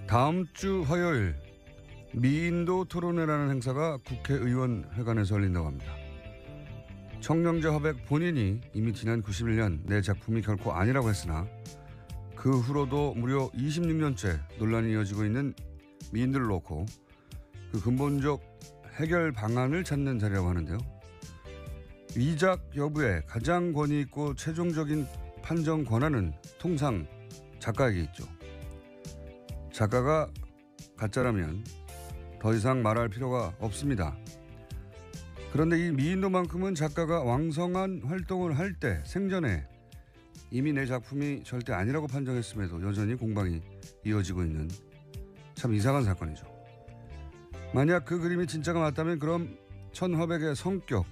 다음 주 화요일 미인도 토론회라는 행사가 국회의원회관에서 열린다고 합니다. 청명자 화백 본인이 이미 지난 91년 내 작품이 결코 아니라고 했으나 그 후로도 무려 26년째 논란이 이어지고 있는 미인들을 놓고 그 근본적 해결 방안을 찾는 자리라고 하는데요. 위작 여부에 가장 권위 있고 최종적인 판정 권한은 통상 작가에게 있죠. 작가가 가짜라면 더 이상 말할 필요가 없습니다. 그런데 이 미인도만큼은 작가가 왕성한 활동을 할 때 생전에 이미 내 작품이 절대 아니라고 판정했음에도 여전히 공방이 이어지고 있는 참 이상한 사건이죠. 만약 그 그림이 진짜가 맞다면 그럼 천화백의 성격,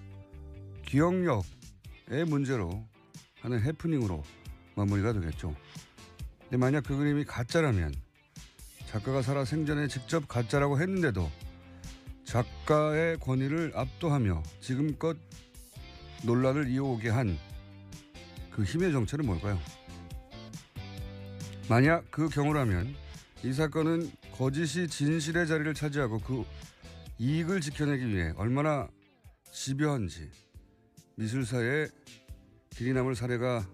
기억력의 문제로 하는 해프닝으로 마무리가 되겠죠. 근데 만약 그 그림이 가짜라면 작가가 살아 생전에 직접 가짜라고 했는데도 작가의 권위를 압도하며 지금껏 논란을 이어오게 한 그 힘의 정체는 뭘까요? 만약 그 경우라면 이 사건은 거짓이 진실의 자리를 차지하고 그 이익을 지켜내기 위해 얼마나 집요한지 미술사에 길이 남을 사례가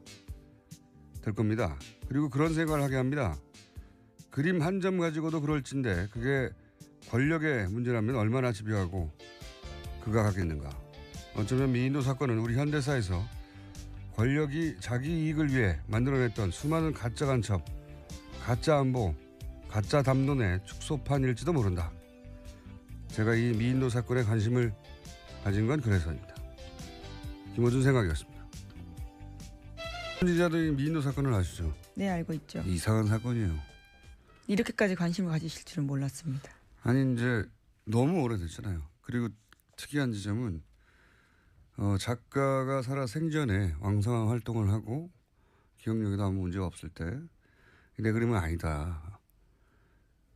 될 겁니다. 그리고 그런 생각을 하게 합니다. 그림 한 점 가지고도 그럴진데 그게 권력의 문제라면 얼마나 집요하고 극악하겠는가. 어쩌면 미인도 사건은 우리 현대사에서 권력이 자기 이익을 위해 만들어냈던 수많은 가짜 간첩, 가짜 안보, 가짜 담론의 축소판일지도 모른다. 제가 이 미인도 사건에 관심을 가진 건 그래서입니다. 김어준 생각이었습니다. 기자도 이 미인도 사건을 아시죠? 네, 알고 있죠. 이상한 사건이에요. 이렇게까지 관심을 가지실 줄은 몰랐습니다. 아니 이제 너무 오래됐잖아요. 그리고 특이한 지점은 작가가 살아 생전에 왕성한 활동을 하고 기억력에도 아무 문제가 없을 때 내 그림은 아니다.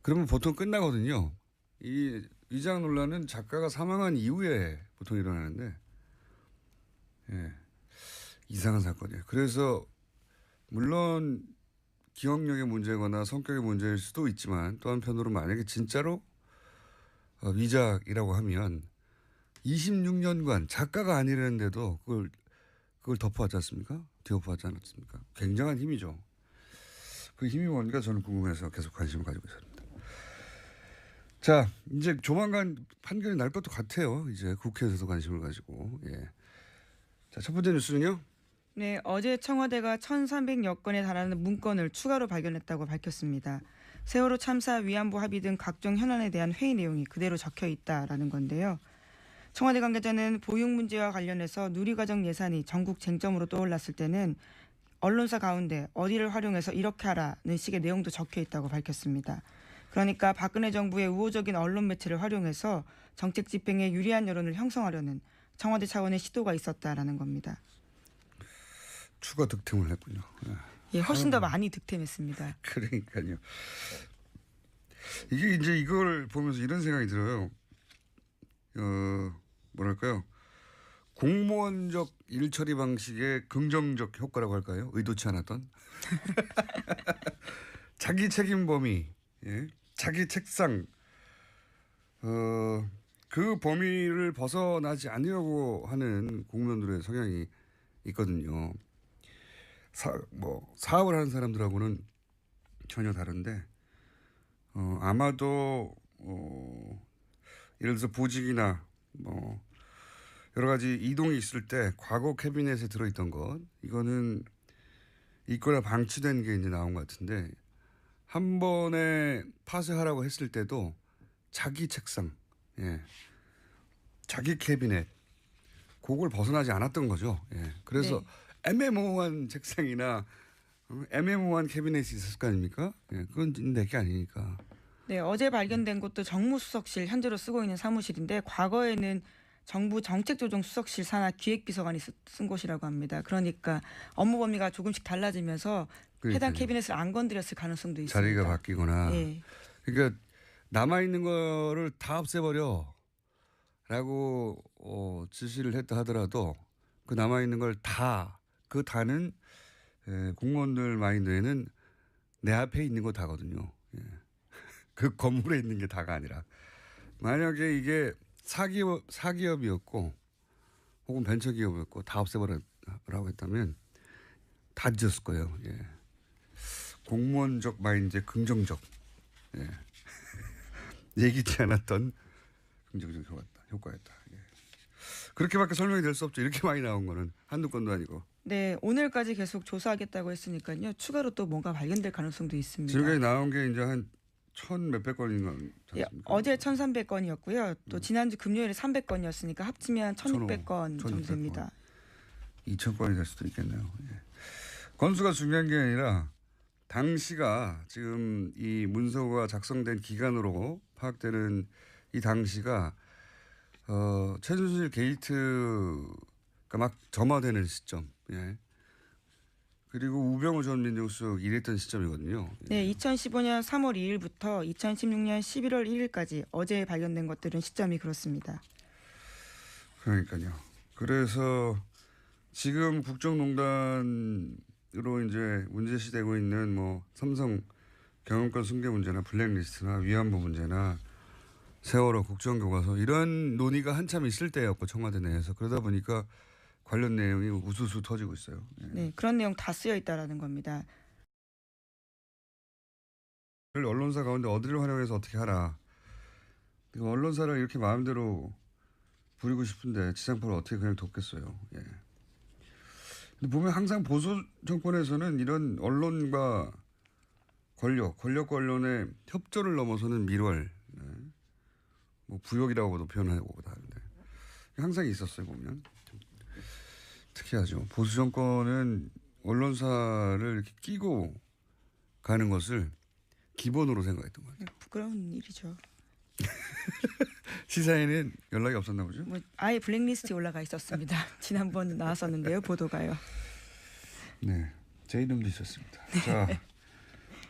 그러면 보통 끝나거든요. 이 위장 논란은 작가가 사망한 이후에 보통 일어나는데 예, 이상한 사건이에요. 그래서 물론 기억력의 문제거나 성격의 문제일 수도 있지만 또 한편으로 만약에 진짜로 위작이라고 하면 26년간 작가가 아니라는데도 그걸 덮어왔지 않습니까? 뒤엎어왔지 않았습니까? 굉장한 힘이죠. 그 힘이 뭔가 저는 궁금해서 계속 관심을 가지고 있습니다. 자, 이제 조만간 판결이 날 것도 같아요. 이제 국회에서도 관심을 가지고. 예. 자, 첫 번째 뉴스는요. 네, 어제 청와대가 1,300여 건에 달하는 문건을 추가로 발견했다고 밝혔습니다. 세월호 참사 위안부 합의 등 각종 현안에 대한 회의 내용이 그대로 적혀 있다라는 건데요. 청와대 관계자는 보육 문제와 관련해서 누리과정 예산이 전국 쟁점으로 떠올랐을 때는 언론사 가운데 어디를 활용해서 이렇게 하라는 식의 내용도 적혀 있다고 밝혔습니다. 그러니까 박근혜 정부의 우호적인 언론 매체를 활용해서 정책 집행에 유리한 여론을 형성하려는 청와대 차원의 시도가 있었다라는 겁니다. 추가 득템을 했군요. 예, 훨씬 더 많이 득템했습니다. 그러니까요. 이게 이제 이걸 보면서 이런 생각이 들어요. 뭐랄까요. 공무원적 일처리 방식의 긍정적 효과라고 할까요? 의도치 않았던. 자기 책임 범위, 예? 자기 책상, 그 범위를 벗어나지 않으려고 하는 공무원들의 성향이 있거든요. 사업을 하는 사람들하고는 전혀 다른데, 아마도, 예를 들어서 보직이나 여러 가지 이동이 있을 때 과거 캐비넷에 들어있던 것, 이거는 있거나 방치된 게 이제 나온 것 같은데, 한 번에 파쇄하라고 했을 때도 자기 책상, 예. 자기 캐비넷, 그걸 벗어나지 않았던 거죠. 예. 그래서 네. 애매모호한 책상이나 애매모호한 캐비넷이 있었을 거 아닙니까? 예. 그건 내게 아니니까. 네, 어제 발견된 곳도 정무수석실 현재로 쓰고 있는 사무실인데 과거에는 정부 정책조정수석실 산하 기획비서관이 쓴 곳이라고 합니다. 그러니까 업무 범위가 조금씩 달라지면서 해당 캐비넷을 안 건드렸을 가능성도 있습니다. 자리가 바뀌거나. 네. 그러니까 남아있는 거를 다 없애버려 라고 지시를 했다 하더라도 그 남아있는 걸 다, 그 다는 공무원들 마인드에는 내 앞에 있는 거 다거든요. 예. 그 건물에 있는 게 다가 아니라 만약에 이게 사기업이었고 혹은 벤처기업이었고 다 없애버리라고 했다면 다 뒤졌을 거예요. 예. 공무원적 마인드의 긍정적 예. 예기치 않았던 긍정적 효과였다. 예. 그렇게밖에 설명이 될 수 없죠. 이렇게 많이 나온 거는 한두 건도 아니고. 네, 오늘까지 계속 조사하겠다고 했으니까요. 추가로 또 뭔가 발견될 가능성도 있습니다. 지금까지 나온 게 이제 한 1,000 몇백 건인가. 예, 어제 1,300건이었고요. 또 지난주 금요일에 300건이었으니까 합치면 1,600건 정도 됩니다. 2,000건이 될 수도 있겠네요. 예. 건수가 중요한 게 아니라 당시가 지금 이 문서가 작성된 기간으로 파악되는 이 당시가 최순실 게이트가 막 점화되는 시점. 예. 그리고 우병우 전 민정수석 일했던 시점이거든요. 네, 2015년 3월 2일부터 2016년 11월 1일까지 어제 발견된 것들은 시점이 그렇습니다. 그러니까요. 그래서 지금 국정농단으로 이제 문제시되고 있는 뭐 삼성 경영권 승계 문제나 블랙리스트나 위안부 문제나 세월호 국정교과서 이런 논의가 한참 있을 때였고 청와대 내에서 그러다 보니까 관련 내용이 우수수 터지고 있어요. 예. 네, 그런 내용 다 쓰여 있다라는 겁니다. 언론사 가운데 어디를 활용해서 어떻게 하라. 언론사를 이렇게 마음대로 부리고 싶은데 지상파를 어떻게 그냥 돕겠어요. 예. 근데 보면 항상 보수 정권에서는 이런 언론과 권력과 언론의 협조를 넘어서는 밀월, 예. 뭐 부역이라고도 표현하고 다 하는데 항상 있었어요 보면. 특이하죠. 보수 정권은 언론사를 이렇게 끼고 가는 것을 기본으로 생각했던 것 같아요. 부끄러운 일이죠. 시사에는 연락이 없었나 보죠? 뭐 아예 블랙리스트에 올라가 있었습니다. 지난번 나왔었는데요, 보도가요. 네, 제 이름도 있었습니다. 자,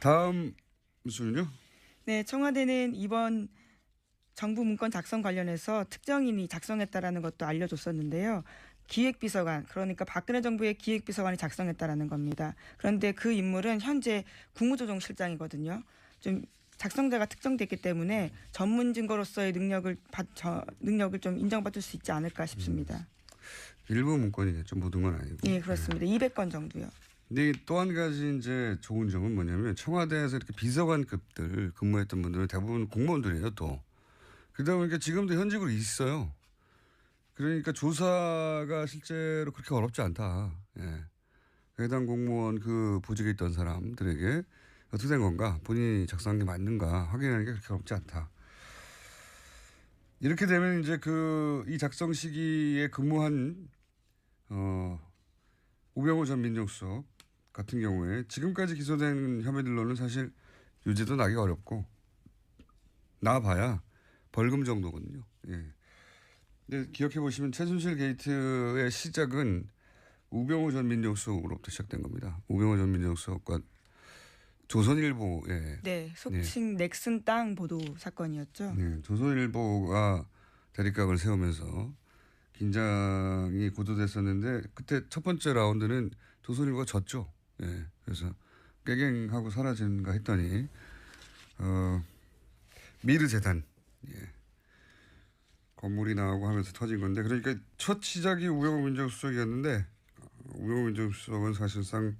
다음 뉴스는요? 네, 청와대는 이번 정부 문건 작성 관련해서 특정인이 작성했다라는 것도 알려줬었는데요. 기획비서관, 그러니까 박근혜 정부의 기획비서관이 작성했다라는 겁니다. 그런데 그 인물은 현재 국무조정실장이거든요. 좀 작성자가 특정됐기 때문에 전문 증거로서의 능력을 좀 인정받을 수 있지 않을까 싶습니다. 일부 문건이겠죠. 모든 건 아니고. 네, 그렇습니다. 200건 정도요. 근데 또 한 가지 이제 좋은 점은 뭐냐면 청와대에서 이렇게 비서관급들 근무했던 분들은 대부분 공무원들이에요. 또 그러다 보니까 지금도 현직으로 있어요. 그러니까 조사가 실제로 그렇게 어렵지 않다. 예. 해당 공무원 그 보직에 있던 사람들에게 어떻게 된 건가, 본인이 작성한 게 맞는가 확인하는 게 그렇게 어렵지 않다. 이렇게 되면 이제 이 작성 시기에 근무한 우병우 전 민정수석 같은 경우에 지금까지 기소된 혐의들로는 사실 유죄도 나기 어렵고 나와봐야 벌금 정도거든요. 예. 근데 기억해 보시면 최순실 게이트의 시작은 우병우 전 민정수석으로부터 시작된 겁니다. 우병우 전 민정수석과 조선일보에 네, 속칭 넥슨 땅 보도 사건이었죠. 네, 조선일보가 대립각을 세우면서 긴장이 고조됐었는데 그때 첫 번째 라운드는 조선일보가 졌죠. 예, 그래서 깨갱하고 사라지는가 했더니 미르 재단 건물이 나오고 하면서 터진 건데, 그러니까 첫 시작이 우병우 민정수석이었는데 우병우 민정수석은 사실상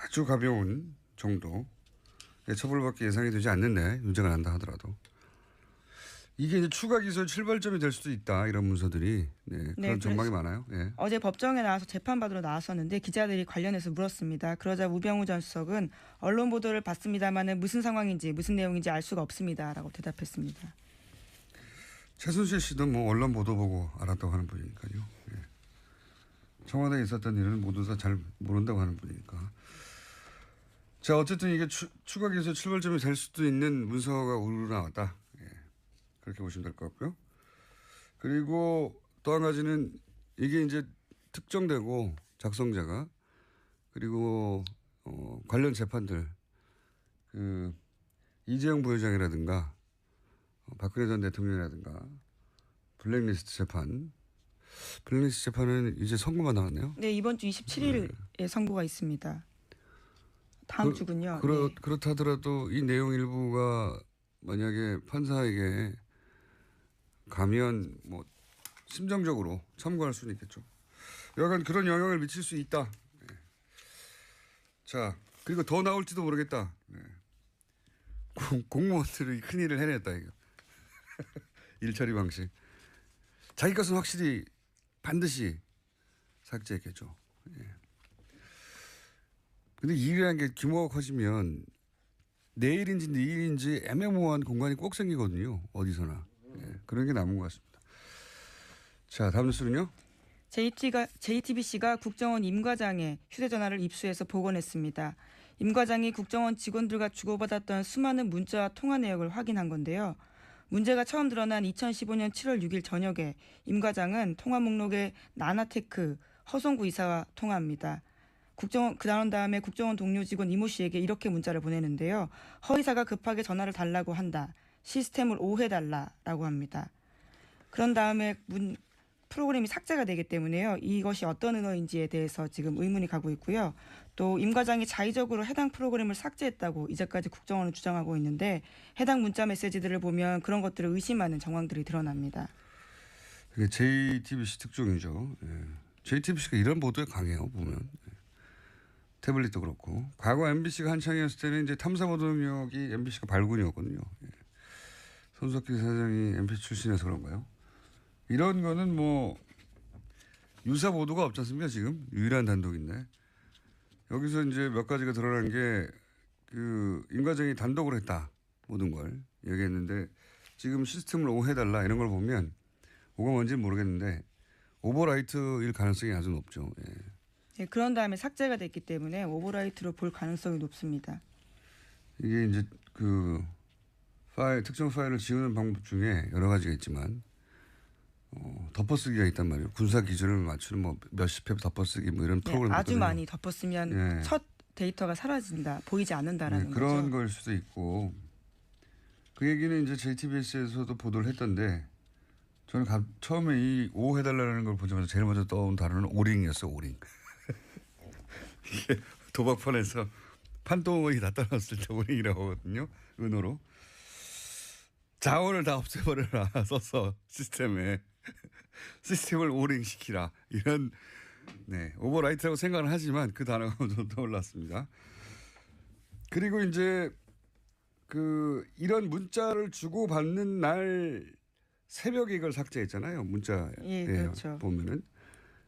아주 가벼운 정도 처벌밖에 예상이 되지 않는데 유죄가 난다 하더라도 이게 이제 추가 기소의 출발점이 될 수도 있다, 이런 문서들이. 네, 그런 전망이 많아요. 예. 어제 법정에 나와서 재판받으러 나왔었는데 기자들이 관련해서 물었습니다. 그러자 우병우 전 수석은 언론 보도를 봤습니다마는 무슨 상황인지 무슨 내용인지 알 수가 없습니다라고 대답했습니다. 최순실 씨도 뭐 언론 보도 보고 알았다고 하는 분이니까요. 예. 청와대에 있었던 일은 모두 다 잘 모른다고 하는 분이니까. 자, 어쨌든 이게 추가 기소 출발점이 될 수도 있는 문서가 우르르 나왔다. 예. 그렇게 보시면 될 것 같고요. 그리고 또 한 가지는 이게 이제 특정되고 작성자가 그리고 관련 재판들 이재용 부회장이라든가 박근혜 전 대통령이라든가 블랙리스트 재판은 이제 선고가 나왔네요. 네, 이번 주 27일에 선고가 있습니다. 다음 주군요. 그렇다 하더라도 이 내용 일부가 만약에 판사에게 가면 뭐 심정적으로 참고할 수는 있겠죠. 여하간 그런 영향을 미칠 수 있다. 네. 자, 그리고 더 나올지도 모르겠다. 네. 공무원들이 큰일을 해냈다 이거. 일처리 방식. 자기 것은 확실히 반드시 삭제했겠죠. 예. 근데 일이라는 게 규모가 커지면 내일인지 내일인지 애매모호한 공간이 꼭 생기거든요. 어디서나. 예. 그런 게 남은 것 같습니다. 자, 다음 뉴스는요. JTBC가 국정원 임 과장의 휴대전화를 입수해서 복원했습니다. 임 과장이 국정원 직원들과 주고받았던 수많은 문자와 통화 내역을 확인한 건데요. 문제가 처음 드러난 2015년 7월 6일 저녁에 임 과장은 통화 목록에 나나테크 허성구 이사와 통화합니다. 그런 다음에 국정원 동료 직원 이모 씨에게 이렇게 문자를 보내는데요. 허 이사가 급하게 전화를 달라고 한다. 시스템을 오해달라라고 합니다. 그런 다음에 프로그램이 삭제가 되기 때문에요. 이것이 어떤 언어인지에 대해서 지금 의문이 가고 있고요. 또 임 과장이 자의적으로 해당 프로그램을 삭제했다고 이제까지 국정원은 주장하고 있는데 해당 문자 메시지들을 보면 그런 것들을 의심하는 정황들이 드러납니다. 그게 JTBC 특종이죠. 예. JTBC가 이런 보도에 강해요. 보면. 예. 태블릿도 그렇고. 과거 MBC가 한창이었을 때는 이제 탐사보도 능력이 MBC가 발군이었거든요. 예. 손석희 사장이 MBC 출신에서 그런가요? 이런 거는 뭐 유사 보도가 없지 않습니까? 지금 유일한 단독인데 여기서 이제 몇 가지가 드러난 게 그 임 과장이 단독으로 했다 모든 걸 얘기했는데 지금 시스템을 오해달라 이런 걸 보면 뭐가 뭔지는 모르겠는데 오버라이트일 가능성이 아주 높죠. 예. 네, 그런 다음에 삭제가 됐기 때문에 오버라이트로 볼 가능성이 높습니다. 이게 이제 그 특정 파일을 지우는 방법 중에 여러 가지가 있지만 덮어쓰기가 있단 말이에요. 군사 기준을 맞추는 뭐 몇십 회 덮어쓰기 뭐 이런 프로그램. 네, 아주 많이 덮었으면 첫 데이터가 사라진다, 보이지 않는다라는 거죠. 그런 걸 수도 있고 그 얘기는 이제 JTBC에서도 보도를 했던데 저는 처음에 이 오해달라는 걸 보자마자 제일 먼저 떠온 단어는 오링이었어. 오링. 이게 도박판에서 판동이 나타났을 때 오링이라고 하거든요. 은어로. 자원을 다 없애버려라 써서 시스템을 오링 시키라 이런 오버라이트라고 생각을 하지만 그 단어가 먼저 떠올랐습니다. 그리고 이제 이런 문자를 주고 받는 날 새벽에 이걸 삭제했잖아요. 문자에 그렇죠. 보면은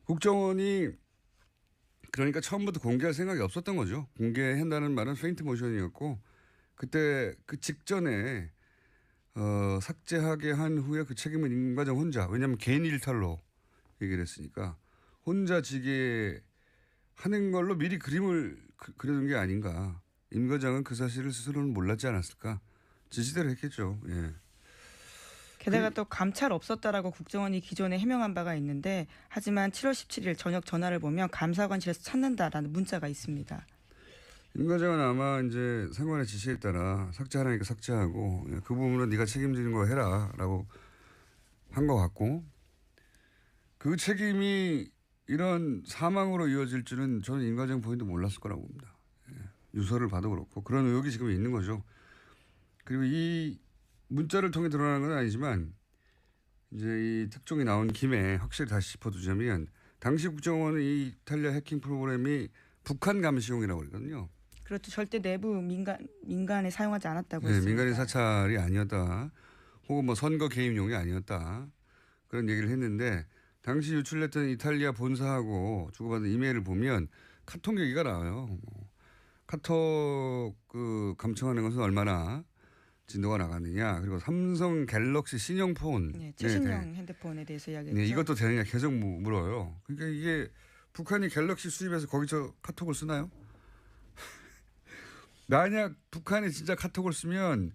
국정원이 그러니까 처음부터 공개할 생각이 없었던 거죠. 공개한다는 말은 페인트 모션이었고 그때 그 직전에 삭제하게 한 후에 그 책임은 임 과장 혼자. 왜냐하면 개인 일탈로 얘기를 했으니까 혼자 지게 하는 걸로 미리 그림을 그려둔 게 아닌가. 임 과장은 그 사실을 스스로는 몰랐지 않았을까. 지시대로 했겠죠. 예. 게다가 또 감찰 없었다라고 국정원이 기존에 해명한 바가 있는데 하지만 7월 17일 저녁 전화를 보면 감사관실에서 찾는다라는 문자가 있습니다. 임 과장은 아마 이제 상관의 지시에 따라 삭제하라니까 삭제하고 그 부분은 네가 책임지는 거 해라라고 한 것 같고 그 책임이 이런 사망으로 이어질 줄은 저는 임 과장 본인도 몰랐을 거라고 봅니다. 유서를 봐도 그렇고 그런 의혹이 지금 있는 거죠. 그리고 이 문자를 통해 드러나는 건 아니지만 이제 이 특종이 나온 김에 확실히 다시 짚어두자면 당시 국정원은 이 이탈리아 해킹 프로그램이 북한 감시용이라고 그러거든요. 그렇죠. 절대 내부 민간에 사용하지 않았다고 했습니다. 민간인 사찰이 아니었다. 혹은 뭐 선거 개입용이 아니었다. 그런 얘기를 했는데 당시 유출됐던 이탈리아 본사하고 주고받은 이메일을 보면 카톡 얘기가 나와요. 카톡 감청하는 것은 얼마나 진도가 나가느냐. 그리고 삼성 갤럭시 신형폰. 최신형 핸드폰에 대해서 이야기했죠. 이것도 되느냐 계속 물어요. 그러니까 이게 북한이 갤럭시 수입해서 거기서 카톡을 쓰나요? 만약 북한이 진짜 카톡을 쓰면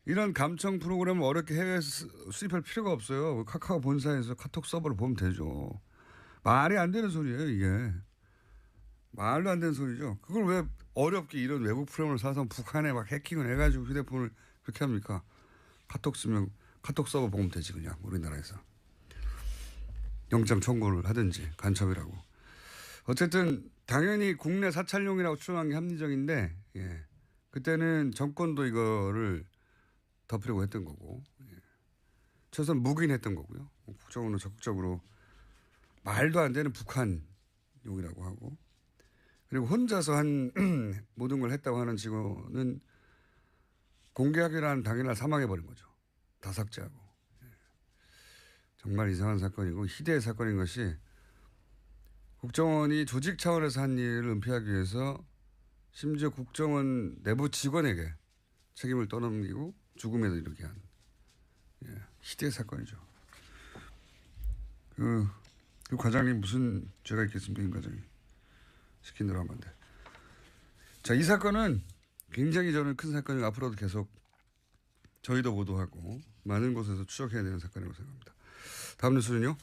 이런 감청 프로그램을 어렵게 해외에서 수입할 필요가 없어요. 카카오 본사에서 카톡 서버를 보면 되죠. 말이 안 되는 소리예요, 이게. 말도 안 되는 소리죠. 그걸 왜 어렵게 이런 외국 프로그램을 사서 북한에 막 해킹을 해가지고 휴대폰을 그렇게 합니까? 카톡 쓰면 카톡 서버 보면 되지 그냥 우리나라에서. 영장 청구를 하든지 간첩이라고. 어쨌든 당연히 국내 사찰용이라고 추정한 게 합리적인데 그때는 정권도 이거를 덮으려고 했던 거고, 최소한 묵인했던 거고요. 국정원은 적극적으로 말도 안 되는 북한 욕이라고 하고, 그리고 혼자서 한 모든 걸 했다고 하는 직원은 공개하기란 당일날 사망해버린 거죠. 다 삭제하고. 정말 이상한 사건이고 희대의 사건인 것이 국정원이 조직 차원에서 한 일을 은폐하기 위해서 심지어 국정원 내부 직원에게 책임을 떠넘기고 죽음에도 이르게 한 희대의 사건이죠. 그 과장님 무슨 죄가 있겠습니까? 임 과장이 시킨 대로 한 건데. 자, 이 사건은 굉장히 저는 큰 사건이고 앞으로도 계속 저희도 보도하고 많은 곳에서 추적해야 되는 사건이라고 생각합니다. 다음 뉴스는요.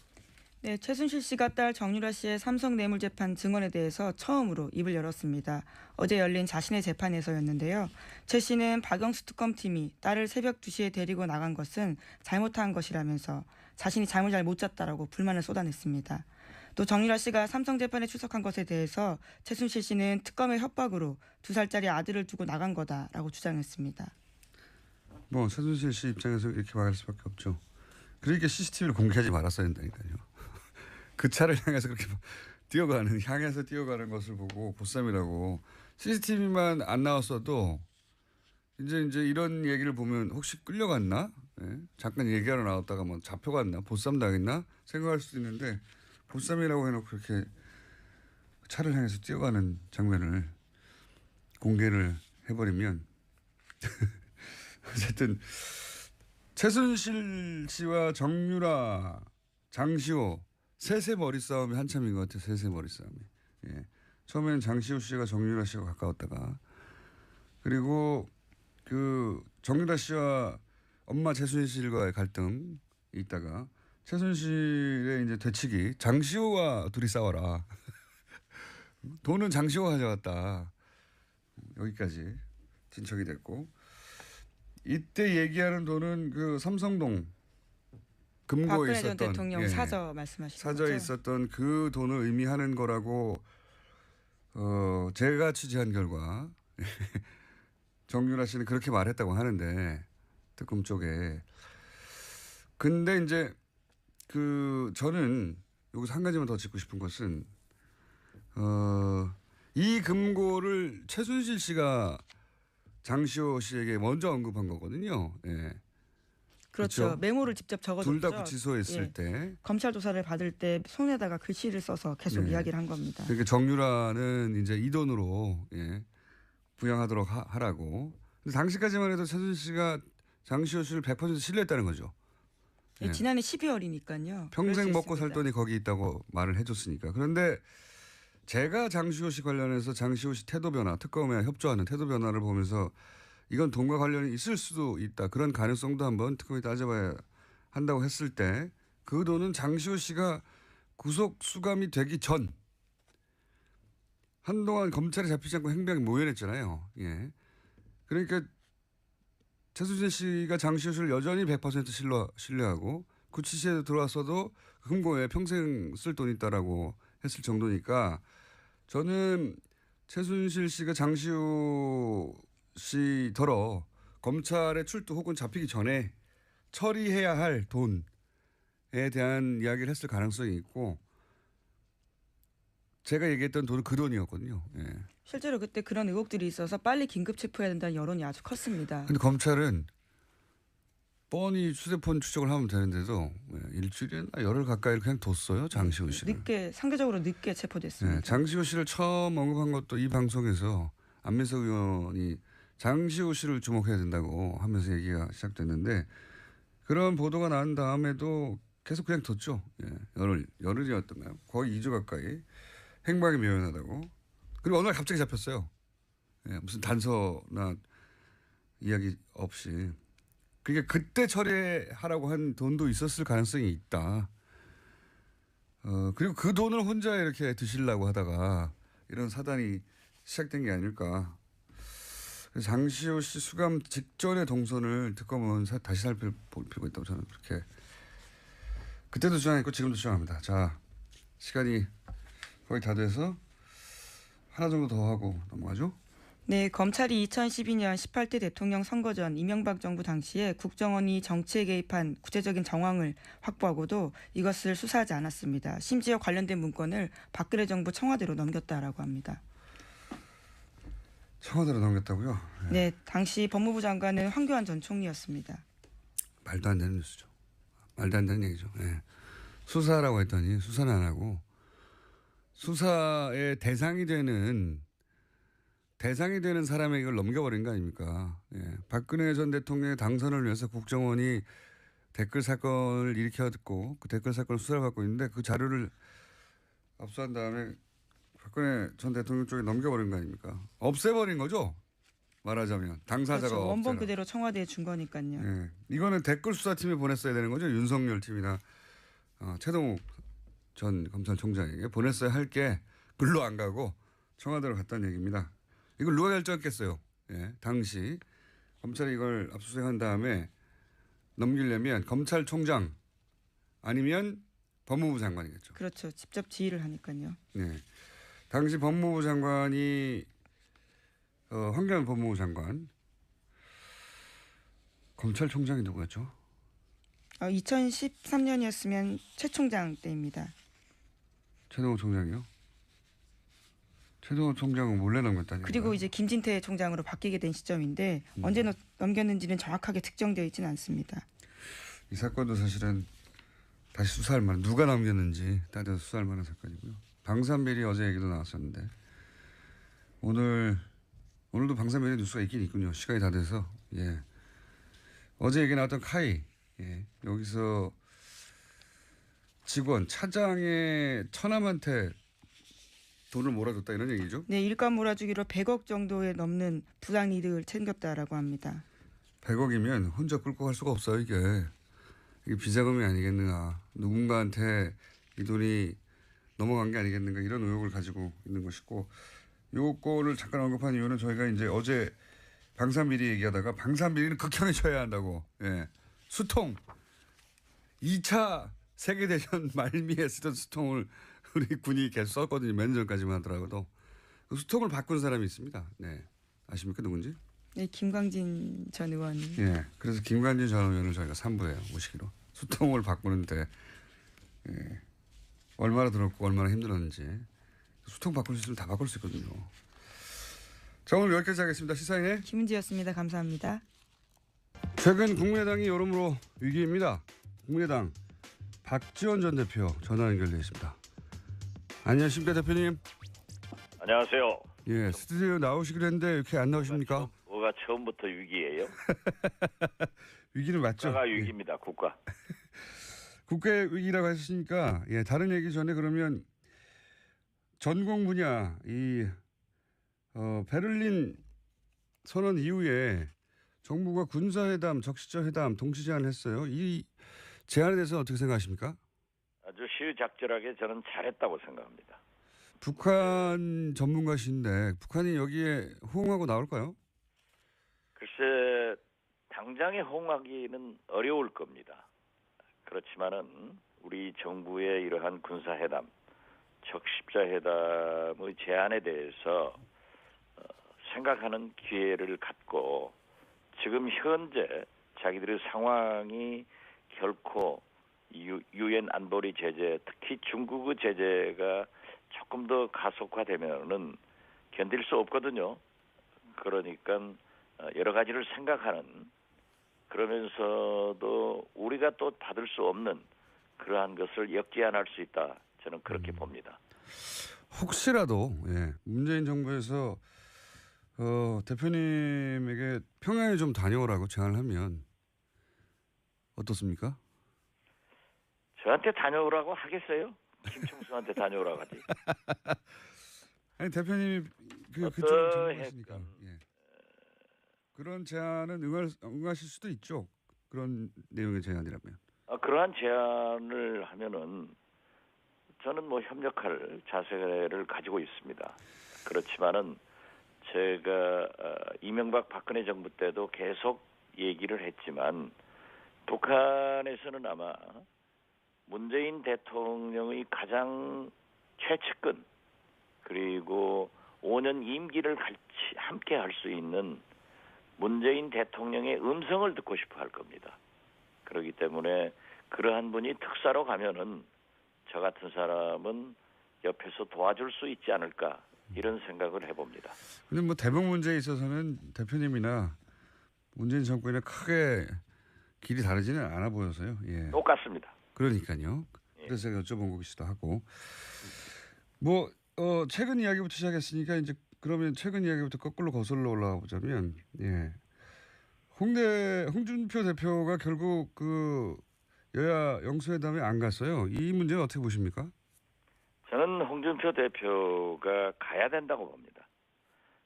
네, 최순실 씨가 딸 정유라 씨의 삼성 뇌물재판 증언에 대해서 처음으로 입을 열었습니다. 어제 열린 자신의 재판에서였는데요. 최 씨는 박영수 특검팀이 딸을 새벽 2시에 데리고 나간 것은 잘못한 것이라면서 자신이 잠을 잘 못 잤다라고 불만을 쏟아냈습니다. 또 정유라 씨가 삼성 재판에 출석한 것에 대해서 최순실 씨는 특검의 협박으로 2살짜리 아들을 두고 나간 거다라고 주장했습니다. 뭐 최순실 씨 입장에서 이렇게 말할 수밖에 없죠. 그러니까 CCTV를 공개하지 말았어야 된다니까요. 그 차를 향해서 그렇게 향해서 뛰어가는 것을 보고 보쌈이라고. CCTV만 안 나왔어도 이제 이런 얘기를 보면 혹시 끌려갔나? 네? 잠깐 얘기하러 나왔다가 뭐 잡혀갔나? 보쌈 당했나? 생각할 수도 있는데 보쌈이라고 해놓고 그렇게 차를 향해서 뛰어가는 장면을 공개를 해버리면 어쨌든 최순실 씨와 정유라, 장시호 셋의 머리 싸움이 한참인 것 같아요. 셋의 머리 싸움이. 예. 처음에는 장시호 씨가 정유라 씨와 가까웠다가 그리고 그 정유라 씨와 엄마 최순실과의 갈등이 있다가 최순실의 이제 되치기 장시호와 둘이 싸워라. 돈은 장시호가 가져갔다. 여기까지 진척이 됐고 이때 얘기하는 돈은 그 삼성동 금고에 박근혜 있었던 전 대통령 사저 말씀하시는 사저에 거죠? 있었던 그 돈을 의미하는 거라고 제가 취재한 결과 정유라 씨는 그렇게 말했다고 하는데 특검 쪽에 근데 이제 그 저는 여기서 한 가지만 더 짚고 싶은 것은 이 금고를 최순실 씨가 장시호 씨에게 먼저 언급한 거거든요. 예. 그렇죠. 그렇죠? 메모를 직접 적어줬죠. 둘 다 구치소했을 때. 검찰 조사를 받을 때 손에다가 글씨를 써서 계속 이야기를 한 겁니다. 그러니까 정유라는 이제 이 돈으로 부양하도록 하라고. 근데 당시까지만 해도 최순실 씨가 장시호 씨를 100% 신뢰했다는 거죠. 예, 지난해 12월이니까요. 평생 먹고 살 돈이 거기 있다고 말을 해줬으니까. 그런데 제가 장시호 씨 관련해서 장시호 씨 태도 변화, 특검에 협조하는 태도 변화를 보면서 이건 돈과 관련이 있을 수도 있다. 그런 가능성도 한번 특검이 따져봐야 한다고 했을 때 그 돈은 장시호 씨가 구속 수감이 되기 전 한동안 검찰에 잡히지 않고 행방이 모연했잖아요. 예. 그러니까 최순실 씨가 장시호 씨를 여전히 100% 신뢰하고 구치소에 들어왔어도 금고에 평생 쓸 돈이 있다라고 했을 정도니까 저는 최순실 씨가 장시호 씨더러 검찰에 출두 혹은 잡히기 전에 처리해야 할 돈에 대한 이야기를 했을 가능성이 있고 제가 얘기했던 돈은 그 돈이었거든요. 예. 실제로 그때 그런 의혹들이 있어서 빨리 긴급 체포해야 된다는 여론이 아주 컸습니다. 근데 검찰은 뻔히 휴대폰 추적을 하면 되는데도 일주일이나 열흘 가까이 그냥 뒀어요. 장시호 씨를. 상대적으로 늦게 체포됐습니다. 장시호 씨를 처음 언급한 것도 이 방송에서 안민석 의원이 장시호 씨를 주목해야 된다고 하면서 얘기가 시작됐는데 그런 보도가 난 다음에도 계속 그냥 뒀죠. 열흘이었던가요? 거의 2주 가까이 행방이 묘연하다고. 그리고 어느 날 갑자기 잡혔어요. 무슨 단서나 이야기 없이. 그러니까 그때 처리하라고 한 돈도 있었을 가능성이 있다. 그리고 그 돈을 혼자 이렇게 드시려고 하다가 이런 사단이 시작된 게 아닐까. 그래서 장시호 씨 수감 직전의 동선을 특검은 다시 살필 필요가 있다고 저는 그렇게 그때도 주장했고 지금도 주장합니다. 자, 시간이 거의 다 돼서 하나 정도 더 하고 넘어가죠. 네, 검찰이 2012년 18대 대통령 선거 전 이명박 정부 당시에 국정원이 정치에 개입한 구체적인 정황을 확보하고도 이것을 수사하지 않았습니다. 심지어 관련된 문건을 박근혜 정부 청와대로 넘겼다라고 합니다. 청와대로 넘겼다고요? 네, 당시 법무부 장관은 황교안 전 총리였습니다. 말도 안 되는 뉴스죠. 말도 안 되는 얘기죠. 예. 수사라고 했더니 수사는 안 하고 수사의 대상이 되는 사람에게 이걸 넘겨버린 거 아닙니까? 예. 박근혜 전 대통령의 당선을 위해서 국정원이 댓글 사건을 일으켰고 그 댓글 사건 수사를 받고 있는데 그 자료를 압수한 다음에 박근혜 전 대통령 쪽에 넘겨버린 거 아닙니까? 없애버린 거죠? 말하자면 당사자가 그렇죠. 원본 없잖아. 그대로 청와대에 준 거니까요. 예. 이거는 댓글 수사팀에 보냈어야 되는 거죠. 윤석열 팀이나 최동욱 전 검찰총장에게 보냈어야 할 게 글로 안 가고 청와대로 갔다는 얘기입니다. 이걸 누가 결정했겠어요? 예. 당시 검찰이 이걸 압수수색한 다음에 넘기려면 검찰총장 아니면 법무부 장관이겠죠. 그렇죠. 직접 지휘를 하니까요. 네. 당시 법무부 장관이 황교안 법무부 장관. 검찰총장이 누구였죠? 2013년이었으면 최 총장 때입니다. 최동호 총장이요? 최동호 총장은 몰래 넘겼다니. 그리고 이제 김진태 총장으로 바뀌게 된 시점인데 언제 넘겼는지는 정확하게 특정되어 있지는 않습니다. 이 사건도 사실은 다시 수사할 만한 누가 넘겼는지 따져서 수사할 만한 사건이고요. 방산비리 어제 얘기도 나왔었는데 오늘도 방산비리 뉴스가 있긴 있군요. 시간이 다 돼서 예. 어제 얘기 나왔던 카이 여기서 직원 차장의 처남한테 돈을 몰아줬다 이런 얘기죠? 네, 일감 몰아주기로 100억 정도에 넘는 부당 이득을 챙겼다라고 합니다. 100억이면 혼자 끌고 갈 수가 없어요. 이게 비자금이 아니겠는가. 누군가한테 이 돈이 넘어간 게 아니겠는가 이런 의혹을 가지고 있는 것이고 요거를 잠깐 언급한 이유는 저희가 이제 어제 방산비리 얘기하다가 방산비리는 극형에 처해야 한다고. 예. 수통 2차 세계대전 말미에 쓰던 수통을 우리 군이 계속 썼거든요. 몇 년 전까지만 하더라도 그 수통을 바꾼 사람이 있습니다. 네, 아십니까 누군지? 네, 김광진 전 의원. 예, 그래서 김광진 전 의원을 저희가 3부에 모시기로 수통을 바꾸는데 얼마나 들었고 얼마나 힘들었는지 수통 바꿀 수 있으면 다 바꿀 수 있거든요. 자, 오늘 여기까지 하겠습니다. 시사인의 김은지였습니다. 감사합니다. 최근 국민의당이 여러모로 위기입니다. 국민의당 박지원 전 대표 전화 연결되어 있습니다. 안녕하십니까 대표님. 안녕하세요. 예, 스튜디오 나오시기로 했는데 이렇게 안 나오십니까? 뭐가 처음부터 위기예요? 위기는 맞죠? 국가가 위기입니다. 예. 국가. 국회 위기라고 하셨으니까 다른 얘기 전에 그러면 전공 분야 베를린 선언 이후에 정부가 군사회담, 적시적 회담 동시 제안을 했어요. 이 제안에 대해서 어떻게 생각하십니까? 아주 시의적절하게 저는 잘했다고 생각합니다. 북한 전문가신데 북한이 여기에 호응하고 나올까요? 글쎄 당장에 호응하기는 어려울 겁니다. 그렇지만은 우리 정부의 이러한 군사회담, 적십자회담의 제안에 대해서 생각하는 기회를 갖고 지금 현재 자기들의 상황이 결코 유엔 안보리 제재, 특히 중국의 제재가 조금 더 가속화되면은 견딜 수 없거든요. 그러니까 여러 가지를 생각하는 그러면서도 우리가 또 받을 수 없는 그러한 것을 역제안할 수 있다. 저는 그렇게 봅니다. 혹시라도 문재인 정부에서 대표님에게 평양에 좀 다녀오라고 제안을 하면 어떻습니까? 저한테 다녀오라고 하겠어요? 김충수한테 다녀오라고 하지. 아니 대표님이 그쪽을 전문가시니까 그런 제안은 응하실 수도 있죠. 그런 내용의 제안이라면. 그러한 제안을 하면은 저는 뭐 협력할 자세를 가지고 있습니다. 그렇지만은 제가 이명박 박근혜 정부 때도 계속 얘기를 했지만 북한에서는 아마 문재인 대통령의 가장 최측근 그리고 5년 임기를 같이 함께 할 수 있는 문재인 대통령의 음성을 듣고 싶어 할 겁니다. 그렇기 때문에 그러한 분이 특사로 가면은 저 같은 사람은 옆에서 도와줄 수 있지 않을까 이런 생각을 해봅니다. 근데 뭐 대북 문제에 있어서는 대표님이나 문재인 정권이나 크게 길이 다르지는 않아 보여서요. 예. 똑같습니다. 그러니까요. 그래서 제가 여쭤본 것이기도 하고. 뭐 최근 이야기부터 시작했으니까 이제 그러면 최근 이야기부터 거꾸로 거슬러 올라가 보자면, 예. 홍준표 대표가 결국 그 여야 영수회담에 안 갔어요. 이 문제는 어떻게 보십니까? 저는 홍준표 대표가 가야 된다고 봅니다.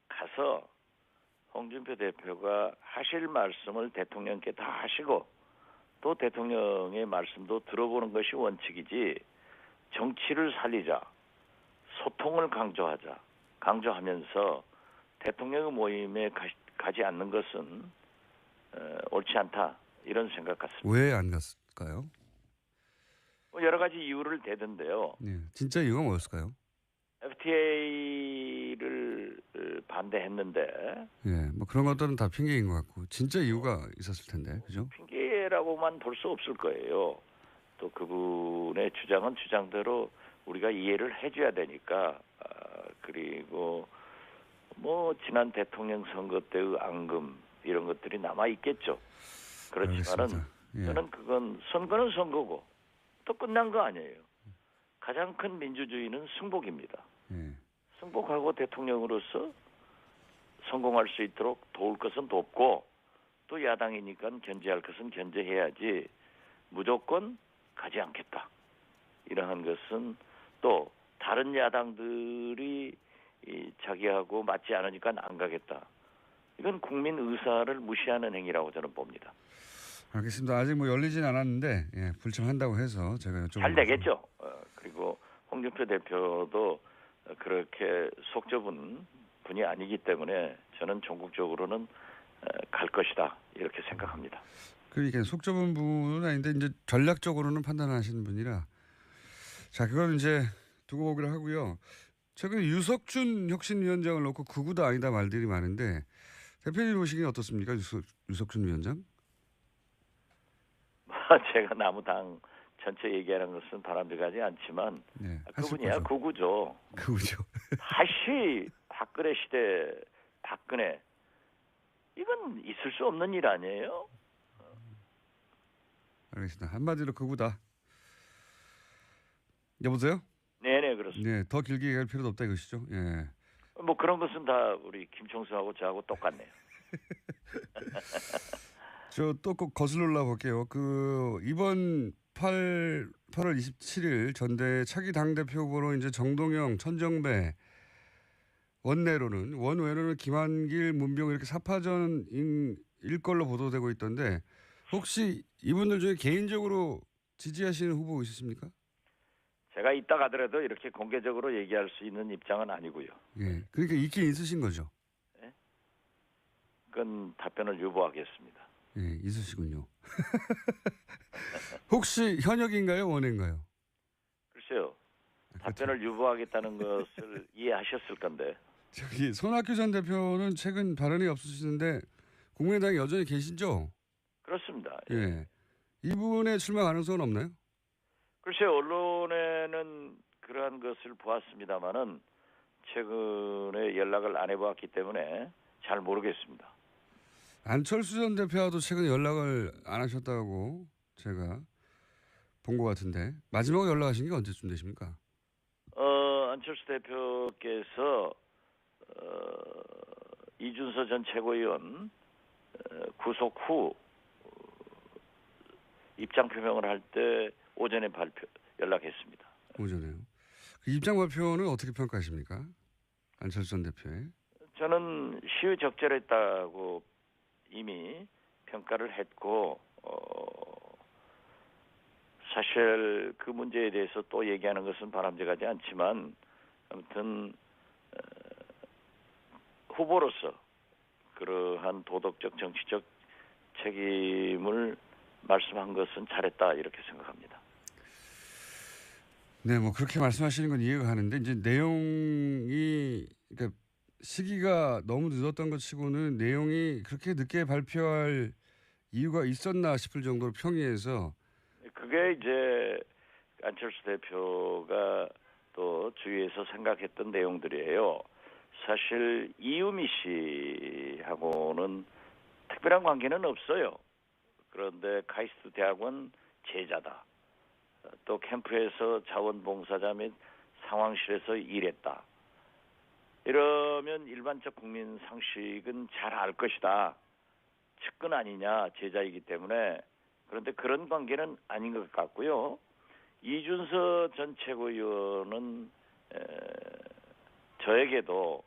가서 홍준표 대표가 하실 말씀을 대통령께 다 하시고 또 대통령의 말씀도 들어보는 것이 원칙이지, 정치를 살리자, 소통을 강조하면서 대통령의 모임에 가지 않는 것은 옳지 않다 이런 생각 같습니다. 왜 안 갔을까요? 여러 가지 이유를 대던데요. 예. 진짜 이유가 뭐였을까요? FTA를 반대했는데 예. 뭐 그런 것들은 다 핑계인 것 같고 진짜 이유가 있었을 텐데, 그죠? 핑계라고만 볼 수 없을 거예요. 또 그분의 주장은 주장대로 우리가 이해를 해줘야 되니까. 그리고 뭐 지난 대통령 선거 때의 앙금 이런 것들이 남아 있겠죠. 그렇지만은 예. 저는 그건 선거는 선거고 또 끝난 거 아니에요. 가장 큰 민주주의는 승복입니다. 예. 승복하고 대통령으로서 성공할 수 있도록 도울 것은 돕고 또 야당이니까 견제할 것은 견제해야지 무조건 가지 않겠다. 이러한 것은 또 다른 야당들이 자기하고 맞지 않으니까 안 가겠다. 이건 국민 의사를 무시하는 행위라고 저는 봅니다. 알겠습니다. 아직 뭐 열리진 않았는데, 예, 불청한다고 해서 제가 여쭤본 잘 되겠죠. 그리고 홍준표 대표도 그렇게 속 좁은 분이 아니기 때문에 저는 전국적으로는 갈 것이다 이렇게 생각합니다. 그러니까 속 좁은 분은 아닌데 이제 전략적으로는 판단하시는 분이라, 자, 그건 이제 두고 보기로 하고요. 최근에 유석준 혁신위원장을 놓고 극우다 아니다 말들이 많은데 대표님 보시기엔 어떻습니까? 유석준 위원장? 제가 남우당 전체 얘기하는 것은 바람직하지 않지만 네, 그분이야 극우죠. 극우죠. 다시 박근혜 시대 박근혜, 이건 있을 수 없는 일 아니에요? 알겠습니다. 한마디로 극우다. 여보세요? 네네 그렇습니다. 네, 더 길게 얘기할 필요도 없다 이것이죠. 예. 뭐 그런 것은 다 우리 김총수하고 저하고 똑같네요. 저 또 꼭 거슬러 올라 볼게요. 그 이번 8월 27일 전대 차기 당대표 후보로 이제 정동영, 천정배, 원외로는 김한길, 문병 이렇게 4파전일 걸로 보도되고 있던데 혹시 이분들 중에 개인적으로 지지하시는 후보 있으십니까? 제가 이따 가더라도 이렇게 공개적으로 얘기할 수 있는 입장은 아니고요. 예. 그러니까 있긴 있으신 거죠. 그건 답변을 유보하겠습니다. 예, 있으시군요. 혹시 현역인가요, 원외인가요? 글쎄요. 답변을 유보하겠다는 것을 이해하셨을 건데. 저기 손학규 전 대표는 최근 발언이 없으시는데 국민의당에 여전히 계시죠? 그렇습니다. 예. 이분의 출마 가능성은 없나요? 글쎄요. 언론에는 그러한 것을 보았습니다마는 최근에 연락을 안 해보았기 때문에 잘 모르겠습니다. 안철수 전 대표와도 최근에 연락을 안 하셨다고 제가 본 것 같은데 마지막으로 연락하신 게 언제쯤 되십니까? 안철수 대표께서 이준서 전 최고위원 구속 후 입장 표명을 할 때 오전에 연락했습니다. 오전에요. 그 입장 발표는 어떻게 평가하십니까? 안철수 전 대표의. 저는 시의적절했다고 이미 평가를 했고 사실 그 문제에 대해서 또 얘기하는 것은 바람직하지 않지만 아무튼 후보로서 그러한 도덕적 정치적 책임을 말씀한 것은 잘했다 이렇게 생각합니다. 네, 뭐 그렇게 말씀하시는 건 이해가 가는데 이제 내용이 그러니까 시기가 너무 늦었던 것 치고는 내용이 그렇게 늦게 발표할 이유가 있었나 싶을 정도로 평이해서 그게 이제 안철수 대표가 또 주위에서 생각했던 내용들이에요. 사실 이유미 씨하고는 특별한 관계는 없어요. 그런데 카이스트 대학원 제자다. 또 캠프에서 자원봉사자 및 상황실에서 일했다. 이러면 일반적 국민 상식은 잘 알 것이다. 측근 아니냐, 제자이기 때문에. 그런데 그런 관계는 아닌 것 같고요. 이준서 전 최고위원은 저에게도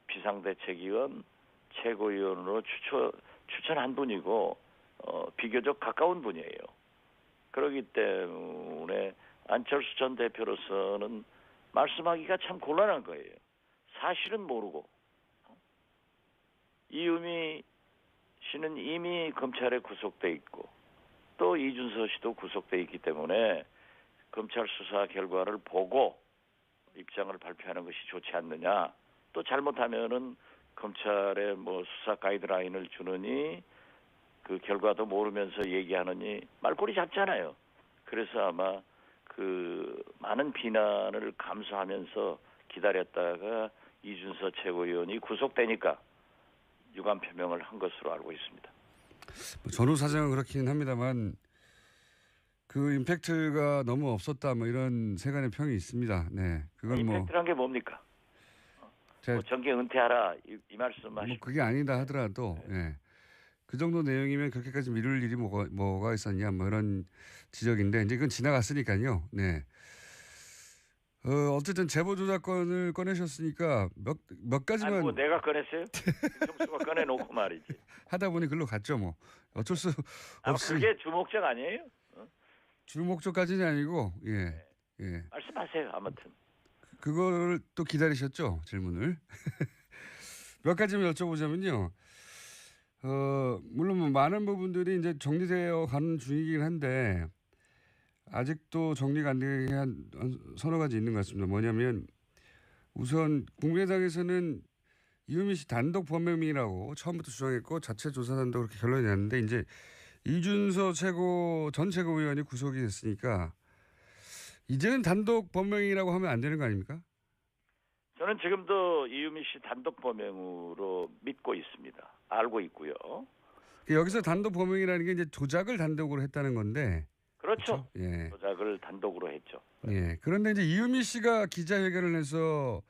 비상대책위원 최고위원으로 추천한 분이고 비교적 가까운 분이에요. 그렇기 때문에 안철수 전 대표로서는 말씀하기가 참 곤란한 거예요. 사실은 모르고. 이유미 씨는 이미 검찰에 구속돼 있고 또 이준서 씨도 구속돼 있기 때문에 검찰 수사 결과를 보고 입장을 발표하는 것이 좋지 않느냐. 또 잘못하면은 검찰에 뭐 수사 가이드라인을 주느니 그 결과도 모르면서 얘기하느니 말꼬리 잡잖아요. 그래서 아마 그 많은 비난을 감수하면서 기다렸다가 이준서 최고위원이 구속되니까 유감 표명을 한 것으로 알고 있습니다. 전후 사정은 그렇긴 합니다만 그 임팩트가 너무 없었다 뭐 이런 세간의 평이 있습니다. 네, 그건 뭐 임팩트란 게 뭡니까? 뭐 정계 은퇴하라 이 말씀하시고 뭐 그게 아니다 하더라도 예. 그 정도 내용이면 그렇게까지 미룰 일이 뭐가 있었냐 뭐 이런 지적인데 이제 그건 지나갔으니까요. 네. 어쨌든 제보 조작권을 꺼내셨으니까 몇 가지만 아니 뭐 내가 꺼냈어요? 김종수가 꺼내놓고 말이지. 하다 보니 글로 갔죠 뭐. 어쩔 수 아마 없이 그게 주목적 아니에요? 주목적까지는 아니고 예. 예. 말씀하세요. 아무튼. 그걸 또 기다리셨죠? 질문을. 몇 가지만 여쭤보자면요. 물론 뭐 많은 부분들이 이제 정리되어 가는 중이긴 한데 아직도 정리가 안 되게 한 서너 가지 있는 것 같습니다. 뭐냐면 우선 국민의당에서는 이유미 씨 단독 범행이라고 처음부터 주장했고 자체 조사단도 그렇게 결론이 났는데 이제 이준서 전 최고위원이 구속이 됐으니까 이제는 단독 범행이라고 하면 안 되는 거 아닙니까? 저는 지금도 이유미 씨 단독 범행으로 믿고 있습니다. 알고 있고요. 여기서 단독 범행이라는 게 이제 조작을 단독으로 했다는 건데. 그렇죠. 예. 조작을 단독으로 했죠. 예. 그런데 이제 이유미 씨가 기자회견을 해서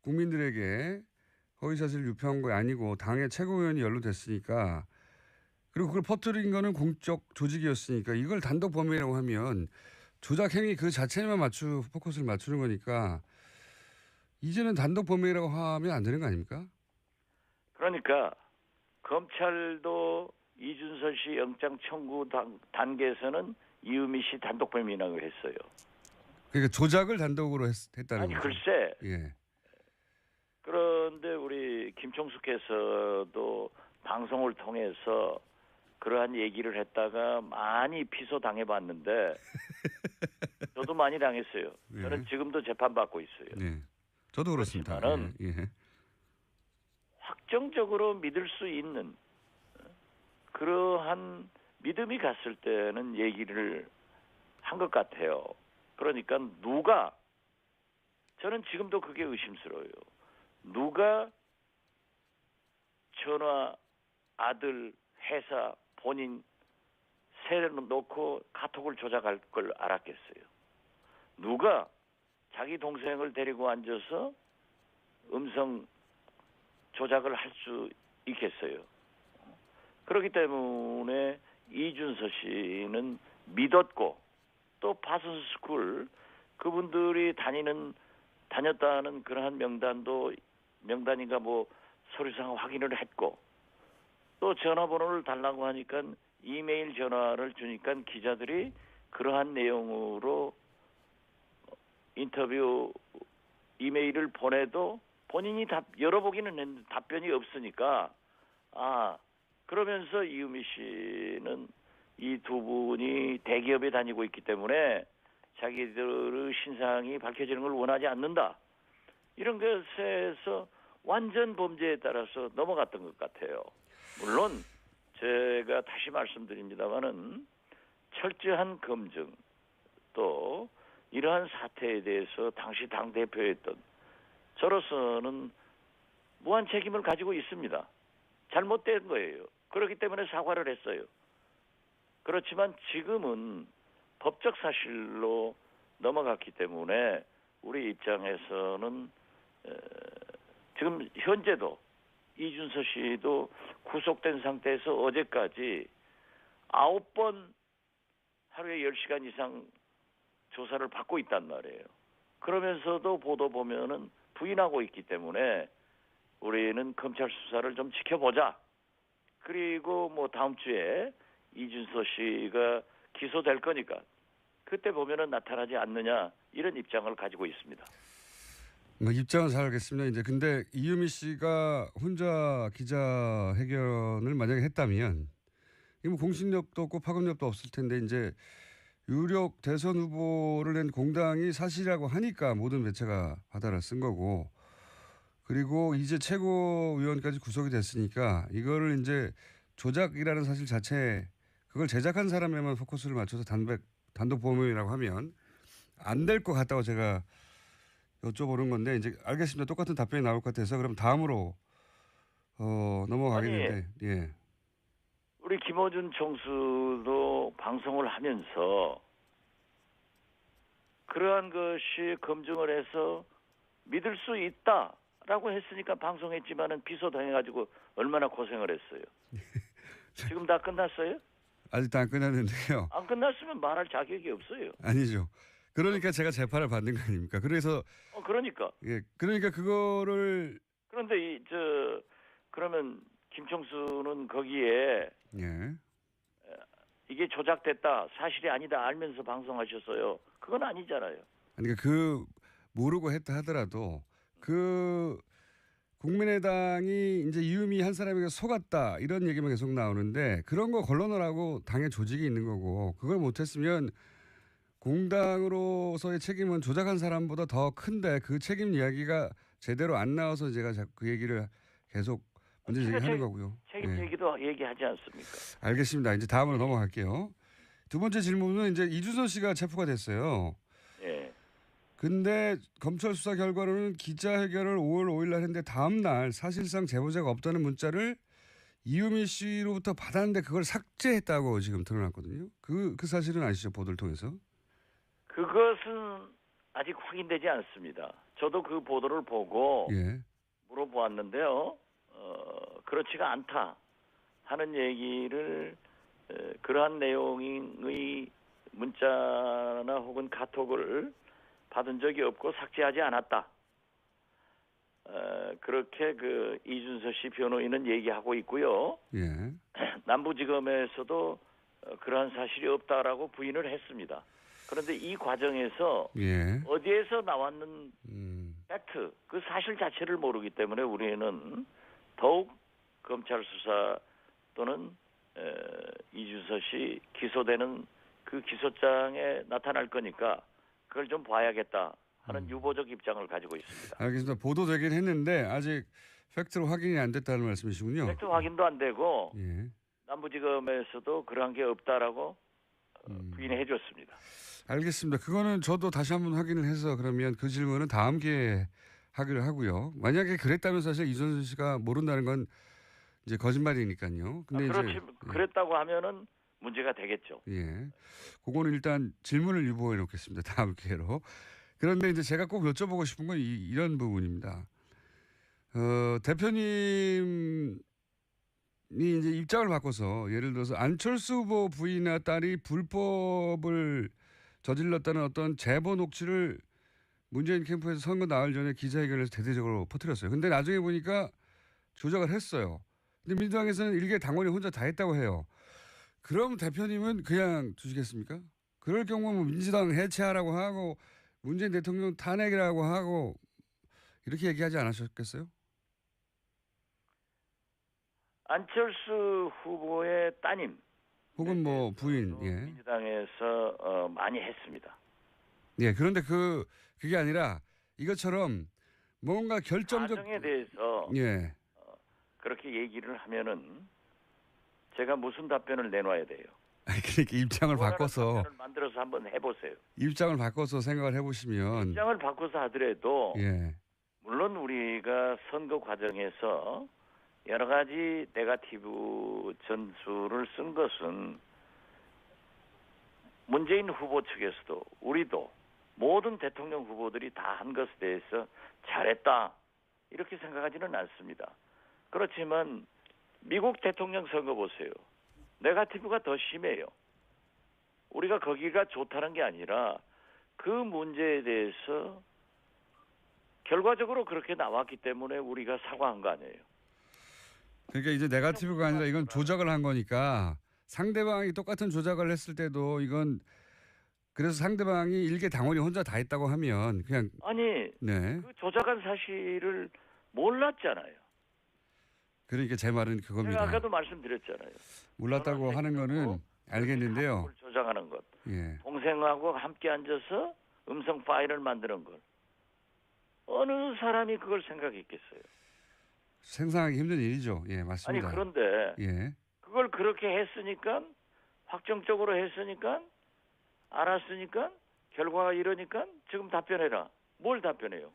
국민들에게 허위사실 유포한 거 아니고 당의 최고위원이 연루됐으니까 그리고 그걸 퍼뜨린 거는 공적 조직이었으니까 이걸 단독 범행이라고 하면 조작 행위 그 자체에만 포커스를 맞추는 거니까 이제는 단독 범행이라고 하면 안 되는 거 아닙니까? 그러니까 검찰도 이준서 씨 영장 청구 단계에서는 이유미 씨 단독 범행이라고 했어요. 그러니까 조작을 단독으로 했다는 아니 거죠. 글쎄. 예. 그런데 우리 김총수께서도 방송을 통해서 그러한 얘기를 했다가 많이 피소 당해봤는데 저도 많이 당했어요. 예. 저는 지금도 재판받고 있어요. 네. 저도 그렇습니다. 그렇지만은 예. 확정적으로 믿을 수 있는 그러한 믿음이 갔을 때는 얘기를 한 것 같아요. 그러니까 저는 지금도 그게 의심스러워요. 누가 전화, 아들, 회사, 본인 세를 놓고 카톡을 조작할 걸 알았겠어요. 누가 자기 동생을 데리고 앉아서 음성 조작을 할 수 있겠어요. 그렇기 때문에 이준서 씨는 믿었고 또 파슨스쿨 그분들이 다녔다는 그러한 명단인가 뭐 서류상 확인을 했고 또 전화번호를 달라고 하니까 이메일 전화를 주니까 기자들이 그러한 내용으로 인터뷰 이메일을 보내도 본인이 열어보기는 했는데 답변이 없으니까 그러면서 이유미 씨는 이 두 분이 대기업에 다니고 있기 때문에 자기들의 신상이 밝혀지는 걸 원하지 않는다. 이런 것에서 완전 범죄에 따라서 넘어갔던 것 같아요. 물론 제가 다시 말씀드립니다마는 철저한 검증 또 이러한 사태에 대해서 당시 당대표였던 저로서는 무한 책임을 가지고 있습니다. 잘못된 거예요. 그렇기 때문에 사과를 했어요. 그렇지만 지금은 법적 사실로 넘어갔기 때문에 우리 입장에서는 지금 현재도 이준서 씨도 구속된 상태에서 어제까지 9번 하루에 10시간 이상 조사를 받고 있단 말이에요. 그러면서도 보도 보면은 부인하고 있기 때문에 우리는 검찰 수사를 좀 지켜보자. 그리고 뭐 다음 주에 이준서 씨가 기소될 거니까 그때 보면은 나타나지 않느냐 이런 입장을 가지고 있습니다. 뭐 입장은 잘 알겠습니다. 이제 근데 이유미 씨가 혼자 기자회견을 만약에 했다면 이게 뭐 공신력도 없고 파급력도 없을 텐데 이제 유력 대선 후보를 낸 공당이 사실이라고 하니까 모든 매체가 바다를 쓴 거고 그리고 이제 최고위원까지 구속이 됐으니까 이거를 이제 조작이라는 사실 자체 그걸 제작한 사람에만 포커스를 맞춰서 단독 범행이라고 하면 안 될 것 같다고 제가 여쭤보는 건데 이제 알겠습니다. 똑같은 답변이 나올 것 같아서 그럼 다음으로 넘어가겠는데 예. 우리 김어준 총수도 방송을 하면서 그러한 것이 검증을 해서 믿을 수 있다라고 했으니까 방송했지만은 비소당해가지고 얼마나 고생을 했어요. 지금 다 끝났어요? 아직도 안 끝났는데요. 안 끝났으면 말할 자격이 없어요. 아니죠. 그러니까 제가 재판을 받는 거 아닙니까? 그래서 그러니까. 예, 그러니까 그거를 그런데 그러면 김총수는 거기에 예. 이게 조작됐다 사실이 아니다 알면서 방송하셨어요. 그건 아니잖아요. 그러니까 그 모르고 했다 하더라도 그 국민의당이 이제 이유미 한 사람에게 속았다 이런 얘기만 계속 나오는데 그런 거 걸러내라고 당의 조직이 있는 거고 그걸 못했으면 공당으로서의 책임은 조작한 사람보다 더 큰데 그 책임 이야기가 제대로 안 나와서 제가 그 얘기를 계속 문제 제기하는 거고요. 책임 예. 얘기도 얘기하지 않습니까? 알겠습니다. 이제 다음으로 넘어갈게요. 두 번째 질문은 이제 이준서 씨가 체포가 됐어요. 예. 근데 검찰 수사 결과로는 기자회견을 5월 5일 날 했는데 다음 날 사실상 제보자가 없다는 문자를 이유미 씨로부터 받았는데 그걸 삭제했다고 지금 드러났거든요. 그 사실은 아시죠? 보도를 통해서. 그것은 아직 확인되지 않습니다. 저도 그 보도를 보고 예. 물어보았는데요. 그렇지가 않다 하는 얘기를 그러한 내용의 문자나 혹은 카톡을 받은 적이 없고 삭제하지 않았다. 그렇게 그 이준서 씨 변호인은 얘기하고 있고요. 예. 남부지검에서도 그러한 사실이 없다라고 부인을 했습니다. 그런데 이 과정에서 예. 어디에서 나왔는 팩트, 그 사실 자체를 모르기 때문에 우리는 더욱 검찰 수사 또는 이준서 씨 기소되는 그 기소장에 나타날 거니까 그걸 좀 봐야겠다 하는 유보적 입장을 가지고 있습니다. 알겠습니다. 보도되긴 했는데 아직 팩트로 확인이 안 됐다는 말씀이시군요. 팩트 확인도 안 되고 예. 남부지검에서도 그러한 게 없다라고 부인해 줬습니다. 알겠습니다. 그거는 저도 다시 한번 확인을 해서 그러면 그 질문은 다음 기회에 하기로 하고요. 만약에 그랬다면 사실 이준서 씨가 모른다는 건 이제 거짓말이니까요. 근데 그렇지, 이제 그랬다고 하면은 문제가 되겠죠. 예. 그거는 일단 질문을 유보해 놓겠습니다. 다음 기회로. 그런데 이제 제가 꼭 여쭤보고 싶은 건 이런 부분입니다. 대표님이 이제 입장을 바꿔서 예를 들어서 안철수 후보 부인이나 딸이 불법을 저질렀다는 어떤 제보 녹취를 문재인 캠프에서 선거 나흘 전에 기자회견에서 대대적으로 퍼뜨렸어요. 근데 나중에 보니까 조작을 했어요. 근데 민주당에서는 일개 당원이 혼자 다 했다고 해요. 그럼 대표님은 그냥 두시겠습니까? 그럴 경우는 민주당 해체하라고 하고 문재인 대통령 탄핵이라고 하고 이렇게 얘기하지 않으셨겠어요? 안철수 후보의 따님 혹은 뭐 부인, 예. 민주당에서 많이 했습니다. 예, 그런데 그게 아니라 이것처럼 뭔가 결정적 사정에 대해서 예. 그렇게 얘기를 하면은 제가 무슨 답변을 내놔야 돼요? 그러니까 입장을 바꿔서 답변을 만들어서 한번 해보세요. 입장을 바꿔서 생각을 해보시면 입장을 바꿔서 하더라도 예. 물론 우리가 선거 과정에서 여러 가지 네거티브 전술을 쓴 것은 문재인 후보 측에서도 우리도 모든 대통령 후보들이 다 한 것에 대해서 잘했다 이렇게 생각하지는 않습니다. 그렇지만 미국 대통령 선거 보세요. 네거티브가 더 심해요. 우리가 거기가 좋다는 게 아니라 그 문제에 대해서 결과적으로 그렇게 나왔기 때문에 우리가 사과한 거 아니에요. 그러니까 이제 네거티브가 아니라 이건 조작을 한 거니까 상대방이 똑같은 조작을 했을 때도 이건 그래서 상대방이 일개 당원이 혼자 다 했다고 하면 그냥 아니 네. 그 조작한 사실을 몰랐잖아요. 그러니까 제 말은 그겁니다. 제가 아까도 말씀드렸잖아요. 몰랐다고 하는 거는 알겠는데요. 조작하는 것. 예. 동생하고 함께 앉아서 음성 파일을 만드는 걸. 어느 사람이 그걸 생각했겠어요. 생산하기 힘든 일이죠. 예, 맞습니다. 아니 그런데 예. 그걸 그렇게 했으니까 확정적으로 했으니까 알았으니까 결과가 이러니까 지금 답변해라. 뭘 답변해요?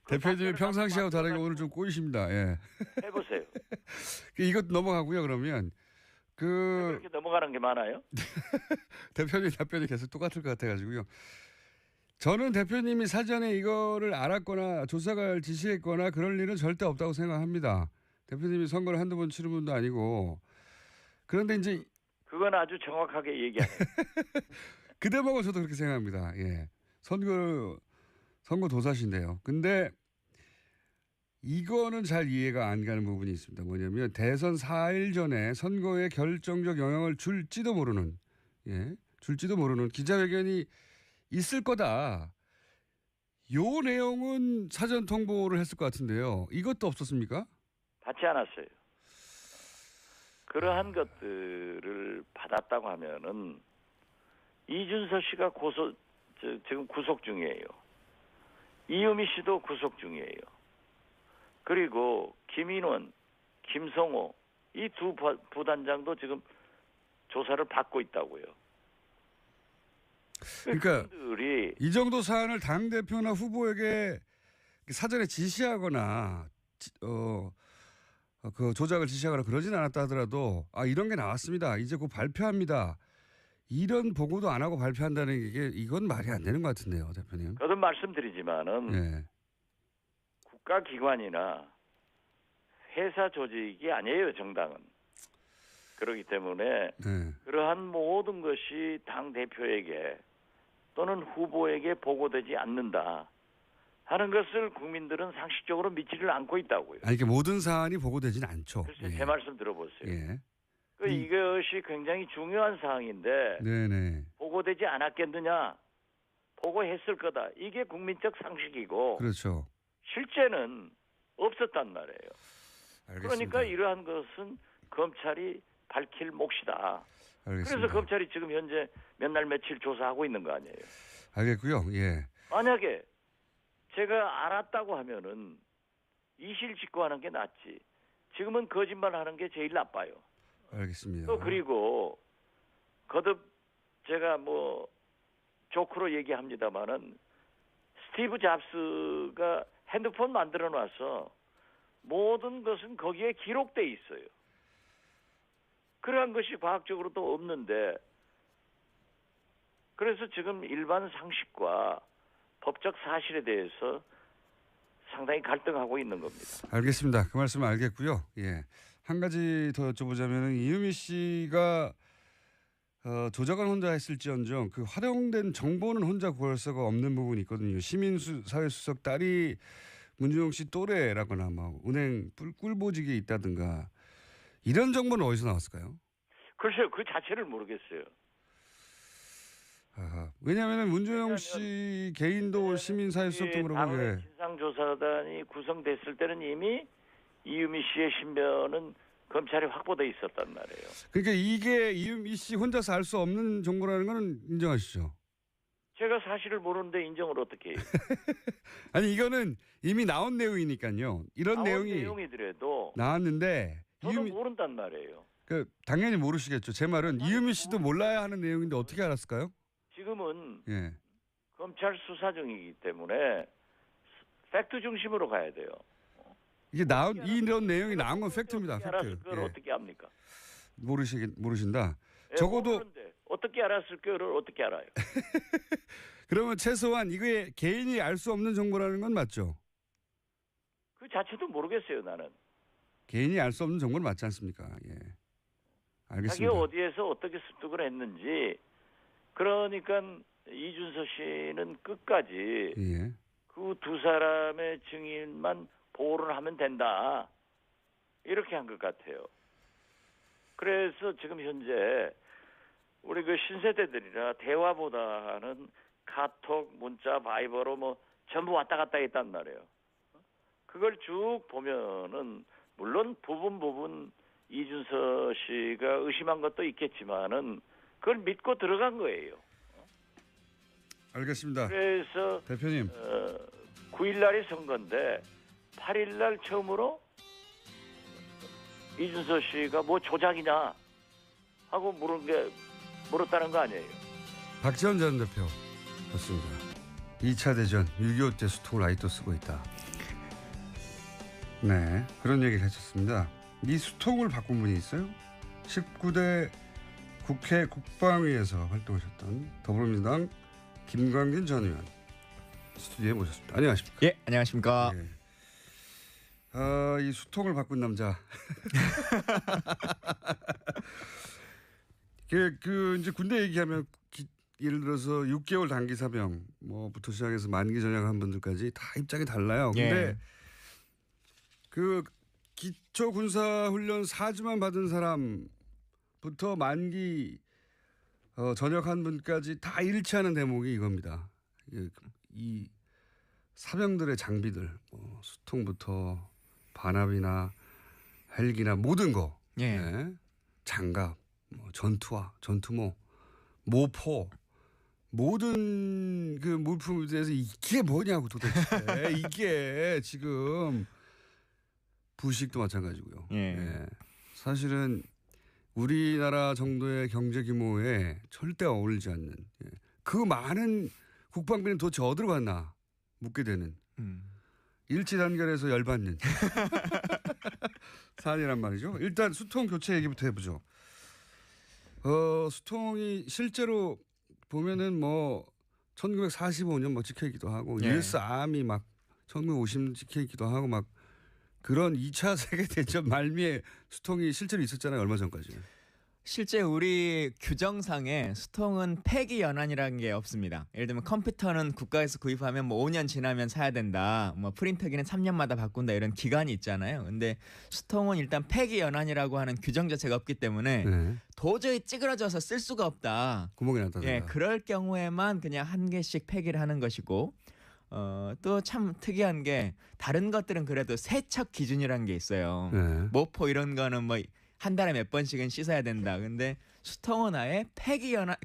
대표님이 평상시하고 다르게 오늘 좀 꼬이십니다. 예. 해보세요. 이것 넘어가고요. 그러면 그렇게 넘어가는 게 많아요? 대표님 답변이 계속 똑같을 것 같아가지고요. 저는 대표님이 사전에 이거를 알았거나 조사를 지시했거나 그럴 일은 절대 없다고 생각합니다. 대표님이 선거를 한두 번 치른 분도 아니고. 그런데 이제 그건 아주 정확하게 얘기하네요. 그 대목은 저도 그렇게 생각합니다. 예. 선거 도사신데요. 근데 이거는 잘 이해가 안 가는 부분이 있습니다. 뭐냐면 대선 4일 전에 선거에 결정적 영향을 줄지도 모르는 기자회견이 있을 거다. 요 내용은 사전 통보를 했을 것 같은데요. 이것도 없었습니까? 받지 않았어요. 그러한 것들을 받았다고 하면은 이준서 씨가 지금 구속 중이에요. 이유미 씨도 구속 중이에요. 그리고 김인원, 김성호 이 두 부단장도 지금 조사를 받고 있다고요. 그러니까 그분들이 이 정도 사안을 당 대표나 후보에게 사전에 지시하거나 그 조작을 지시하거나 그러진 않았다 하더라도 이런 게 나왔습니다. 이제 곧 발표합니다. 이런 보고도 안 하고 발표한다는 게 이건 말이 안 되는 것 같은데요, 대표님. 거듭 말씀드리지만은 네. 국가기관이나 회사 조직이 아니에요, 정당은. 그렇기 때문에 네. 그러한 모든 것이 당 대표에게 또는 후보에게 보고되지 않는다 하는 것을 국민들은 상식적으로 믿지를 않고 있다고요. 이게 모든 사안이 보고되진 않죠. 글쎄 예. 제 말씀 들어보세요. 예. 이것이 굉장히 중요한 사항인데 네네. 보고되지 않았겠느냐? 보고했을 거다. 이게 국민적 상식이고 그렇죠. 실제는 없었단 말이에요. 알겠습니다. 그러니까 이러한 것은 검찰이 밝힐 몫이다. 알겠습니다. 그래서 검찰이 지금 현재 몇 날 며칠 조사하고 있는 거 아니에요. 알겠고요. 예. 만약에 제가 알았다고 하면은 이실직고하는 게 낫지. 지금은 거짓말하는 게 제일 나빠요. 알겠습니다. 또 그리고 거듭 제가 조크로 얘기합니다마는 스티브 잡스가 핸드폰 만들어 놔서 모든 것은 거기에 기록돼 있어요. 그러한 것이 과학적으로도 없는데 그래서 지금 일반 상식과 법적 사실에 대해서 상당히 갈등하고 있는 겁니다. 알겠습니다. 그 말씀은 알겠고요. 예. 한 가지 더 여쭤보자면 이유미 씨가 조작을 혼자 했을지언정 그 활용된 정보는 혼자 구할 수가 없는 부분이 있거든요. 시민사회수석 딸이 문준용 씨 또래라거나 은행 꿀보직에 있다든가 이런 정보는 어디서 나왔을까요? 글쎄요. 그 자체를 모르겠어요. 왜냐하면 문준용 씨 개인도 시민사회수석 등으로 그게 진상조사단이 구성됐을 때는 이미 이유미 씨의 신변은 검찰에 확보돼 있었단 말이에요. 그러니까 이게 이유미 씨 혼자서 알 수 없는 정보라는 건 인정하시죠? 제가 사실을 모르는데 인정을 어떻게 해요? 아니 이거는 이미 나온 내용이니까요. 이런 내용이 내용이더라도 나왔는데 저도 모른단 말이에요. 당연히 모르시겠죠. 제 말은 이유미 씨도 몰라야 하는 내용인데 어떻게 알았을까요? 지금은 예. 검찰 수사 중이기 때문에 팩트 중심으로 가야 돼요. 이게 이런 내용이 나온 건 팩트입니다. 어떻게 알았을 팩트. 걸 어떻게 합니까? 모르신다. 예, 적어도 모르는데 어떻게 알았을 거를 어떻게 알아요? 그러면 최소한 이게 개인이 알 수 없는 정보라는 건 맞죠? 그 자체도 모르겠어요, 나는. 개인이 알 수 없는 정보는 맞지 않습니까? 예. 알겠습니다. 자기가 어디에서 어떻게 습득을 했는지. 그러니까 이준서 씨는 끝까지 예. 그 두 사람의 증인만 보호를 하면 된다. 이렇게 한 것 같아요. 그래서 지금 현재 우리 그 신세대들이라 대화보다는 카톡, 문자, 바이버로 뭐 전부 왔다 갔다 했단 말이에요. 그걸 쭉 보면은 물론 부분 이준서 씨가 의심한 것도 있겠지만은 그걸 믿고 들어간 거예요. 알겠습니다. 그래서 대표님 9일 날이 선거인데 8일 날 처음으로 이준서 씨가 뭐 조작이냐 하고 물었다는 거 아니에요. 박지원 전 대표 맞습니다. 2차 대전 6.25 때 수통을 아직도 쓰고 있다. 네, 그런 얘기를 하셨습니다. 이 수통을 바꾼 분이 있어요. 19대 국회 국방위에서 활동하셨던 더불어민주당 김광진 전 의원 스튜디오에 모셨습니다. 안녕하십니까? 예, 안녕하십니까? 예. 이 수통을 바꾼 남자. 이제 군대 얘기하면 예를 들어서 6개월 단기 사병 뭐부터 시작해서 만기 전역한 분들까지 다 입장이 달라요. 근데 예. 그 기초 군사 훈련 4주만 받은 사람부터 만기 전역한 분까지 다 일치하는 대목이 이겁니다. 이 사병들의 장비들, 수통부터 반합이나 헬기나 모든 거, 예. 네. 장갑, 전투화, 전투모, 모포, 모든 그 물품에 대해서 이게 뭐냐고 도대체 이게 지금 부식도 마찬가지고요. 예. 예. 사실은 우리나라 정도의 경제 규모에 절대 어울리지 않는 그 많은 국방비는 도대체 어디로 갔나 묻게 되는 일치 단결해서 열받는 사안이란 말이죠. 일단 수통 교체 얘기부터 해보죠. 수통이 실제로 보면은 1945년 찍혀있기도 하고 예. US 아미 1950년 찍혀있기도 하고 그런 2차 세계대전 말미에 수통이 실제로 있었잖아요. 얼마 전까지. 실제 우리 규정상에 수통은 폐기 연한이라는 게 없습니다. 예를 들면 컴퓨터는 국가에서 구입하면 5년 지나면 사야 된다. 프린터기는 3년마다 바꾼다 이런 기간이 있잖아요. 근데 수통은 일단 폐기 연한이라고 하는 규정 자체가 없기 때문에 네. 도저히 찌그러져서 쓸 수가 없다. 구멍이 났다. 예, 그럴 경우에만 그냥 한 개씩 폐기를 하는 것이고 또 참 특이한 게 다른 것들은 그래도 세척 기준이라는 게 있어요. 네. 모포 이런 거는 한 달에 몇 번씩은 씻어야 된다. 근데 수통은 아예 폐기연한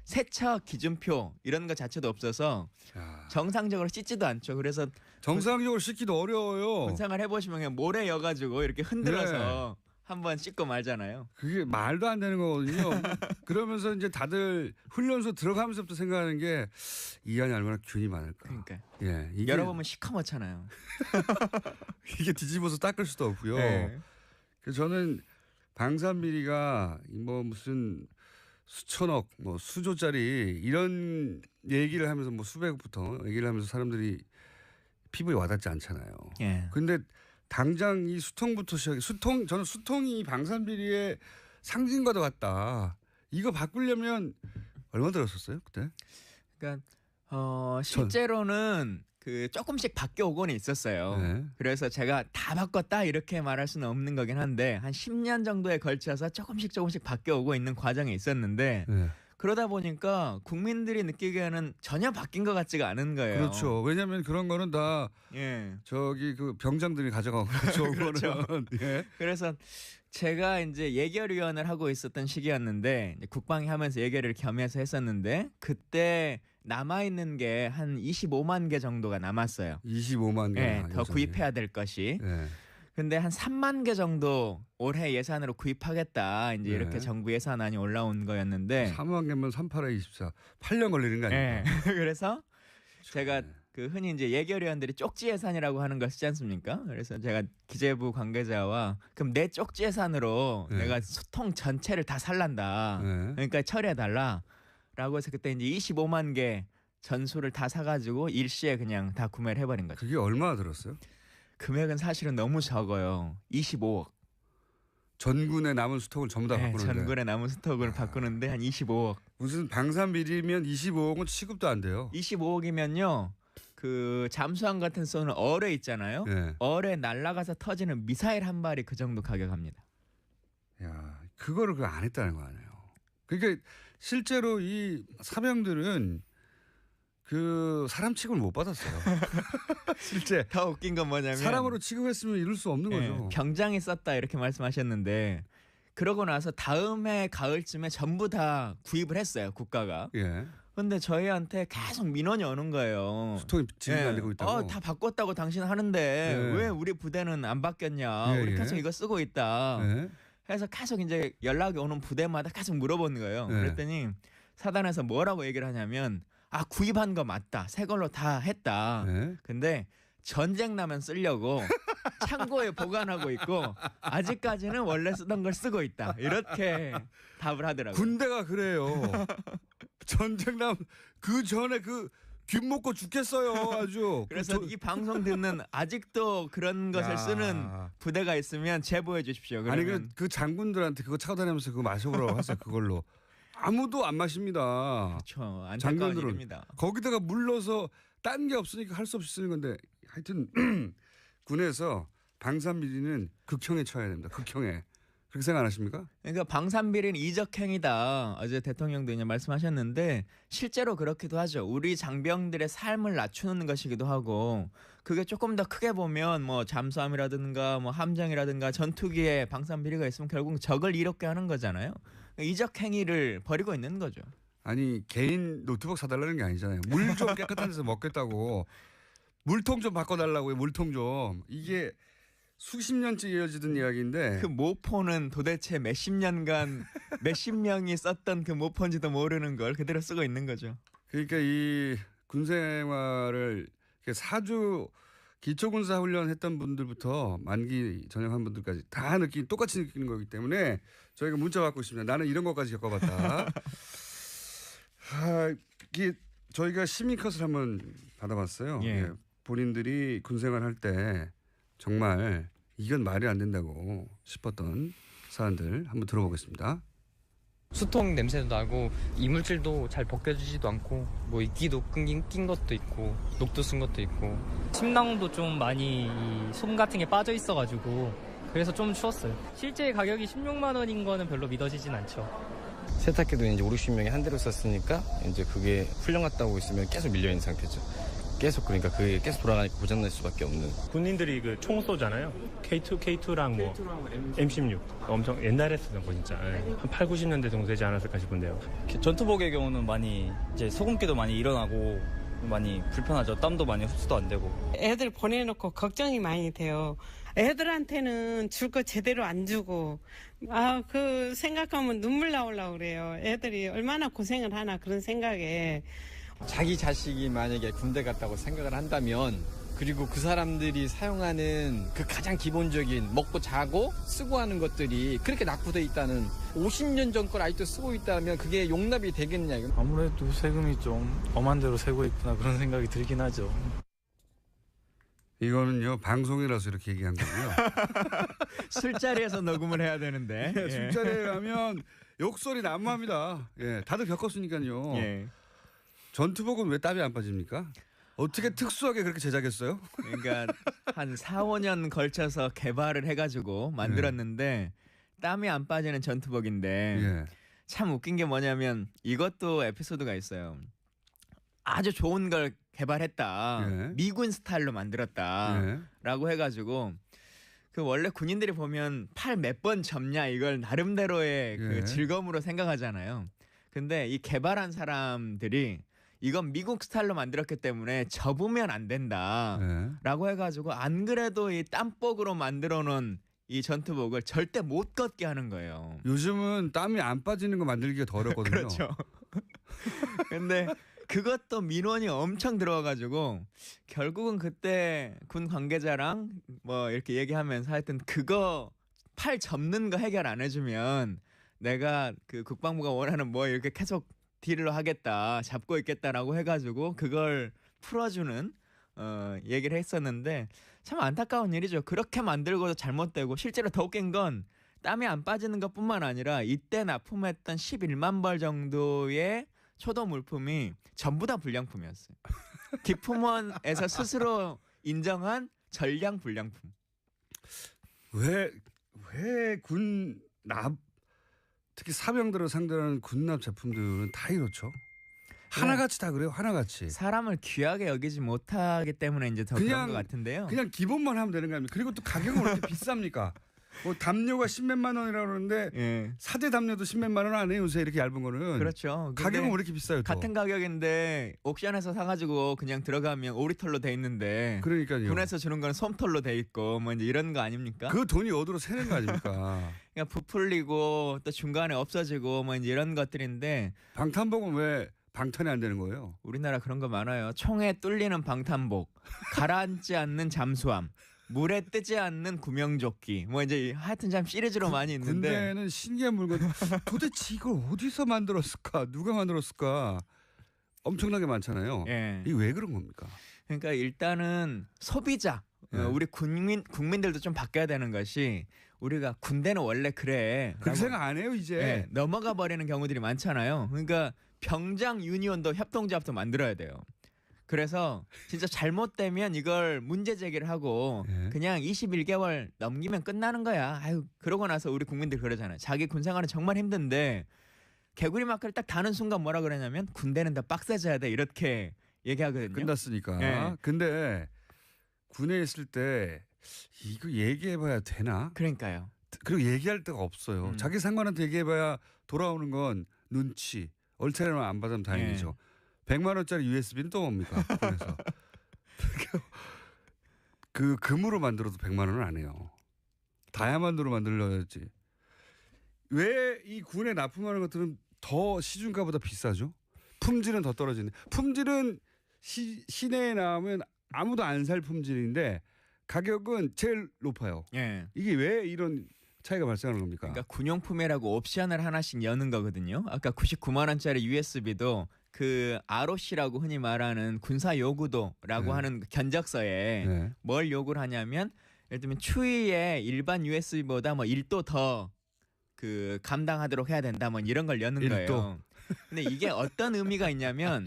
세척 기준표 이런 거 자체도 없어서 야. 정상적으로 씻지도 않죠. 그래서 정상적으로 씻기도 어려워요. 군생활 해보시면 그냥 모래 여가지고 이렇게 흔들어서 한번 씻고 말잖아요. 그게 말도 안 되는 거거든요. 그러면서 이제 다들 훈련소 들어가면서부터 생각하는 게 이 안에 얼마나 균이 많을까. 그러니까 예, 열어보면 시커멓잖아요. 이게 뒤집어서 닦을 수도 없고요. 네. 그래서 저는 방산비리가 무슨 수천억, 수조짜리 이런 얘기를 하면서 수백억부터 얘기를 하면서 사람들이 피부에 와닿지 않잖아요. 예. 근데 당장 이 수통부터 저는 수통이 방산비리의 상징과도 같다. 이거 바꾸려면 얼마 들었었어요 그때? 그러니까 실제로는 조금씩 바뀌어오고는 있었어요. 네. 그래서 제가 다 바꿨다 이렇게 말할 수는 없는 거긴 한데 한 10년 정도에 걸쳐서 조금씩 바뀌어오고 있는 과정에 있었는데 네. 그러다 보니까 국민들이 느끼기에는 전혀 바뀐 것 같지가 않은 거예요. 그렇죠. 왜냐하면 그런 거는 다 예. 저기 그 병장들이 가져가고 좋은 그렇죠. 거는 예. 그래서 제가 이제 예결위원을 하고 있었던 시기였는데 이제 국방위 하면서 예결을 겸해서 했었는데 그때 남아 있는 게 한 25만 개 정도가 남았어요. 25만 개. 예, 더 구입해야 될 것이. 예. 근데 한 3만 개 정도 올해 예산으로 구입하겠다. 이제 네. 이렇게 정부 예산안이 올라온 거였는데 3만 개면 38에 24. 8년 걸리는 거 아니에요? 예. 그래서 제가 그 흔히 이제 예결위원들이 쪽지 예산이라고 하는 걸 쓰지 않습니까? 그래서 제가 기재부 관계자와 그럼 내 쪽지 예산으로 네. 내가 소통 전체를 다 살란다. 네. 그러니까 처리해 달라라고 해서 그때 이제 25만 개 전수를 다 사가지고 일시에 그냥 다 구매를 해버린 거죠. 그게 얼마나 들었어요? 금액은 사실은 너무 적어요. 25억. 전군의 남은 스톡을 전부 다 네, 바꾸는데. 전군의 남은 스톡을 바꾸는데 한 25억. 무슨 방산 비리면 25억은 취급도 안 돼요. 25억이면요. 그 잠수함 같은 쏘는 어뢰 있잖아요. 예. 어뢰 날아가서 터지는 미사일 한 발이 그 정도 가격합니다. 야, 그거를 그 안 했다는 거 아니에요. 그러니까 실제로 이 사병들은 그 사람 취급을 못 받았어요. 실제 더 웃긴 건 뭐냐면 사람으로 취급했으면 이룰 수 없는 예, 거죠. 병장이 썼다 이렇게 말씀하셨는데 그러고 나서 다음 해 가을쯤에 전부 다 구입을 했어요. 국가가. 예. 근데 저희한테 계속 민원이 오는 거예요. 스톡이 진행이 안 되고 있다고. 다 바꿨다고 당신 하는데 예. 왜 우리 부대는 안 바뀌었냐? 예, 우리 예. 계속 이거 쓰고 있다. 예. 해서 계속 이제 연락이 오는 부대마다 계속 물어보는 거예요. 예. 그랬더니 사단에서 뭐라고 얘기를 하냐면 구입한 거 맞다. 새 걸로 다 했다. 예. 근데 전쟁 나면 쓰려고 창고에 보관하고 있고 아직까지는 원래 쓰던 걸 쓰고 있다. 이렇게 답을 하더라고요. 군대가 그래요. 전쟁 나그 전에 그 균 먹고 죽겠어요. 아주. 그래서 이 방송 듣는 아직도 그런 것을 야. 쓰는 부대가 있으면 제보해 주십시오. 아니 그러면 그 장군들한테 그거 차고 다니면서 그거 마셔보라고 하세요. 그걸로. 아무도 안 마십니다. 그렇죠. 안타까운 장군들은 일입니다. 거기다가 물러서 딴 게 없으니까 할 수 없이 쓰는 건데 하여튼 군에서 방산비리는 극형에 처해야 됩니다. 극형에. 그렇게 생각 안 하십니까? 그러니까 방산비리는 이적행위다. 어제 대통령도 이제 말씀하셨는데 실제로 그렇기도 하죠. 우리 장병들의 삶을 낮추는 것이기도 하고 그게 조금 더 크게 보면 뭐 잠수함이라든가 뭐 함정이라든가 전투기에 방산비리가 있으면 결국 적을 이롭게 하는 거잖아요. 이적행위를 벌이고 있는 거죠. 아니 개인 노트북 사달라는 게 아니잖아요. 물 좀 깨끗한 데서 먹겠다고. 물통 좀 바꿔달라고요. 물통 좀. 이게 수십 년째 이어지던 이야기인데 그 모포는 도대체 몇십 년간 몇십 명이 썼던 그 모포인지도 모르는 걸 그대로 쓰고 있는 거죠. 그러니까 이 군생활을 4주 기초군사 훈련했던 분들부터 만기 전역한 분들까지 다 똑같이 느끼는 거기 때문에 저희가 문자 받고 있습니다. 나는 이런 것까지 겪어봤다. 이게 저희가 시민컷을 한번 받아봤어요. 예. 예. 본인들이 군생활 할 때 정말 이건 말이 안 된다고 싶었던 사안들 한번 들어보겠습니다. 수통 냄새도 나고 이물질도 잘 벗겨지지도 않고 뭐 이끼도 낀 것도 있고 녹도 쓴 것도 있고 침낭도 좀 많이 솜 같은 게 빠져 있어가지고 그래서 좀 추웠어요. 실제 가격이 16만 원인 거는 별로 믿어지진 않죠. 세탁기도 이제 50, 60명이 한 대로 썼으니까 이제 그게 훈련 갔다 오고 있으면 계속 밀려 있는 상태죠. 계속 그러니까 그게 계속 돌아가니까 고장날 수밖에 없는. 군인들이 그 총 쏘잖아요. K2랑 뭐 M16 엄청 옛날에 쓰던 거 진짜 한 8, 90년대 정도 되지 않았을까 싶은데요. 전투복의 경우는 많이 이제 소금기도 많이 일어나고 많이 불편하죠. 땀도 많이 흡수도 안 되고. 애들 보내놓고 걱정이 많이 돼요. 애들한테는 줄 거 제대로 안 주고 그 생각하면 눈물 나오려고 그래요. 애들이 얼마나 고생을 하나 그런 생각에. 자기 자식이 만약에 군대 갔다고 생각을 한다면 그리고 그 사람들이 사용하는 그 가장 기본적인 먹고 자고 쓰고 하는 것들이 그렇게 낙후돼 있다는 50년 전 걸 아직도 쓰고 있다면 그게 용납이 되겠냐. 아무래도 세금이 좀 엄한 대로 세고 있구나 그런 생각이 들긴 하죠. 이거는요 방송이라서 이렇게 얘기한 거고요. 술자리에서 녹음을 해야 되는데. 예, 술자리에 가면 욕설이 난무합니다. 예, 다들 겪었으니까요. 예. 전투복은 왜 땀이 안 빠집니까? 어떻게 특수하게 그렇게 제작했어요? 그러니까 한 4, 5년 걸쳐서 개발을 해가지고 만들었는데 땀이 안 빠지는 전투복인데 예. 참 웃긴 게 뭐냐면 이것도 에피소드가 있어요. 아주 좋은 걸 개발했다. 예. 미군 스타일로 만들었다라고 예. 해가지고 그 원래 군인들이 보면 팔 몇 번 접냐 이걸 나름대로의 예. 그 즐거움으로 생각하잖아요. 근데 이 개발한 사람들이 이건 미국 스타일로 만들었기 때문에 접으면 안 된다라고 예. 해가지고 안 그래도 이 땀복으로 만들어 놓은 이 전투복을 절대 못 걷게 하는 거예요. 요즘은 땀이 안 빠지는 거 만들기가 더 어렵거든요. 그렇죠. 근데 그것도 민원이 엄청 들어와가지고 결국은 그때 군 관계자랑 뭐 이렇게 얘기하면서 하여튼 그거 팔 접는 거 해결 안 해주면 내가 그 국방부가 원하는 뭐 이렇게 계속 딜을 하겠다 잡고 있겠다라고 해가지고 그걸 풀어주는 얘기를 했었는데 참 안타까운 일이죠. 그렇게 만들고도 잘못되고 실제로 더 웃긴 건 땀이 안 빠지는 것뿐만 아니라 이때 납품했던 11만 벌 정도의 초도 물품이 전부 다 불량품이었어요. 기품원에서 스스로 인정한 전량 불량품. 왜 군납 특히 사병들을 상대로 하는 군납 제품들은 다 이렇죠. 하나같이 다 그래요. 하나같이. 사람을 귀하게 여기지 못하기 때문에 이제 더 그런 것 같은데요. 그냥 기본만 하면 되는 거 아닙니까? 그리고 또 가격은 왜 이렇게 비쌉니까? 뭐 담요가 10몇만 원이라고 그러는데 예. 사대 담요도 10몇만 원 안 해요. 요새 이렇게 얇은 거는. 그렇죠. 가격은 왜 이렇게 비싸요? 또? 같은 가격인데 옥션에서 사가지고 그냥 들어가면 오리털로 돼 있는데 그러니까요. 군에서 주는 건 솜털로 돼 있고 뭐 이제 이런 거 아닙니까? 그 돈이 어디로 새는 거 아닙니까? 그냥 부풀리고 또 중간에 없어지고 뭐 이제 이런 것들인데 방탄복은 왜 방탄이 안 되는 거예요? 우리나라 그런 거 많아요. 총에 뚫리는 방탄복, 가라앉지 않는 잠수함, 물에 뜨지 않는 구명조끼. 뭐 이제 하여튼 참 시리즈로 많이 있는데 군대는 신기한 물건. 도대체 이걸 어디서 만들었을까? 누가 만들었을까? 엄청나게 많잖아요. 예. 이게 왜 그런 겁니까? 그러니까 일단은 소비자 우리 국민들도 좀 바뀌어야 되는 것이 우리가 군대는 원래 그래. 그렇게 생각 안 해요 이제. 네, 넘어가 버리는 경우들이 많잖아요. 그러니까 병장 유니온도 협동조합도 만들어야 돼요. 그래서 진짜 잘못되면 이걸 문제 제기를 하고 그냥 21개월 넘기면 끝나는 거야. 아유 그러고 나서 우리 국민들 그러잖아요. 자기 군생활은 정말 힘든데 개구리 마크를 딱 다는 순간 뭐라 그러냐면 군대는 더 빡세져야 돼 이렇게 얘기하거든요. 끝났으니까. 네. 근데 군에 있을 때 이거 얘기해봐야 되나? 그러니까요. 그리고 얘기할 데가 없어요. 자기 상관한테 얘기해봐야 돌아오는 건 눈치. 얼차례만 안 받으면 다행이죠. 100만 원짜리 USB는 또 뭡니까? 그래서 그 금으로 만들어도 100만 원은 안 해요. 다이아몬드로 만들어야지. 왜 이 군에 납품하는 것들은 더 시중가보다 비싸죠? 품질은 더 떨어지네. 품질은 시내에 나오면 아무도 안 살 품질인데 가격은 제일 높아요. 예. 이게 왜 이런 차이가 발생하는 겁니까? 그러니까 군용품이라고 옵션을 하나씩 여는 거거든요. 아까 99만 원짜리 USB도 그 ROC라고 흔히 말하는 군사 요구도라고 하는 견적서에 뭘 요구를 하냐면 예를 들면 추위에 일반 USB보다 뭐 1도 더 그 감당하도록 해야 된다 뭐 이런 걸 여는 1도. 거예요. 근데 이게 어떤 의미가 있냐면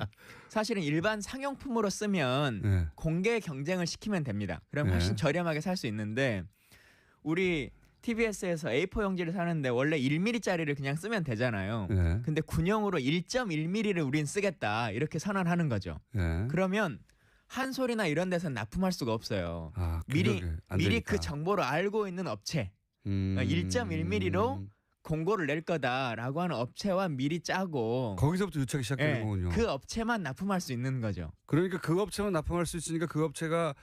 사실은 일반 상용품으로 쓰면 공개 경쟁을 시키면 됩니다. 그럼 훨씬 저렴하게 살 수 있는데 우리 TBS에서 A4 용지를 사는데 원래 1mm짜리를 그냥 쓰면 되잖아요. 근데 군용으로 1.1mm를 우린 쓰겠다 이렇게 선언하는 거죠. 그러면 한솔이나 이런 데서 납품할 수가 없어요. 미리 그 정보를 알고 있는 업체 1.1mm로 공고를 낼 거다라고 하는 업체와 미리 짜고 거기서부터 유착이 시작되는 거군요. 그 업체만 납품할 수 있는 거죠. 그러니까 그 업체만 납품할 수 있으니까 그 업체가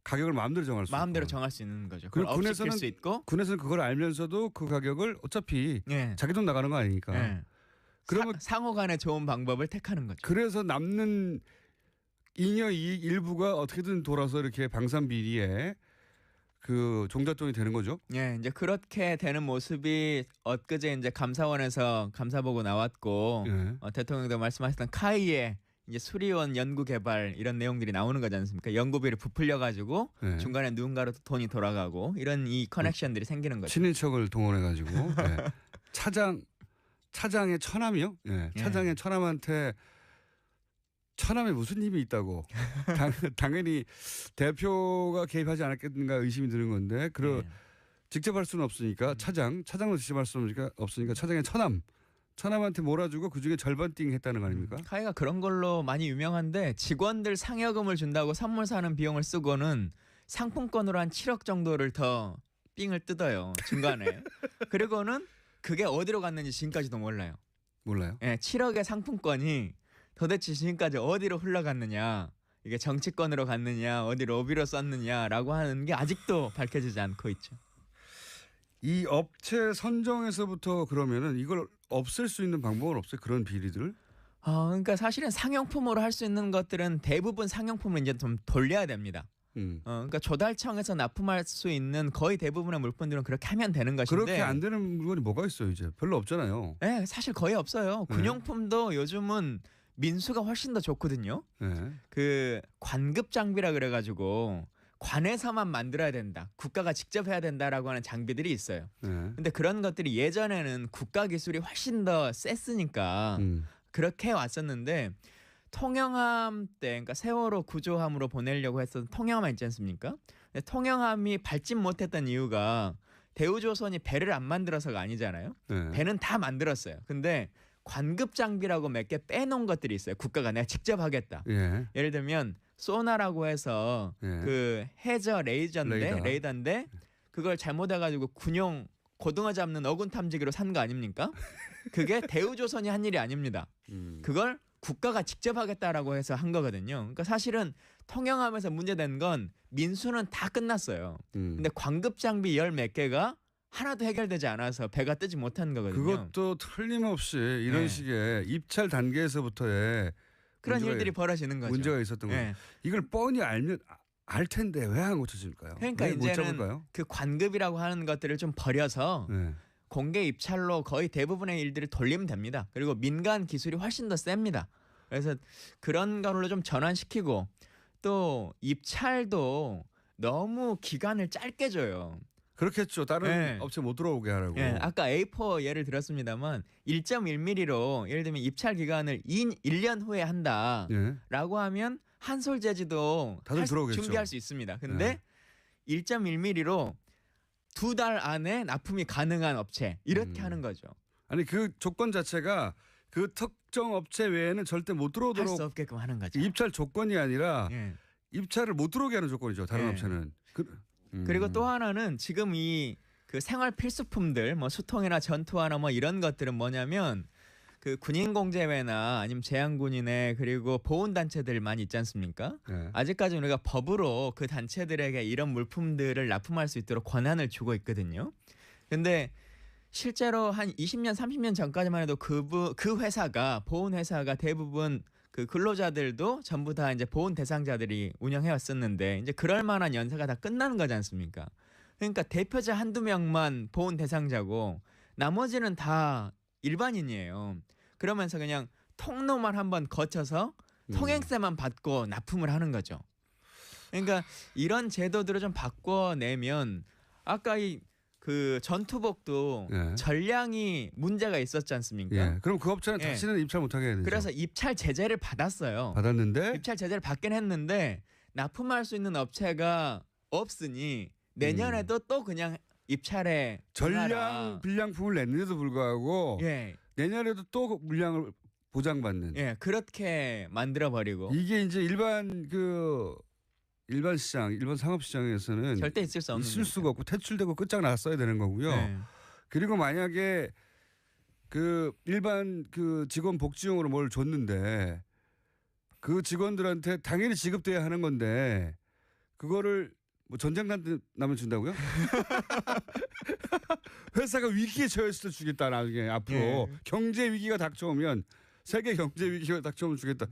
가격을 마음대로 정할 수 마음대로 정할 수 있는 거죠. 그리고 군에서는 수 있고 군에서는 그걸 알면서도 그 가격을 어차피 자기 돈 나가는 거 아니니까. 그러면 상호간에 좋은 방법을 택하는 거죠. 그래서 남는 잉여 이익 일부가 어떻게든 돌아서 이렇게 방산 비리에 그 종잣돈이 되는 거죠. 예, 이제 그렇게 되는 모습이 엊그제 이제 감사원에서 감사 보고 나왔고 대통령도 말씀하셨던 카이의 이제 수리원 연구 개발 이런 내용들이 나오는 거지 않습니까? 연구비를 부풀려 가지고 중간에 누군가로 돈이 돌아가고 이런 이 커넥션들이 생기는 거죠. 친인척을 동원해 가지고 차장의 처남이요? 차장의 처남한테 처남에 무슨 힘이 있다고 당연히 대표가 개입하지 않았겠는가 의심이 드는 건데 직접 할 수는 없으니까 차장으로 직접 할 수는 없으니까 차장의 처남 천함한테 몰아주고 그중에 절반 띵 했다는 거 아닙니까? 카이가 그런 걸로 많이 유명한데 직원들 상여금을 준다고 선물 사는 비용을 쓰고는 상품권으로 한 7억 정도를 더 삥을 뜯어요. 중간에. 그리고는 그게 어디로 갔는지 지금까지도 몰라요. 몰라요? 예, 7억의 상품권이 도대체 지금까지 어디로 흘러갔느냐, 이게 정치권으로 갔느냐, 어디 로비로 썼느냐라고 하는 게 아직도 밝혀지지 않고 있죠. 이 업체 선정에서부터 그러면은 이걸 없앨 수 있는 방법은 없어요? 그런 비리들을? 그러니까 사실은 상용품으로 할 수 있는 것들은 대부분 상용품을 이제 좀 돌려야 됩니다. 그러니까 조달청에서 납품할 수 있는 거의 대부분의 물품들은 그렇게 하면 되는 것인데 그렇게 안 되는 물건이 뭐가 있어요 이제? 별로 없잖아요. 네, 사실 거의 없어요. 군용품도 요즘은 민수가 훨씬 더 좋거든요. 네. 그 관급 장비라 그래가지고 관에서만 만들어야 된다, 국가가 직접 해야 된다라고 하는 장비들이 있어요. 네. 근데 그런 것들이 예전에는 국가 기술이 훨씬 더 셌으니까 그렇게 왔었는데 통영함 때, 그러니까 세월호 구조함으로 보내려고 했던 통영함 있지 않습니까? 근데 통영함이 밟지 못했던 이유가 대우조선이 배를 안 만들어서가 아니잖아요. 네. 배는 다 만들었어요. 근데 관급 장비라고 몇 개 빼놓은 것들이 있어요. 국가가 내가 직접 하겠다. 예. 예를 들면 소나라고 해서 예. 그 해저 레이더인데 그걸 잘못해가지고 군용 고등어 잡는 어군 탐지기로 산 거 아닙니까? 그게 대우조선이 한 일이 아닙니다. 그걸 국가가 직접 하겠다라고 해서 한 거거든요. 그러니까 사실은 통영함에서 문제된 건 민수는 다 끝났어요. 근데 관급 장비 열 몇 개가 하나도 해결되지 않아서 배가 뜨지 못한 거거든요. 그것도 틀림없이 이런 네. 식의 입찰 단계에서부터의 그런 일들이 벌어지는 거죠. 문제가 있었던 거예요. 네. 이걸 뻔히 알면 알 텐데 왜 안 고쳐질까요? 그러니까 왜 못 이제는 잡을까요? 그 관급이라고 하는 것들을 좀 버려서 네. 공개 입찰로 거의 대부분의 일들을 돌리면 됩니다. 그리고 민간 기술이 훨씬 더 셉니다. 그래서 그런 걸로 좀 전환시키고 또 입찰도 너무 기간을 짧게 줘요. 그렇겠죠. 다른 네. 업체 못 들어오게 하라고. 예, 아까 A4 예를 들었습니다만 1.1mm로 예를 들면 입찰 기간을 1년 후에 한다라고 하면 한솔재지도 다들 들어오겠죠. 준비할 수 있습니다. 근데 1.1mm로 2달 안에 납품이 가능한 업체 이렇게 하는 거죠. 아니 그 조건 자체가 그 특정 업체 외에는 절대 못 할 들어오도록 수 없게끔 하는 거죠. 입찰 조건이 아니라 예. 입찰을 못 들어오게 하는 조건이죠. 다른 예. 업체는. 그리고 또 하나는 지금 이 그 생활 필수품들 뭐 수통이나 전투화나 뭐 이런 것들은 뭐냐면 그 군인공제회나 아니면 제한군인회 그리고 보훈단체들 많이 있지 않습니까? 네. 아직까지 우리가 법으로 그 단체들에게 이런 물품들을 납품할 수 있도록 권한을 주고 있거든요. 근데 실제로 한 20년 30년 전까지만 해도 그 회사가 보훈 회사가 대부분 그 근로자들도 전부 다 이제 보훈 대상자들이 운영해 왔었는데 이제 그럴 만한 연세가 다 끝나는 거지 않습니까? 그러니까 대표자 한두 명만 보훈 대상자고 나머지는 다 일반인이에요. 그러면서 그냥 통로만 한번 거쳐서 통행세만 받고 납품을 하는 거죠. 그러니까 이런 제도들을 좀 바꿔내면 아까 이 그 전투복도 예. 전량이 문제가 있었지 않습니까? 예. 그럼 그 업체는 예. 다시는 입찰 못하게 해야 되죠. 그래서 입찰 제재를 받았어요. 받았는데 입찰 제재를 받긴 했는데 납품할 수 있는 업체가 없으니 내년에도 또 그냥 입찰에 전량 응하라. 불량품을 냈는데도 불구하고 예. 내년에도 또 물량을 보장받는. 예, 그렇게 만들어 버리고 이게 이제 일반 시장, 일반 상업 시장에서는 절대 있을 수 없는 있을 수가 없고 퇴출되고 끝장났어야 되는 거고요. 네. 그리고 만약에 그 일반 그 직원 복지용으로 뭘 줬는데 그 직원들한테 당연히 지급돼야 하는 건데 그거를 뭐 전쟁 나면 준다고요? 회사가 위기에 처했을 때 주겠다 나중에 앞으로 예. 경제 위기가 닥쳐오면 세계 경제 위기가 닥쳐오면 주겠다.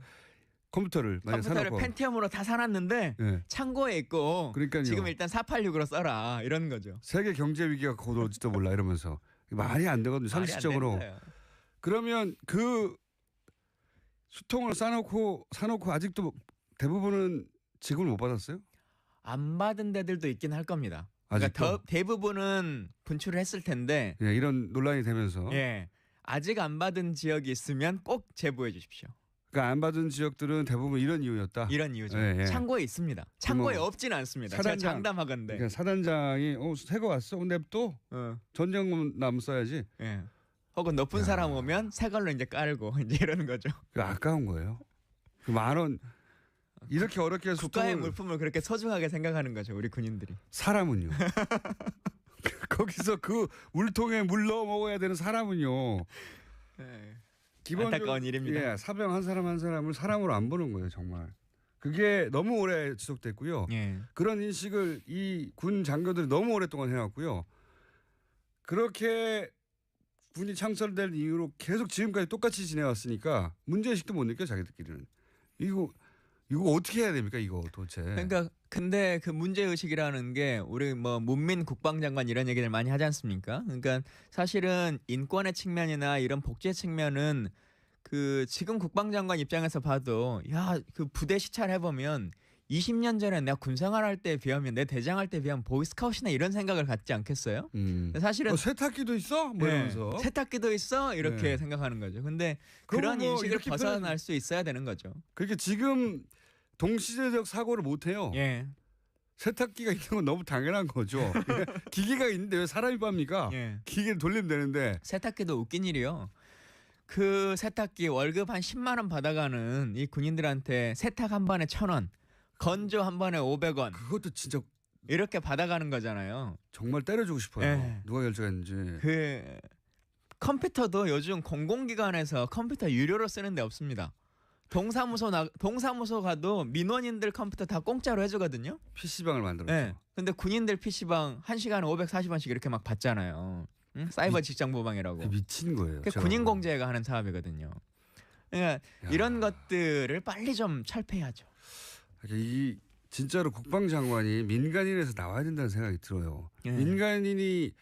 컴퓨터를 사놓고. 펜티엄으로 다 사놨는데 예. 창고에 있고 그러니까요. 지금 일단 486으로 써라 이런 거죠. 세계 경제 위기가 곧 올지도 몰라 이러면서 말이 안 되거든요. 상식적으로. 그러면 그 수통을 사놓고 아직도 대부분은 지급을 못 받았어요? 안 받은 데들도 있긴 할 겁니다. 아직도? 그러니까 대부분은 분출을 했을 텐데 예, 이런 논란이 되면서. 예, 아직 안 받은 지역이 있으면 꼭 제보해 주십시오. 그러니까 안 받은 지역들은 대부분 이런 이유였다. 이런 이유죠. 예, 예. 창고에 있습니다. 창고에 뭐 없지는 않습니다. 사단장, 제가 장담하건데. 그러니까 사단장이 새거 왔어? 근데 또 전쟁금 남 써야지. 예. 혹은 높은 야. 사람 오면 새 걸로 이제 깔고 이제 이러는 거죠. 그 아까운 거예요. 그 10,000원 이렇게 어렵게 해서 국가의 물품을 그렇게 소중하게 생각하는 거죠, 우리 군인들이. 사람은요. 거기서 그 물통에 물 넣어 먹어야 되는 사람은요. 네. 기본적으로 안타까운 일입니다. 예, 사병 한 사람 한 사람을 사람으로 안 보는 거예요, 정말. 그게 너무 오래 지속됐고요. 예. 그런 인식을 이 군 장교들이 너무 오랫동안 해왔고요. 그렇게 군이 창설된 이후로 계속 지금까지 똑같이 지내왔으니까 문제의식도 못 느껴 자기들끼리는. 이거 어떻게 해야 됩니까 이거 도대체. 그러니까 근데 그 문제 의식이라는 게 우리 뭐 문민 국방장관 이런 얘기들 많이 하지 않습니까? 그러니까 사실은 인권의 측면이나 이런 복지의 측면은 그 지금 국방장관 입장에서 봐도 야 그 부대 시찰해 보면 20년 전에 내가 군생활할 때에 비하면 내 대장할 때에 비하면 보이스카웃이나 이런 생각을 갖지 않겠어요? 사실은 세탁기도 있어? 뭐 이러면서. 세탁기도 있어? 이렇게 네. 생각하는 거죠. 근데 그런 뭐 인식을 이렇게 벗어날 수 있어야 되는 거죠. 그러니까 지금 동시대적 사고를 못 해요. 예. 세탁기가 있는 건 너무 당연한 거죠. 기계가 있는데 왜 사람이 빱니까? 예. 기계를 돌리면 되는데. 세탁기도 웃긴 일이요. 그 세탁기 월급 한 10만 원 받아가는 이 군인들한테 세탁 한 번에 1,000원, 건조 한 번에 500원. 그것도 진짜 이렇게 받아가는 거잖아요. 정말 때려주고 싶어요. 예. 누가 결정했는지. 그 컴퓨터도 요즘 공공기관에서 컴퓨터 유료로 쓰는 데 없습니다. 동사무소 가도 민원인들 컴퓨터 다 공짜로 해주거든요. PC방을 만들었죠. 네. 근데 군인들 PC방 1시간에 540원씩 이렇게 막 받잖아요. 응? 사이버 직장보방이라고. 미친 거예요. 그게 군인공제가 하는 사업이거든요. 그러니까 이런 것들을 빨리 좀 철폐해야죠. 이 진짜로 국방장관이 민간인에서 나와야 된다는 생각이 들어요. 예. 민간인이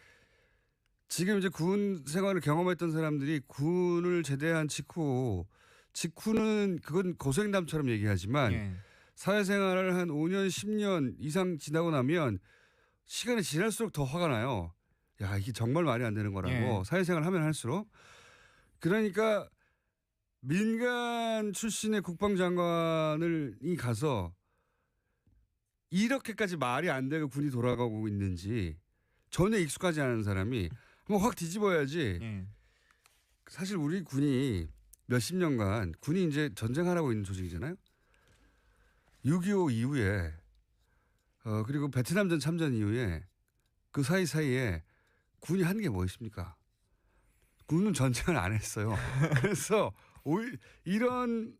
지금 이제 군 생활을 경험했던 사람들이 군을 제대한 직후는 그건 고생담처럼 얘기하지만 예. 사회생활을 한 5년 10년 이상 지나고 나면 시간이 지날수록 더 화가 나요. 야 이게 정말 말이 안 되는 거라고. 예. 사회생활 하면 할수록. 그러니까 민간 출신의 국방장관이 가서 이렇게까지 말이 안 되고 군이 돌아가고 있는지 전혀 익숙하지 않은 사람이 한번 확 뒤집어야지. 예. 사실 우리 군이 몇십 년간 군이 이제 전쟁하라고 있는 조직이잖아요. 6.25 이후에 그리고 베트남전 참전 이후에 그 사이사이에 군이 한 게 뭐 있습니까? 군은 전쟁을 안 했어요. 그래서 이런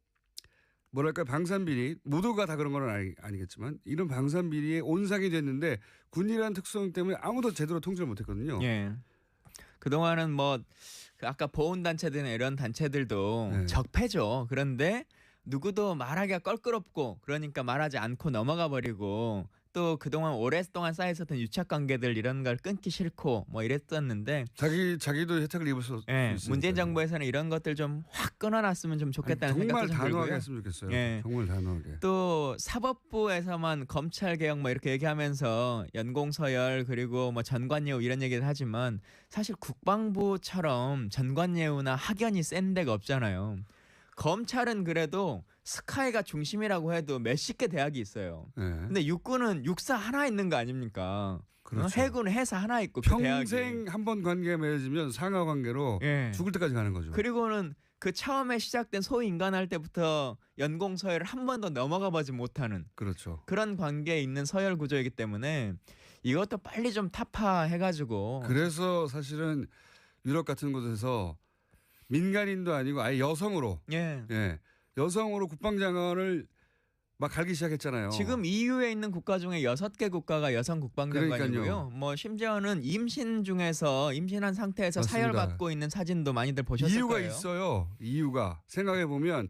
뭐랄까 방산비리 모두가 다 그런 건 아니겠지만 이런 방산비리에 온상이 됐는데 군이라는 특성 때문에 아무도 제대로 통제를 못했거든요. 예. 그동안은 뭐 아까 보훈단체들이나 이런 단체들도 네. 적폐죠. 그런데 누구도 말하기가 껄끄럽고 그러니까 말하지 않고 넘어가 버리고 또 그동안 오랫동안 쌓여있었던 유착관계들 이런 걸 끊기 싫고 뭐 이랬었는데 자기도 혜택을 입을 수 예, 있으니까요. 문재인 정부에서는 이런 것들 좀 확 끊어놨으면 좀 좋겠다는 정말 생각도 좀 단호하게 들고요. 했으면 좋겠어요. 예. 정말 단호하게. 또 사법부에서만 검찰개혁 뭐 이렇게 얘기하면서 연공서열 그리고 뭐 전관예우 이런 얘기를 하지만 사실 국방부처럼 전관예우나 학연이 센 데가 없잖아요. 검찰은 그래도 스카이가 중심이라고 해도 몇십 개 대학이 있어요. 네. 근데 육군은 육사 하나 있는 거 아닙니까? 그렇죠. 해군은 해사 하나 있고 평생 한 번 관계가 맺어지면 상하 관계로 예. 죽을 때까지 가는 거죠. 그리고는 그 처음에 시작된 소위 인간할 때부터 연공서열을 한 번도 넘어가 보지 못하는 그렇죠. 그런 관계에 있는 서열 구조이기 때문에 이것도 빨리 좀 타파해가지고 그래서 사실은 유럽 같은 곳에서 민간인도 아니고 아예 여성으로 예. 여성으로 국방장관을 막 갈기 시작했잖아요. 지금 EU에 있는 국가 중에 6개 국가가 여성 국방장관이고요. 그러니까요. 뭐 심지어는 임신한 상태에서 맞습니다. 사열받고 있는 사진도 많이들 보셨을 이유가 거예요. 있어요. 이유가 생각해 보면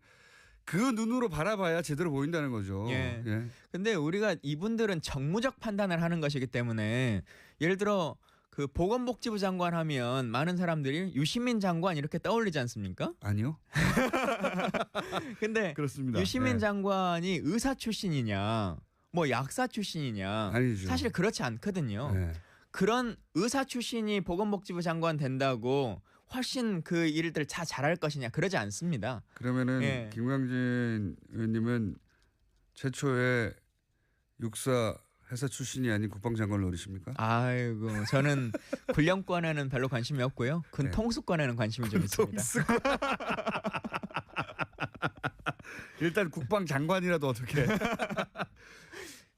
그 눈으로 바라봐야 제대로 보인다는 거죠. 예. 예. 근데 우리가 이분들은 정무적 판단을 하는 것이기 때문에 예를 들어 그 보건복지부 장관 하면 많은 사람들이 유시민 장관 이렇게 떠올리지 않습니까? 아니요. 근데 그렇습니다. 유시민 예. 장관이 의사 출신이냐 뭐 약사 출신이냐 아니죠. 사실 그렇지 않거든요. 예. 그런 의사 출신이 보건복지부 장관 된다고 훨씬 그 일들 다 잘할 것이냐 그러지 않습니다. 그러면은 예. 김광진 의원님은 최초의 육사 회사 출신이 아닌 국방장관을 노리십니까? 아이고 저는 군령권에는 별로 관심이 없고요. 군 네. 통수권에는 관심이 좀 있습니다. 일단 국방장관이라도 어떻게?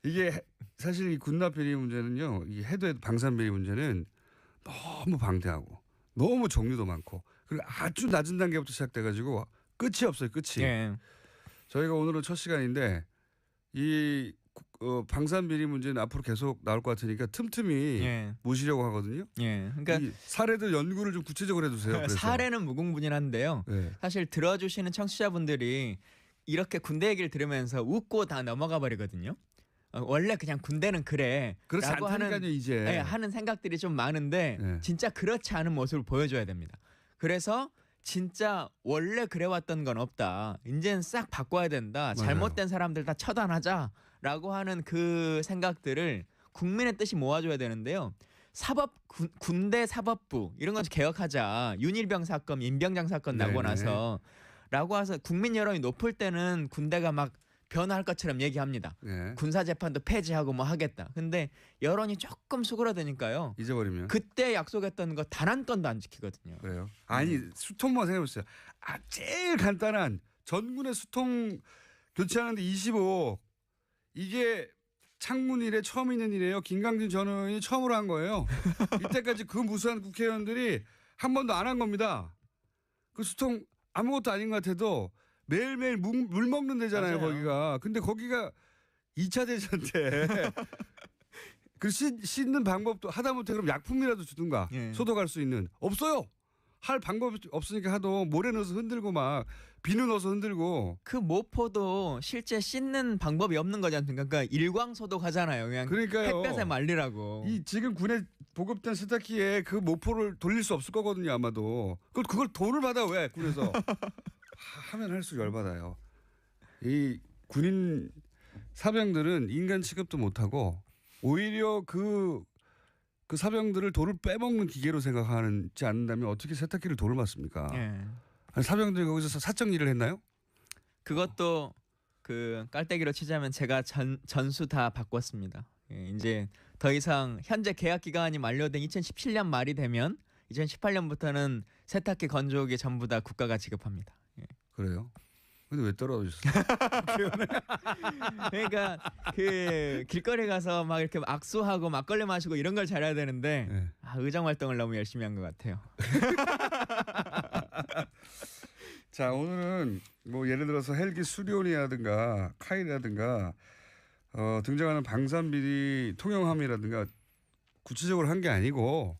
이게 사실 이 군납 비리 문제는요. 이 해도 방산 비리 문제는 너무 방대하고 너무 종류도 많고 그리고 아주 낮은 단계부터 시작돼가지고 끝이 없어요. 끝이. 예. 저희가 오늘은 첫 시간인데 이 방산 비리 문제는 앞으로 계속 나올 것 같으니까 틈틈이 예. 모시려고 하거든요. 예. 그러니까 이 사례들 연구를 좀 구체적으로 해주세요. 그래서. 사례는 무궁무진한데요. 네. 사실 들어주시는 청취자분들이 이렇게 군대 얘기를 들으면서 웃고 다 넘어가 버리거든요. 원래 그냥 군대는 그래 그렇지 라고 않다니까요 하는, 이제. 네, 하는 생각들이 좀 많은데 네. 진짜 그렇지 않은 모습을 보여줘야 됩니다. 그래서 진짜 원래 그래왔던 건 없다. 이제는 싹 바꿔야 된다. 잘못된 사람들 다 처단하자라고 하는 그 생각들을 국민의 뜻이 모아줘야 되는데요. 군대 사법부 이런 건 개혁하자. 윤일병 사건, 임병장 사건 나고 네네. 나서 라고 해서 국민 여론이 높을 때는 군대가 막 변화할 것처럼 얘기합니다. 네. 군사 재판도 폐지하고 뭐 하겠다. 근데 여론이 조금 수그러드니까요. 잊어버리면. 그때 약속했던 거 단 한 건도 안 지키거든요. 그래요. 아니 수통만 생각해보세요. 제일 간단한 전군의 수통 교체하는데 25억 이게 창문 일에 처음 있는 일이에요. 김강진 전 의원이 처음으로 한 거예요. 이때까지 그 무수한 국회의원들이 한 번도 안 한 겁니다. 그 수통 아무것도 아닌 것 같아도 매일매일 물 먹는 데잖아요. 맞아요. 거기가. 근데 거기가 2차 대전 때 그 씻는 방법도 하다못해 그럼 약품이라도 주든가 예. 소독할 수 있는 없어요. 할 방법이 없으니까 하도 모래 넣어서 흔들고 막 비누 넣어서 흔들고 그 모포도 실제 씻는 방법이 없는 거지 않습니까? 그러니까 일광 소독하잖아요. 그냥 그러니까요. 햇볕에 말리라고. 이 지금 군에 보급된 세탁기에 그 모포를 돌릴 수 없을 거거든요. 아마도 그걸 돈을 받아 왜 군에서 하면 할수록 열받아요. 이 군인 사병들은 인간 취급도 못하고 오히려 그 사병들을 돌을 빼먹는 기계로 생각하지 않는다면 어떻게 세탁기를 돌을 맞습니까? 예. 아니, 사병들이 거기서 사적 일을 했나요? 그것도 그 깔때기로 치자면 제가 전수 다 바꿨습니다. 예, 이제 더 이상 현재 계약 기간이 만료된 2017년 말이 되면 2018년부터는 세탁기 건조기 전부 다 국가가 지급합니다. 예. 그래요? 근데 왜 떨어졌어요? 그러니까 그 길거리 가서 막 이렇게 악수하고 막걸리 마시고 이런 걸 잘해야 되는데 네. 의정 활동을 너무 열심히 한 것 같아요. 자, 오늘은 뭐 예를 들어서 헬기 수리온이라든가 카이라든가 등장하는 방산비리 통영함이라든가 구체적으로 한 게 아니고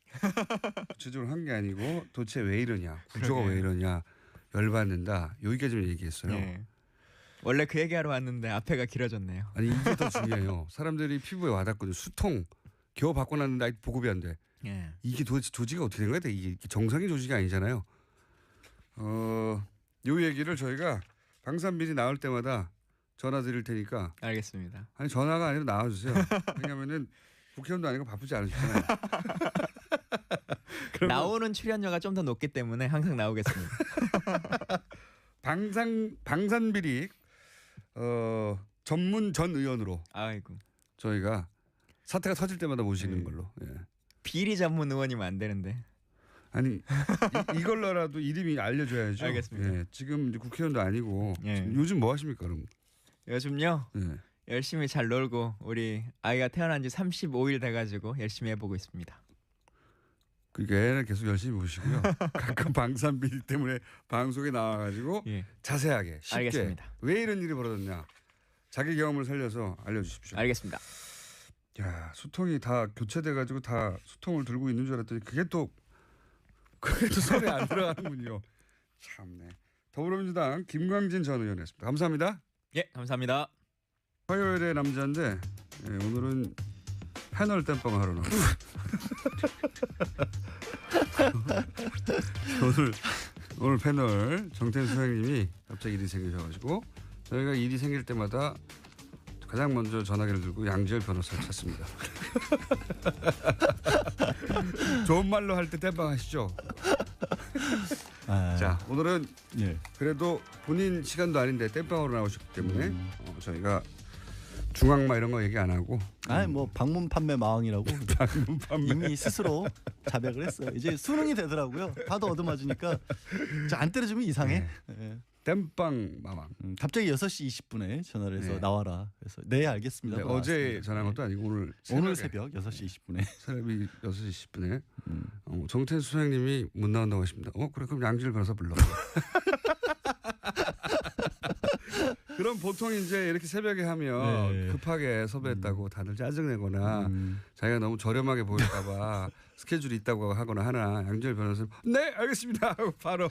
도대체 왜 이러냐, 구조가 왜 이러냐, 열받는다, 여기까지만 얘기했어요. 네. 원래 그 얘기하러 왔는데 앞에가 길어졌네요. 아니 이게 더 중요해요. 사람들이 피부에 와닿거든요. 수통 겨우 바꿔놨는데 아직 보급이 안 돼. 예. 이게 도대체 조직이 어떻게 된 거야? 이게 정상인 조직이 아니잖아요. 요 얘기를 저희가 방산비리 나올 때마다 전화 드릴 테니까. 알겠습니다. 아니 전화가 아니라 나와주세요. 왜냐면은 국회의원도 아니고 바쁘지 않으시잖아요. 나오는 출연료가 좀 더 높기 때문에 항상 나오겠습니다. 방산비리 전문 전 의원으로 아이고 저희가 사태가 터질 때마다 모시는 걸로. 예. 비리 전문 의원이면 안 되는데. 아니 이걸로라도 이름이 알려줘야죠. 알겠습니다. 예, 지금 이제 국회의원도 아니고 예. 요즘 뭐 하십니까 그럼? 요즘요 예. 열심히 잘 놀고 우리 아이가 태어난 지 35일 돼가지고 열심히 해보고 있습니다. 그러니까 애는 계속 열심히 보시고요. 가끔 방산비리 때문에 방송에 나와가지고 예. 자세하게 쉽게 알겠습니다. 왜 이런 일이 벌어졌냐 자기 경험을 살려서 알려주십시오. 알겠습니다. 야 수통이 다 교체돼가지고 다 수통을 들고 있는 줄 알았더니 그게 또 손에 안 들어가는군요. 참네. 더불어민주당 김광진 전 의원이었습니다. 감사합니다. 예, 감사합니다. 화요일의 남자인데 오늘은 패널 땜빵 하러 나왔어요. 오늘 패널 정태수 소장님이 갑자기 일이 생기셔가지고 저희가 일이 생길 때마다 가장 먼저 전화기를 들고 양지열 변호사를 찾습니다. 좋은 말로 할 때 땜빵 하시죠. 자 오늘은 그래도 본인 시간도 아닌데 땜빵으로 나오셨기 때문에 저희가 중앙마 이런 거 얘기 안 하고. 아니 뭐 방문 판매 마왕이라고 방문 판매. 이미 스스로 자백을 했어요. 이제 수능이 되더라고요. 다도 얻어맞으니까 안 때려주면 이상해. 네. 땜빵 마왕. 갑자기 6시 20분에 전화를 해서 나와라. 그래서 네 알겠습니다. 네, 어제 전화한 것도 아니고 오늘 새벽 6시 20분에. 새벽 6시 20분에 정태수 소장님이 못 나온다고 하십니다. 그래 그럼 양질 변호사 불러. 그럼 보통 이제 이렇게 새벽에 하면 급하게 섭외했다고 다들 짜증내거나 자기가 너무 저렴하게 보일까봐 스케줄이 있다고 하거나 하나 양질 변호사는 네 알겠습니다 하고 바로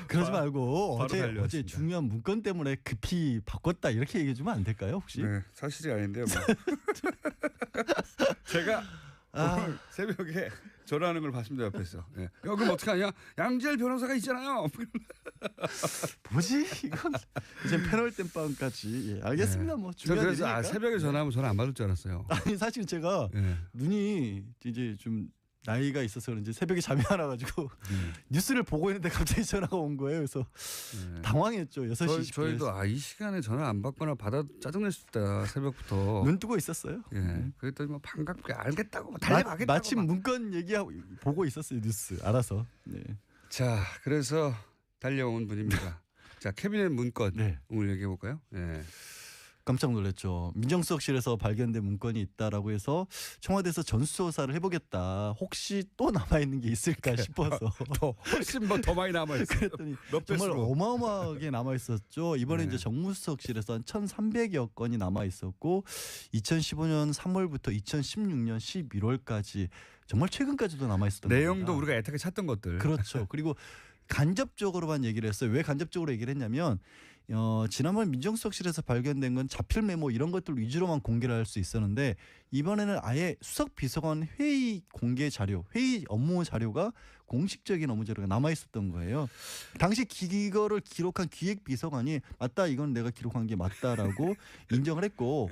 그러지 말고 어제 중요한 문건 때문에 급히 바꿨다 이렇게 얘기해 주면 안 될까요 혹시? 네, 사실이 아닌데요. 뭐. 제가 오늘 새벽에 전화하는 걸 봤습니다 옆에서. 네. 그럼 어떻게 하냐? 양질 변호사가 있잖아요. 뭐지 이건 이제 패널 땜빵까지. 알겠습니다. 뭐 중요한 그래서 일이니까. 새벽에 전화하면 전화 안 받을 줄 알았어요. 아니 사실 제가 눈이 이제 좀 나이가 있어서 그런지 새벽에 잠이 안 와가지고 뉴스를 보고 있는데 갑자기 전화가 온 거예요. 그래서 당황했죠. 6시 20분에. 저희도 이 시간에 전화 안 받거나 받아 짜증낼 수 있다. 새벽부터. 눈 뜨고 있었어요. 그랬더니 뭐 반갑게 알겠다고 뭐 달려가겠다고. 마침 문건 얘기하고 보고 있었어요. 뉴스 알아서. 네. 자 그래서 달려온 분입니다. 자 캐비넷 문건 오늘 얘기해 볼까요? 네. 깜짝 놀랐죠. 민정수석실에서 발견된 문건이 있다라고 해서 청와대에서 전수조사를 해보겠다. 혹시 또 남아있는 게 있을까 싶어서. 훨씬 더 많이 남아있어요. 그랬더니 정말 어마어마하게 남아있었죠. 이번에 이제 정무수석실에서 한 1,300여 건이 남아있었고 2015년 3월부터 2016년 11월까지 정말 최근까지도 남아있었던 내용도 겁니다. 우리가 애타게 찾던 것들. 그렇죠. 그리고 간접적으로만 얘기를 했어요. 왜 간접적으로 얘기를 했냐면 지난번 민정수석실에서 발견된 건 자필 메모 이런 것들 위주로만 공개를 할 수 있었는데 이번에는 아예 수석비서관 회의 공개 자료, 회의 업무 자료가 공식적인 업무 자료가 남아 있었던 거예요. 당시 이거를 기록한 기획비서관이 맞다 이건 내가 기록한 게 맞다라고 인정을 했고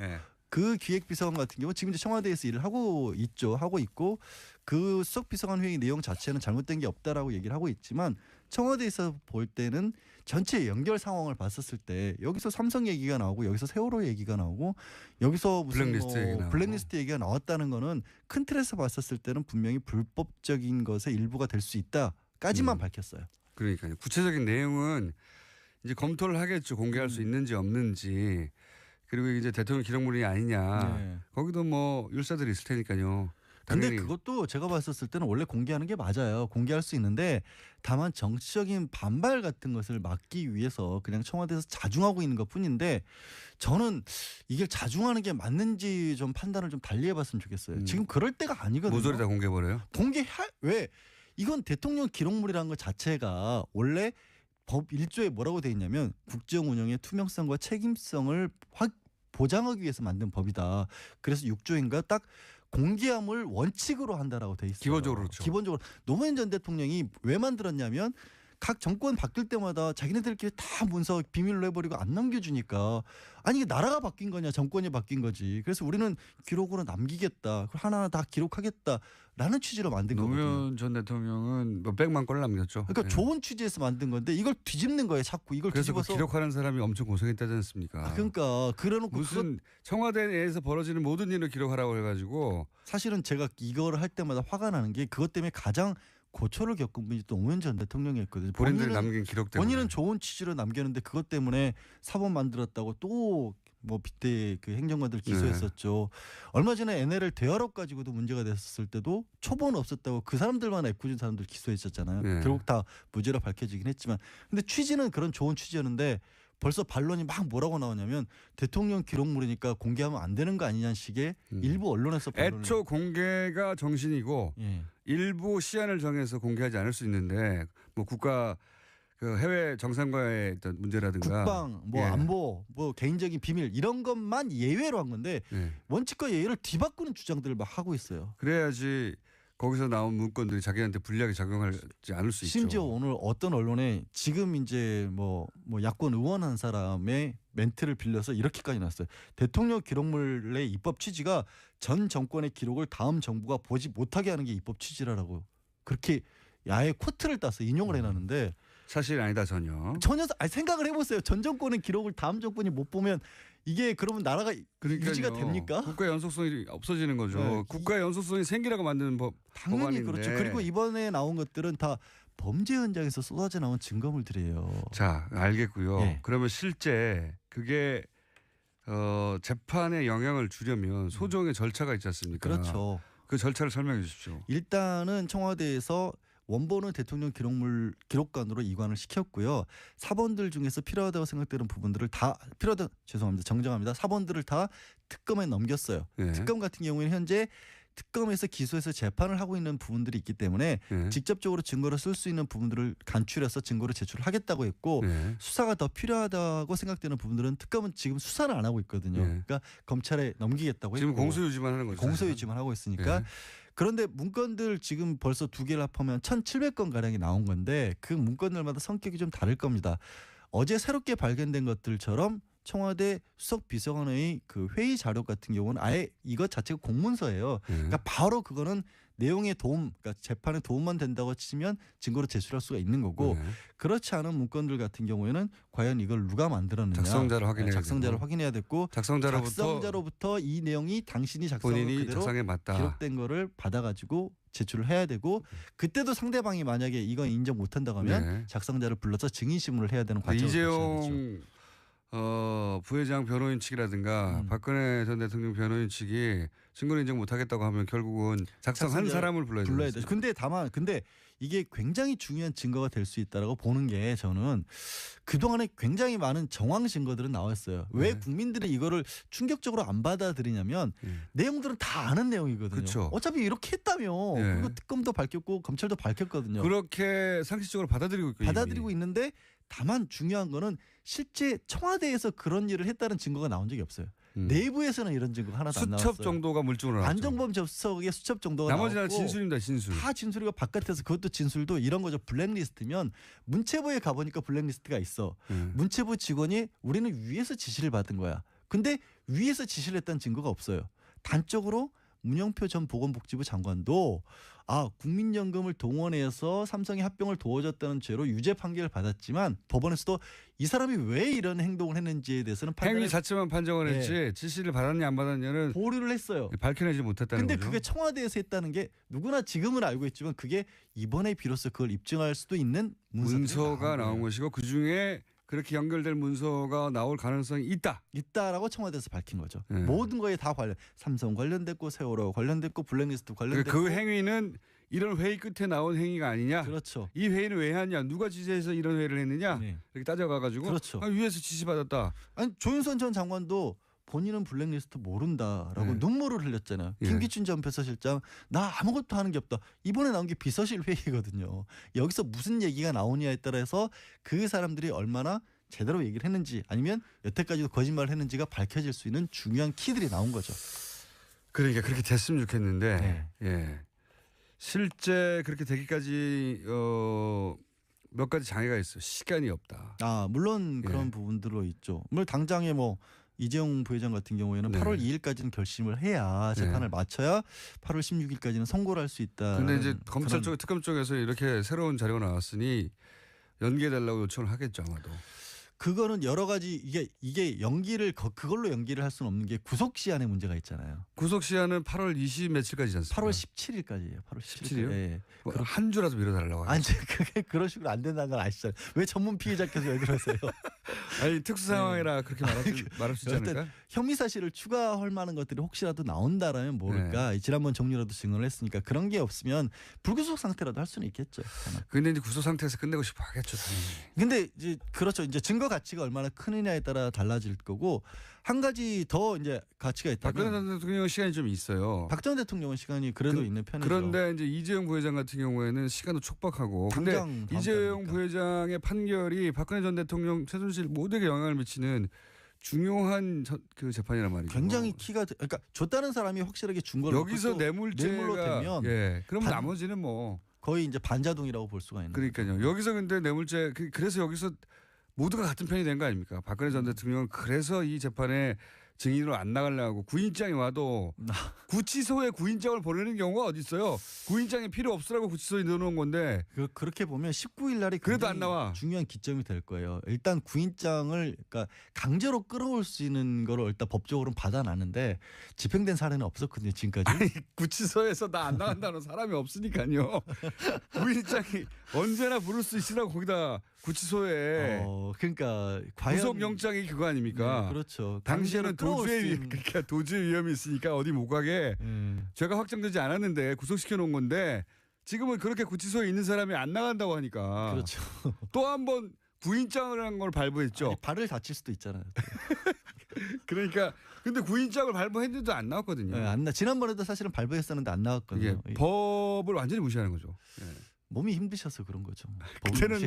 그 기획비서관 같은 경우 지금 이제 청와대에서 일을 하고 있죠. 하고 있고 그 수석비서관 회의 내용 자체는 잘못된 게 없다라고 얘기를 하고 있지만 청와대에서 볼 때는 전체 연결 상황을 봤었을 때 여기서 삼성 얘기가 나오고 여기서 세월호 얘기가 나오고 여기서 무슨 블랙리스트 얘기가 나왔다는 거는 큰 틀에서 봤었을 때는 분명히 불법적인 것의 일부가 될 수 있다까지만 밝혔어요. 그러니까요. 구체적인 내용은 이제 검토를 하겠죠. 공개할 수 있는지 없는지. 그리고 이제 대통령 기록물이 아니냐. 거기도 뭐 율사들이 있을 테니까요. 근데 그것도 제가 봤었을 때는 원래 공개하는 게 맞아요. 공개할 수 있는데 다만 정치적인 반발 같은 것을 막기 위해서 그냥 청와대에서 자중하고 있는 것뿐인데 저는 이게 자중하는 게 맞는지 좀 판단을 좀 달리 해봤으면 좋겠어요. 지금 그럴 때가 아니거든요. 모조리 다 공개해버려요? 왜? 이건 대통령 기록물이라는 것 자체가 원래 법 1조에 뭐라고 돼 있냐면 국정 운영의 투명성과 책임성을 보장하기 위해서 만든 법이다. 그래서 6조인가 딱 공개함을 원칙으로 한다라고 돼 있어요. 기본적으로 그렇죠. 기본적으로 노무현 전 대통령이 왜 만들었냐면 각 정권 바뀔 때마다 자기네들끼리 다 문서 비밀로 해버리고 안 넘겨주니까 아니 이게 나라가 바뀐 거냐 정권이 바뀐 거지. 그래서 우리는 기록으로 남기겠다. 하나하나 다 기록하겠다라는 취지로 만든 거거든요. 노무현 전 대통령은 몇 백만 건을 남겼죠. 그러니까 좋은 취지에서 만든 건데 이걸 뒤집는 거예요. 자꾸 이걸 그래서 뒤집어서. 기록하는 사람이 엄청 고생했다지 않습니까? 그러니까 그래놓고 무슨 청와대 내에서 벌어지는 모든 일을 기록하라고 해가지고 사실은 제가 이거를 할 때마다 화가 나는 게 그것 때문에 가장 고초를 겪은 분이 또 노무현 전 대통령이었거든요. 본인들이 남긴 기록 때문에. 본인은 좋은 취지로 남겼는데 그것 때문에 사법 만들었다고 또 뭐 빗대 그 행정관들 기소했었죠. 얼마 전에 NLL 대화록 가지고도 문제가 됐었을 때도 초본 없었다고 그 사람들만 애꿎은 사람들 기소했었잖아요. 결국 다 무죄로 밝혀지긴 했지만 근데 취지는 그런 좋은 취지였는데 벌써 반론이 막 뭐라고 나오냐면 대통령 기록물이니까 공개하면 안 되는 거 아니냐는 식의 일부 언론에서 반론을. 애초 공개가 정신이고 일부 시한을 정해서 공개하지 않을 수 있는데 뭐 국가 그 해외 정상과의 어떤 문제라든가 국방, 뭐 안보, 뭐 개인적인 비밀 이런 것만 예외로 한 건데 원칙과 예외를 뒤바꾸는 주장들을 막 하고 있어요. 그래야지 거기서 나온 문건들이 자기한테 불리하게 작용하지 않을 수 있죠. 심지어 오늘 어떤 언론에 지금 이제 뭐 야권 의원 한 사람의 멘트를 빌려서 이렇게까지 나왔어요. 대통령 기록물의 입법 취지가 전 정권의 기록을 다음 정부가 보지 못하게 하는 게 입법 취지라고 그렇게 아예 코트를 따서 인용을 해놨는데 사실 아니다 전혀. 전혀 생각을 해보세요. 전 정권의 기록을 다음 정권이 못 보면 이게 그러면 나라가 그러니까요. 유지가 됩니까? 국가의 연속성이 없어지는 거죠. 네. 국가의 연속성이 생기라고 만드는 당연히 법안인데. 그렇죠. 그리고 이번에 나온 것들은 다 범죄 현장에서 쏟아져 나온 증거물들이에요. 자, 알겠고요. 예. 그러면 실제 그게 재판에 영향을 주려면 소정의 절차가 있지 않습니까? 그렇죠. 그 절차를 설명해 주십시오. 일단은 청와대에서 원본은 대통령 기록관으로 이관을 시켰고요. 사본들 중에서 필요하다고 생각되는 부분들을 다 정정합니다. 사본들을 다 특검에 넘겼어요. 예. 특검 같은 경우에는 현재 특검에서 기소해서 재판을 하고 있는 부분들이 있기 때문에 예. 직접적으로 증거로 쓸 수 있는 부분들을 간추려서 증거로 제출을 하겠다고 했고 예. 수사가 더 필요하다고 생각되는 부분들은 특검은 지금 수사를 안 하고 있거든요. 예. 그러니까 검찰에 넘기겠다고 지금 했고 공소유지만 하는 거죠. 공소유지만 하고 있으니까 예. 그런데 문건들 지금 벌써 2개를 합하면 1,700건 가량이 나온 건데 그 문건들마다 성격이 좀 다를 겁니다. 어제 새롭게 발견된 것들처럼 청와대 수석 비서관의 그 회의 자료 같은 경우는 아예 이것 자체가 공문서예요. 그러니까 바로 그거는 내용에 도움, 그러니까 재판에 도움만 된다고 치면 증거로 제출할 수가 있는 거고 그렇지 않은 문건들 같은 경우에는 과연 이걸 누가 만들었느냐, 작성자를 확인해야 작성자를 확인해야 됐고 작성자로부터 이 내용이 당신이 작성한 본인이 그대로 작성에 맞다. 기록된 거를 받아가지고 제출을 해야 되고 그때도 상대방이 만약에 이건 인정 못한다고 하면 작성자를 불러서 증인신문을 해야 되는 과정을 거쳐야 되죠. 이재용 부회장 변호인 측이라든가 박근혜 전 대통령 변호인 측이 증거를 인정 못하겠다고 하면 결국은 작성한 사람을 불러야 되죠. 근데 이게 굉장히 중요한 증거가 될 수 있다라고 보는 게 저는 그동안에 굉장히 많은 정황 증거들은 나왔어요. 왜 국민들이 이거를 충격적으로 안 받아들이냐면 내용들은 다 아는 내용이거든요. 그렇죠. 어차피 이렇게 했다며. 그리고 특검도 밝혔고 검찰도 밝혔거든요. 그렇게 상식적으로 받아들이고 있는데 다만 중요한 거는 실제 청와대에서 그런 일을 했다는 증거가 나온 적이 없어요. 내부에서는 이런 증거가 하나도 안 나왔어요. 수첩 정도가 물증으로 나왔죠. 안정범 접석의 수첩 정도가 나머지는 나왔고 진술입니다. 진술. 다 진술이고 바깥에서 그것도 진술도 이런 거죠. 블랙리스트면 문체부에 가보니까 블랙리스트가 있어. 문체부 직원이 우리는 위에서 지시를 받은 거야. 근데 위에서 지시를 했다는 증거가 없어요. 단적으로 문영표 전 보건복지부 장관도 국민연금을 동원해서 삼성의 합병을 도와줬다는 죄로 유죄 판결을 받았지만 법원에서도 이 사람이 왜 이런 행동을 했는지에 대해서는 행위 자체만 판정을 했지 지시를 받았냐 안 받았냐는 보류를 했어요. 밝혀내지 못했다는 근데 거죠. 그게 청와대에서 했다는 게 누구나 지금은 알고 있지만 그게 이번에 비로소 그걸 입증할 수도 있는 문서가 나온 것이고 그중에 그렇게 연결될 문서가 나올 가능성이 있다라고 청와대에서 밝힌 거죠. 모든 거에 다 삼성 관련됐고 세월호 관련됐고 블랙리스트 관련됐고 그 행위는 이런 회의 끝에 나온 행위가 아니냐. 그렇죠. 이 회의는 왜 하냐. 누가 지시해서 이런 회의를 했느냐. 이렇게 따져가가지고 그렇죠. 위에서 지시받았다. 아니 조윤선 전 장관도 본인은 블랙리스트 모른다라고 눈물을 흘렸잖아요. 김기춘 전 비서실장 나 아무것도 하는 게 없다. 이번에 나온 게 비서실 회의거든요. 여기서 무슨 얘기가 나오냐에 따라서 그 사람들이 얼마나 제대로 얘기를 했는지 아니면 여태까지도 거짓말을 했는지가 밝혀질 수 있는 중요한 키들이 나온 거죠. 그러니까 그렇게 됐으면 좋겠는데 실제 그렇게 되기까지 몇 가지 장애가 있어요. 시간이 없다. 물론 그런 부분들로 있죠. 물론 당장에 이재용 부회장 같은 경우에는 8월 2일까지는 결심을 해야 재판을 마쳐야 8월 16일까지는 선고를 할 수 있다. 근데 이제 검찰 쪽, 특검 쪽에서 이렇게 새로운 자료가 나왔으니 연기해달라고 요청을 하겠죠 아마도. 그거는 여러 가지 이게 연기를 그걸로 연기를 할 수는 없는 게 구속 시한의 문제가 있잖아요. 구속 시한은 8월 20 며칠까지지 않습니까? 8월 17일까지예요. 8월 17일이요? 네. 한 주라도 미뤄달라고. 아니 그게 그런 식으로 안 된다는 걸 아시잖아요. 왜 전문 피해자께서 왜 그러세요? 아니 특수 상황이라 그렇게 말할 수 있지 않을까? 혐의 사실을 추가할 만한 것들이 혹시라도 나온다라면 모를까. 지난번 정리라도 증언을 했으니까 그런 게 없으면 불구속 상태라도 할 수는 있겠죠. 그런데 이제 구속 상태에서 끝내고 싶어 하겠죠. 당연히. 근데 이제 그렇죠. 이제 증거 가치가 얼마나 크느냐에 따라 달라질 거고 한 가지 더 이제 가치가 있다면 박근혜 전 대통령 시간이 좀 있어요. 박 전 대통령은 시간이 그래도 있는 편이죠. 그런데 이제 이재용 부회장 같은 경우에는 시간도 촉박하고 근데 이재용 부회장의 판결이 박근혜 전 대통령 최순실 모두에게 영향을 미치는 중요한 그 재판이란 말이죠. 굉장히 그러니까 줬다는 사람이 확실하게 준 걸로 여기서 뇌물로 되면 그럼 나머지는 거의 이제 반자동이라고 볼 수가 있는 그러니까요. 거죠. 여기서 근데 뇌물죄 그래서 여기서 모두가 같은 편이 된 거 아닙니까? 박근혜 전 대통령은 그래서 이 재판에 증인으로 안 나가려고 구인장이 와도 구치소에 구인장을 보내는 경우가 어디 있어요? 구인장이 필요 없으라고 구치소에 넣어놓은 건데 그렇게 보면 19일 날이 그래도 안 나와. 중요한 기점이 될 거예요. 일단 구인장을 그러니까 강제로 끌어올 수 있는 거를 일단 법적으로는 받아놨는데 집행된 사례는 없었거든요. 지금까지. 아니, 구치소에서 나 안 나간다는 사람이 없으니까요. 구인장이 언제나 부를 수 있으라고 거기다 구치소에 그러니까 과연 구속영장이 그거 아닙니까? 네, 그렇죠. 당시에는 그러니까 도주의 위험이 있으니까 어디 못 가게 죄가 확정되지 않았는데 구속시켜 놓은 건데 지금은 그렇게 구치소에 있는 사람이 안 나간다고 하니까 그렇죠. 또 한 번 구인장을 한 걸 발부했죠. 아니, 발을 다칠 수도 있잖아요. 그러니까 근데 구인장을 발부했는데도 안 나왔거든요. 네, 지난번에도 사실은 발부했었는데 안 나왔거든요. 법을 완전히 무시하는 거죠. 네. 몸이 힘드셔서 그런 거죠. 그때는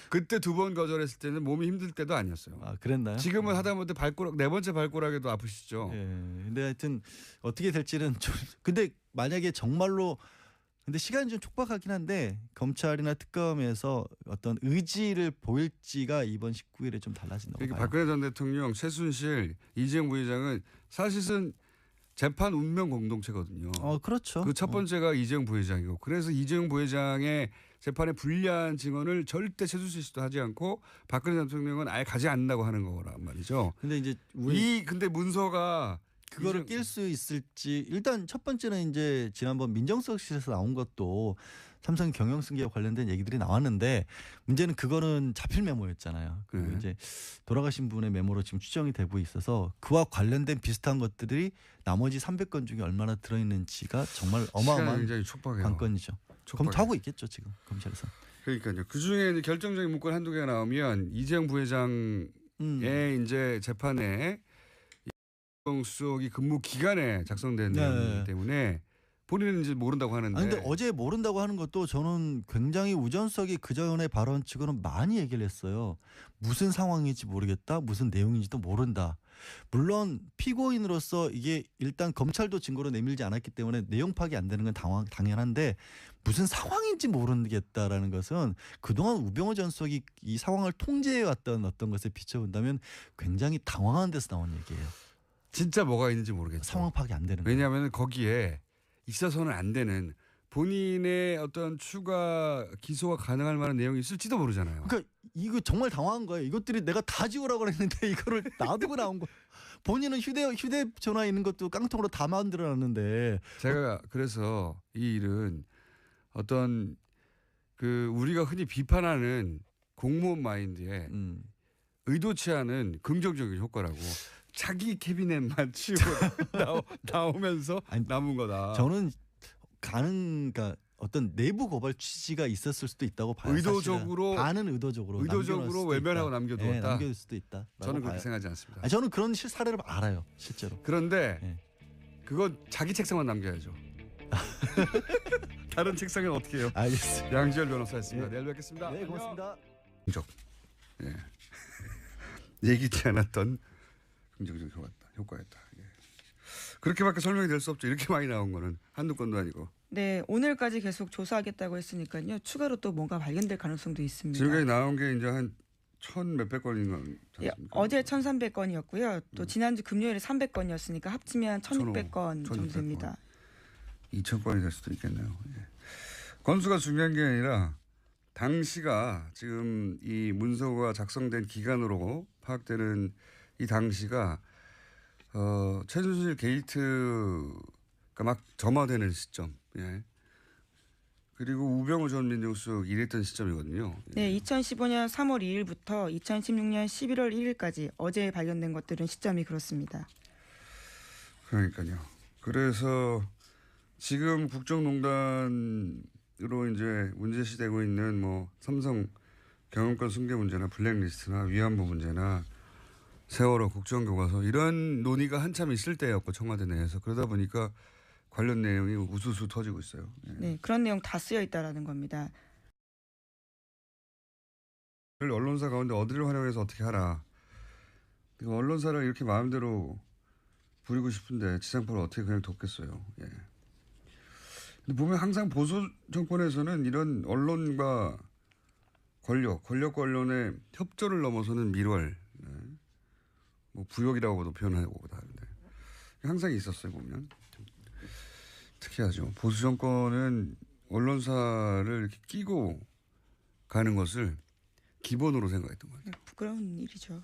그때 2번 거절했을 때는 몸이 힘들 때도 아니었어요. 아, 그랬나요? 지금은 하다못해 발가락 4번째 발가락에도 아프시죠. 예. 근데 하여튼 어떻게 될지는 좀 근데 만약에 정말로 근데 시간이 좀 촉박하긴 한데 검찰이나 특검에서 어떤 의지를 보일지가 이번 19일에 좀 달라진다고 그러니까 봐요. 박근혜 전 대통령, 최순실, 이재용 부회장은 사실은 재판 운명 공동체거든요. 그렇죠. 그 첫 번째가 이재용 부회장이고 그래서 이재용 부회장의 재판에 불리한 증언을 절대 최순실 씨도 하지 않고 박근혜 전 대통령은 아예 가지 않는다고 하는 거란 말이죠. 근데 이제 근데 문서가 그거를 낄 수 있을지 일단 첫 번째는 이제 지난번 민정수석실에서 나온 것도 삼성 경영승계와 관련된 얘기들이 나왔는데 문제는 그거는 자필 메모였잖아요. 그리고 이제 돌아가신 분의 메모로 지금 추정이 되고 있어서 그와 관련된 비슷한 것들이 나머지 300건 중에 얼마나 들어있는지가 정말 어마어마한 굉장히 촉박해요. 관건이죠. 검토하고 있겠죠 지금 검찰에서. 그러니까요. 그 중에 결정적인 문건 한두 개가 나오면 이재용 부회장의 이제 재판에 수석이 근무 기간에 작성된 내용이기 때문에 본인은 이제 모른다고 하는데. 근데 어제 모른다고 하는 것도 저는 굉장히 우전석이 그 전에 발언 치고는 많이 얘기를 했어요. 무슨 상황인지 모르겠다. 무슨 내용인지도 모른다. 물론 피고인으로서 이게 일단 검찰도 증거로 내밀지 않았기 때문에 내용 파악이 안 되는 건 당연한데 무슨 상황인지 모르겠다라는 것은 그동안 우병우 전 수석이 이 상황을 통제해왔던 어떤 것에 비춰본다면 굉장히 당황한 데서 나온 얘기예요. 진짜 뭐가 있는지 모르겠죠. 상황 파악이 안 되는. 왜냐하면 거기에 있어서는 안 되는 본인의 어떤 추가 기소가 가능할 만한 내용이 있을지도 모르잖아요. 그러니까 이거 정말 당황한 거예요. 이것들이 내가 다 지우라고 했는데 이거를 놔두고 나온 거. 본인은 휴대전화에 있는 것도 깡통으로 다 만들어놨는데. 제가 그래서 이 일은 어떤 그 우리가 흔히 비판하는 공무원 마인드에 의도치 않은 긍정적인 효과라고. 자기 캐비넷만 치우고 나오면서 남은 거다. 저는 그러니까 어떤 내부 고발 취지가 있었을 수도 있다고 봐요. 의도적으로 반은 의도적으로 외면하고 남겨두었다. 네, 남겨둘 수도 있다. 저는 그렇게 생각하지 않습니다. 저는 그런 사례를 알아요, 실제로. 그런데 그건 자기 책상만 남겨야죠. 다른 책상은 어떻게 해요? 알겠습니다. 양지열 변호사였습니다. 내일 뵙겠습니다. 네, 고맙습니다. 얘기치 않았던 긍정적 효과였다. 그렇게밖에 설명이 될 수 없죠. 이렇게 많이 나온 거는 한두 건도 아니고. 네, 오늘까지 계속 조사하겠다고 했으니까요. 추가로 또 뭔가 발견될 가능성도 있습니다. 지금까지 나온 게 이제 한 1,000 몇백 건인 건. 어제 1,300건이었고요. 또 지난주 금요일에 300건이었으니까 합치면 1,600건 정도 됩니다. 2,000건이 될 수도 있겠네요. 건수가 중요한 게 아니라 당시가 지금 이 문서가 작성된 기간으로 파악되는 이 당시가 최순실 게이트가 막 점화되는 시점, 그리고 우병우 전 민정수석 일했던 시점이거든요. 네, 2015년 3월 2일부터 2016년 11월 1일까지 어제 발견된 것들은 시점이 그렇습니다. 그러니까요. 그래서 지금 국정농단으로 이제 문제시되고 있는 뭐 삼성 경영권 승계 문제나 블랙리스트나 위안부 문제나 세월호 국정교과서 이런 논의가 한참 있을 때였고 청와대 내에서 그러다 보니까 관련 내용이 우수수 터지고 있어요. 네, 그런 내용 다 쓰여 있다라는 겁니다. 언론사 가운데 어디를 활용해서 어떻게 하라. 언론사를 이렇게 마음대로 부리고 싶은데 지상파를 어떻게 그냥 돕겠어요. 근데 보면 항상 보수 정권에서는 이런 언론과 권력과 언론의 협조를 넘어서는 밀월, 뭐 부역이라고도 표현하고도 하는데 항상 있었어요 보면. 특이하죠. 보수 정권은 언론사를 이렇게 끼고 가는 것을 기본으로 생각했던 것 같아요. 부끄러운 일이죠.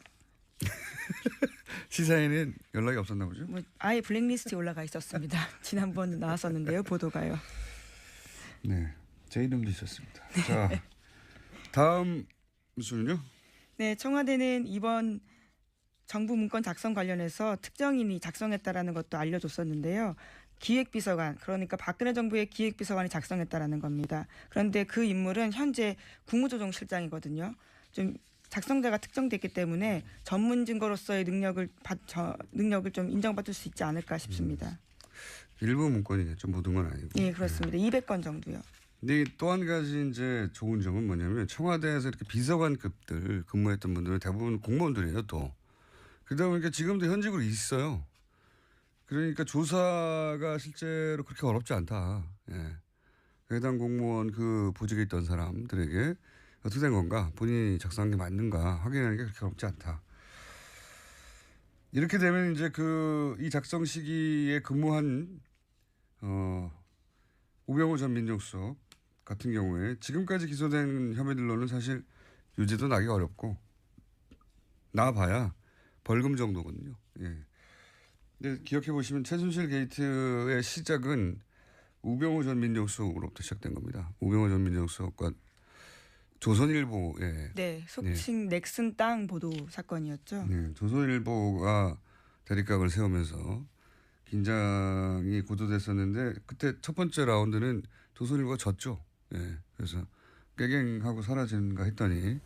시사에는 연락이 없었나 보죠? 뭐 아예 블랙리스트에 올라가 있었습니다. 지난번 나왔었는데요, 보도가요. 네, 제 이름도 있었습니다. 자, 다음 뉴스는요? 네, 청와대는 이번 정부 문건 작성 관련해서 특정인이 작성했다라는 것도 알려줬었는데요. 기획비서관, 그러니까 박근혜 정부의 기획비서관이 작성했다라는 겁니다. 그런데 그 인물은 현재 국무조정실장이거든요. 좀 작성자가 특정됐기 때문에 전문 증거로서의 능력을 좀 인정받을 수 있지 않을까 싶습니다. 일부 문건이겠죠. 모든 건 아니고. 네, 그렇습니다. 200건 정도요. 근데 또 한 가지 이제 좋은 점은 뭐냐면 청와대에서 이렇게 비서관급들 근무했던 분들은 대부분 공무원들이에요. 또 그러다 보니까 지금도 현직으로 있어요. 그러니까 조사가 실제로 그렇게 어렵지 않다. 예. 해당 공무원 그 보직에 있던 사람들에게 어떻게 된 건가, 본인이 작성한 게 맞는가 확인하는 게 그렇게 어렵지 않다. 이렇게 되면 이제 이 작성 시기에 근무한 우병우 전 민정수석 같은 경우에 지금까지 기소된 혐의들로는 사실 유죄도 나기 어렵고 나봐야 벌금 정도거든요. 예. 근데 기억해 보시면 최순실 게이트의 시작은 우병우 전 민정수석으로부터 시작된 겁니다. 우병우 전 민정수석과 조선일보에 네, 속칭 넥슨 땅 보도 사건이었죠. 네, 조선일보가 대립각을 세우면서 긴장이 고조됐었는데 그때 첫 번째 라운드는 조선일보가 졌죠. 예, 그래서 깨갱하고 사라지는가 했더니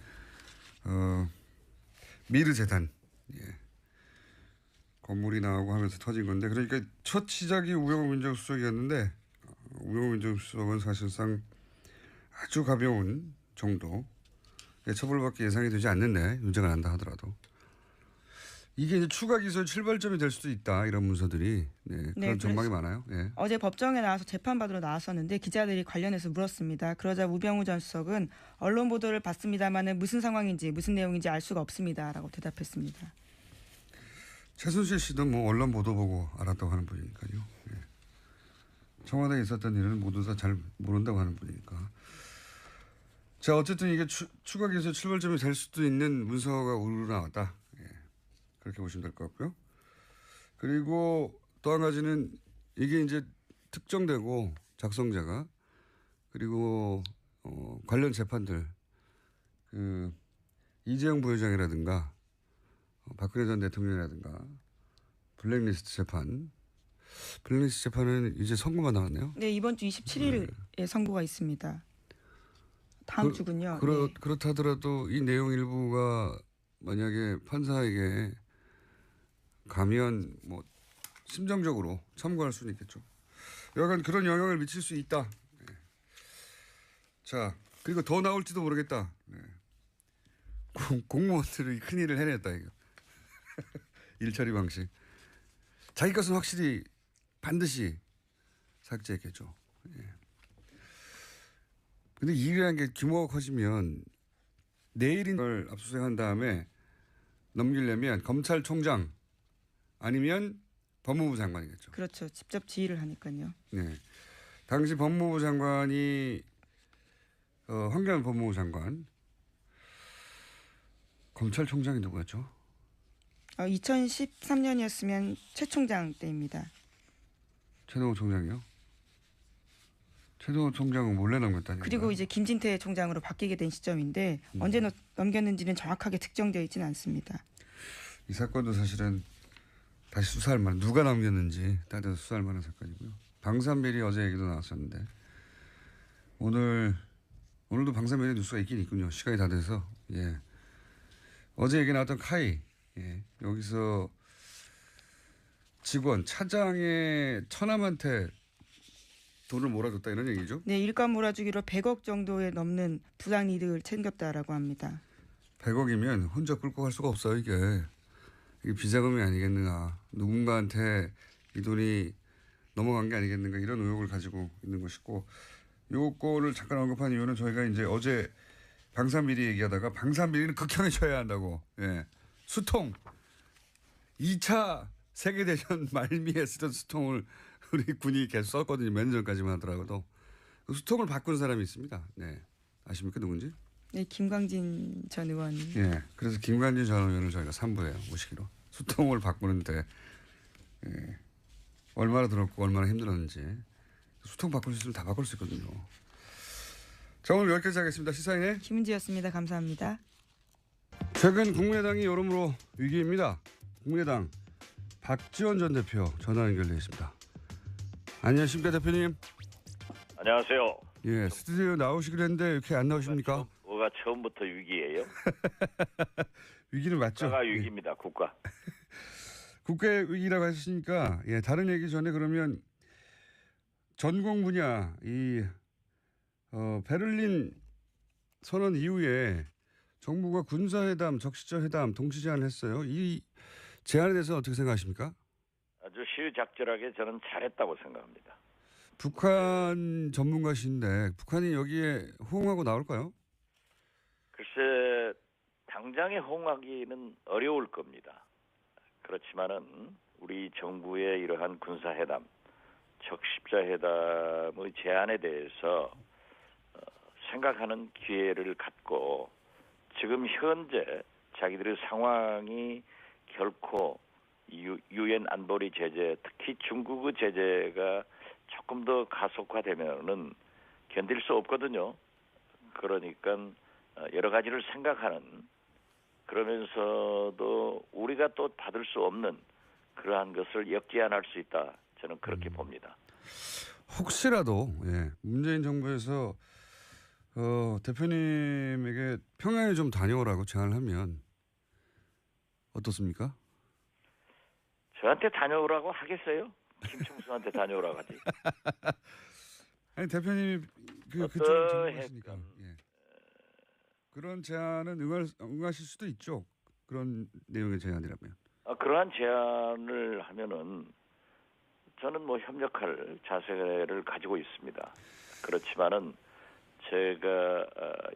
미르재단 건물이 나오고 하면서 터진 건데, 그러니까 첫 시작이 우병우 민정수석이었는데 우병우 민정수석은 사실상 아주 가벼운 정도 처벌밖에 예상이 되지 않는데 유죄가 난다 하더라도 이게 이제 추가 기소의 출발점이 될 수도 있다, 이런 문서들이. 네, 그런 전망이 많아요. 예. 어제 법정에 나와서 재판받으러 나왔었는데 기자들이 관련해서 물었습니다. 그러자 우병우 전 수석은 언론 보도를 봤습니다마는 무슨 상황인지 무슨 내용인지 알 수가 없습니다라고 대답했습니다. 최순실 씨도 뭐 언론 보도 보고 알았다고 하는 분이니까요. 예. 청와대에 있었던 일은 모두 다 잘 모른다고 하는 분이니까. 자, 어쨌든 이게 추가 기소 출발점이 될 수도 있는 문서가 우르르 나왔다. 예. 그렇게 보시면 될 것 같고요. 그리고 또 한 가지는 이게 이제 특정되고 작성자가 그리고 관련 재판들 이재용 부회장이라든가 박근혜 전 대통령이라든가 블랙리스트 재판은 이제 선고가 나왔네요. 네, 이번 주 27일에 선고가 있습니다. 다음 주군요. 네. 그렇다 하더라도 이 내용 일부가 만약에 판사에게 가면 뭐 심정적으로 참고할 수는 있겠죠. 여간 그런 영향을 미칠 수 있다. 네. 자, 그리고 더 나올지도 모르겠다. 네. 공무원들이 큰일을 해냈다 이거. 일처리 방식. 자기 것은 확실히 반드시 삭제했겠죠. 예. 근데 일이라는 게 규모가 커지면 내일인 걸 압수수색한 다음에 넘기려면 검찰총장 아니면 법무부 장관이겠죠. 그렇죠. 직접 지휘를 하니까요. 네. 당시 법무부 장관이 황교안 법무부 장관. 검찰총장이 누구였죠? 2013년이었으면 최 총장 때입니다. 최동호 총장이요? 최동호 총장은 몰래 넘겼다니까. 그리고 이제 김진태 총장으로 바뀌게 된 시점인데 언제 넘겼는지는 정확하게 특정되어 있지는 않습니다. 이 사건도 사실은 다시 수사할 만한, 누가 넘겼는지 따져서 수사할 만한 사건이고요. 방산비리 어제 얘기도 나왔었는데 오늘도 방산비리 뉴스가 있긴 있군요. 시간이 다 돼서. 예. 어제 얘기 나왔던 카이. 예. 여기서 직원 차장의 처남한테 돈을 몰아줬다 이런 얘기죠? 네, 일감 몰아주기로 100억 정도에 넘는 부당 이득을 챙겼다라고 합니다. 100억이면 혼자 끌고 갈 수가 없어요. 이게 비자금이 아니겠는가. 누군가한테 이 돈이 넘어간 게 아니겠는가, 이런 의혹을 가지고 있는 것이고, 요거를 잠깐 언급한 이유는 저희가 이제 어제 방산비리 얘기하다가 방산비리는 극형에 처해야 한다고. 예. 수통 2차 세계대전 말미에 쓰던 수통을 우리 군이 계속 썼거든요. 몇 년 전까지만 하더라도. 그 수통을 바꾼 사람이 있습니다. 네. 아십니까? 누군지? 네, 김광진 전 의원. 예. 그래서 김광진 전 의원을 저희가 3부에 모시기로. 수통을 바꾸는데 예. 얼마나 들었고 얼마나 힘들었는지. 수통 바꿀 수 있으면 다 바꿀 수 있거든요. 자, 오늘 여기까지 하겠습니다. 시사인의 김은지였습니다. 감사합니다. 최근 국민의당이 여러모로 위기입니다. 국민의당 박지원 전 대표 전화 연결되어 있습니다. 안녕하십니까 대표님. 안녕하세요. 예, 스튜디오 나오시기로 했는데 이렇게 안 나오십니까? 뭐가 처음부터 위기예요? 위기는 맞죠? 국가가 위기입니다. 예. 국가. 국가의 위기라고 하셨으니까 예, 다른 얘기 전에 그러면 전공 분야 이 베를린 선언 이후에 정부가 군사회담, 적시적 회담 동시 제안을 했어요. 이 제안에 대해서 어떻게 생각하십니까? 아주 시의적절하게 저는 잘했다고 생각합니다. 북한 전문가신데 북한이 여기에 호응하고 나올까요? 글쎄 당장에 호응하기는 어려울 겁니다. 그렇지만은 우리 정부의 이러한 군사회담, 적십자회담의 제안에 대해서 생각하는 기회를 갖고 지금 현재 자기들의 상황이 결코 유엔 안보리 제재, 특히 중국의 제재가 조금 더 가속화되면은 견딜 수 없거든요. 그러니까 여러 가지를 생각하는 그러면서도 우리가 또 받을 수 없는 그러한 것을 역제안할 수 있다. 저는 그렇게 봅니다. 혹시라도 예, 문재인 정부에서 대표님에게 평양에 좀 다녀오라고 제안을 하면 어떻습니까? 저한테 다녀오라고 하겠어요? 김충수한테 다녀오라고 하지. 아니 대표님이 그쪽을 전문가시니까 예. 그런 제안은 응하실 수도 있죠. 그런 내용의 제안이라면. 그러한 제안을 하면은 저는 뭐 협력할 자세를 가지고 있습니다. 그렇지만은 제가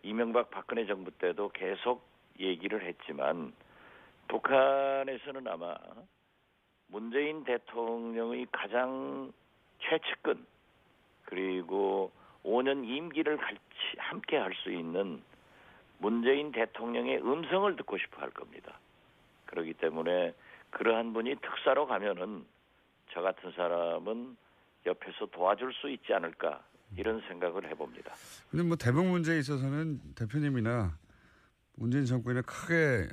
이명박 박근혜 정부 때도 계속 얘기를 했지만 북한에서는 아마 문재인 대통령의 가장 최측근 그리고 5년 임기를 같이 함께 할 수 있는 문재인 대통령의 음성을 듣고 싶어 할 겁니다. 그렇기 때문에 그러한 분이 특사로 가면은 저 같은 사람은 옆에서 도와줄 수 있지 않을까 이런 생각을 해봅니다. 근데 뭐 대북 문제에 있어서는 대표님이나 문재인 정권이나 크게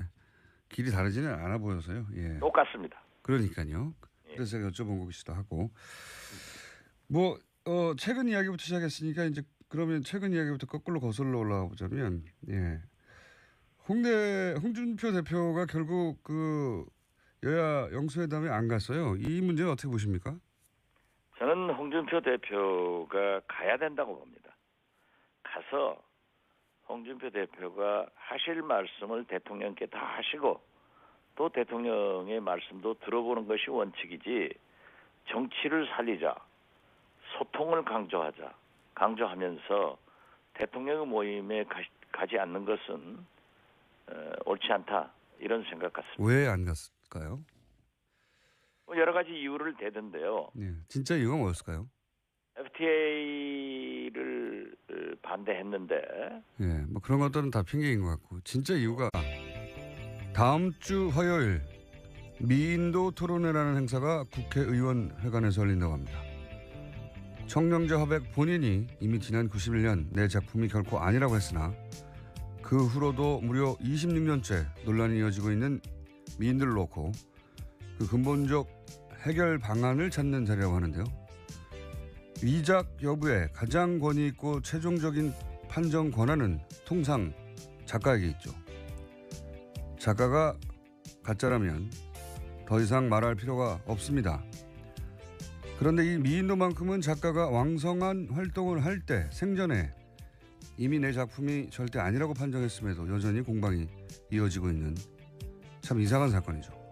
길이 다르지는 않아 보여서요. 예. 똑같습니다. 그러니까요. 그래서 제가 여쭤본 것이기도 하고 뭐 최근 이야기부터 시작했으니까 이제 그러면 최근 이야기부터 거꾸로 거슬러 올라가 보자면 예. 홍준표 대표가 결국 그 여야 영수회담에 안 갔어요. 이 문제는 어떻게 보십니까? 저는 홍준표 대표가 가야 된다고 봅니다. 가서 홍준표 대표가 하실 말씀을 대통령께 다 하시고 또 대통령의 말씀도 들어보는 것이 원칙이지 정치를 살리자, 소통을 강조하면서 대통령의 모임에 가지 않는 것은 옳지 않다 이런 생각 같습니다. 왜 안 갔을까요? 여러 가지 이유를 대던데요. 네, 진짜 이유가 뭐였을까요? FTA를 반대했는데. 예, 뭐 그런 것들은 다 핑계인 것 같고 진짜 이유가 다음 주 화요일 미인도 토론회라는 행사가 국회의원회관에서 열린다고 합니다. 청명제 화백 본인이 이미 지난 91년 내 작품이 결코 아니라고 했으나 그 후로도 무려 26년째 논란이 이어지고 있는 미인들을 놓고 그 근본적 해결 방안을 찾는 자리라고 하는데요. 위작 여부에 가장 권위 있고 최종적인 판정 권한은 통상 작가에게 있죠. 작가가 가짜라면 더 이상 말할 필요가 없습니다. 그런데 이 미인도만큼은 작가가 왕성한 활동을 할 때 생전에 이미 내 작품이 절대 아니라고 판정했음에도 여전히 공방이 이어지고 있는 참 이상한 사건이죠.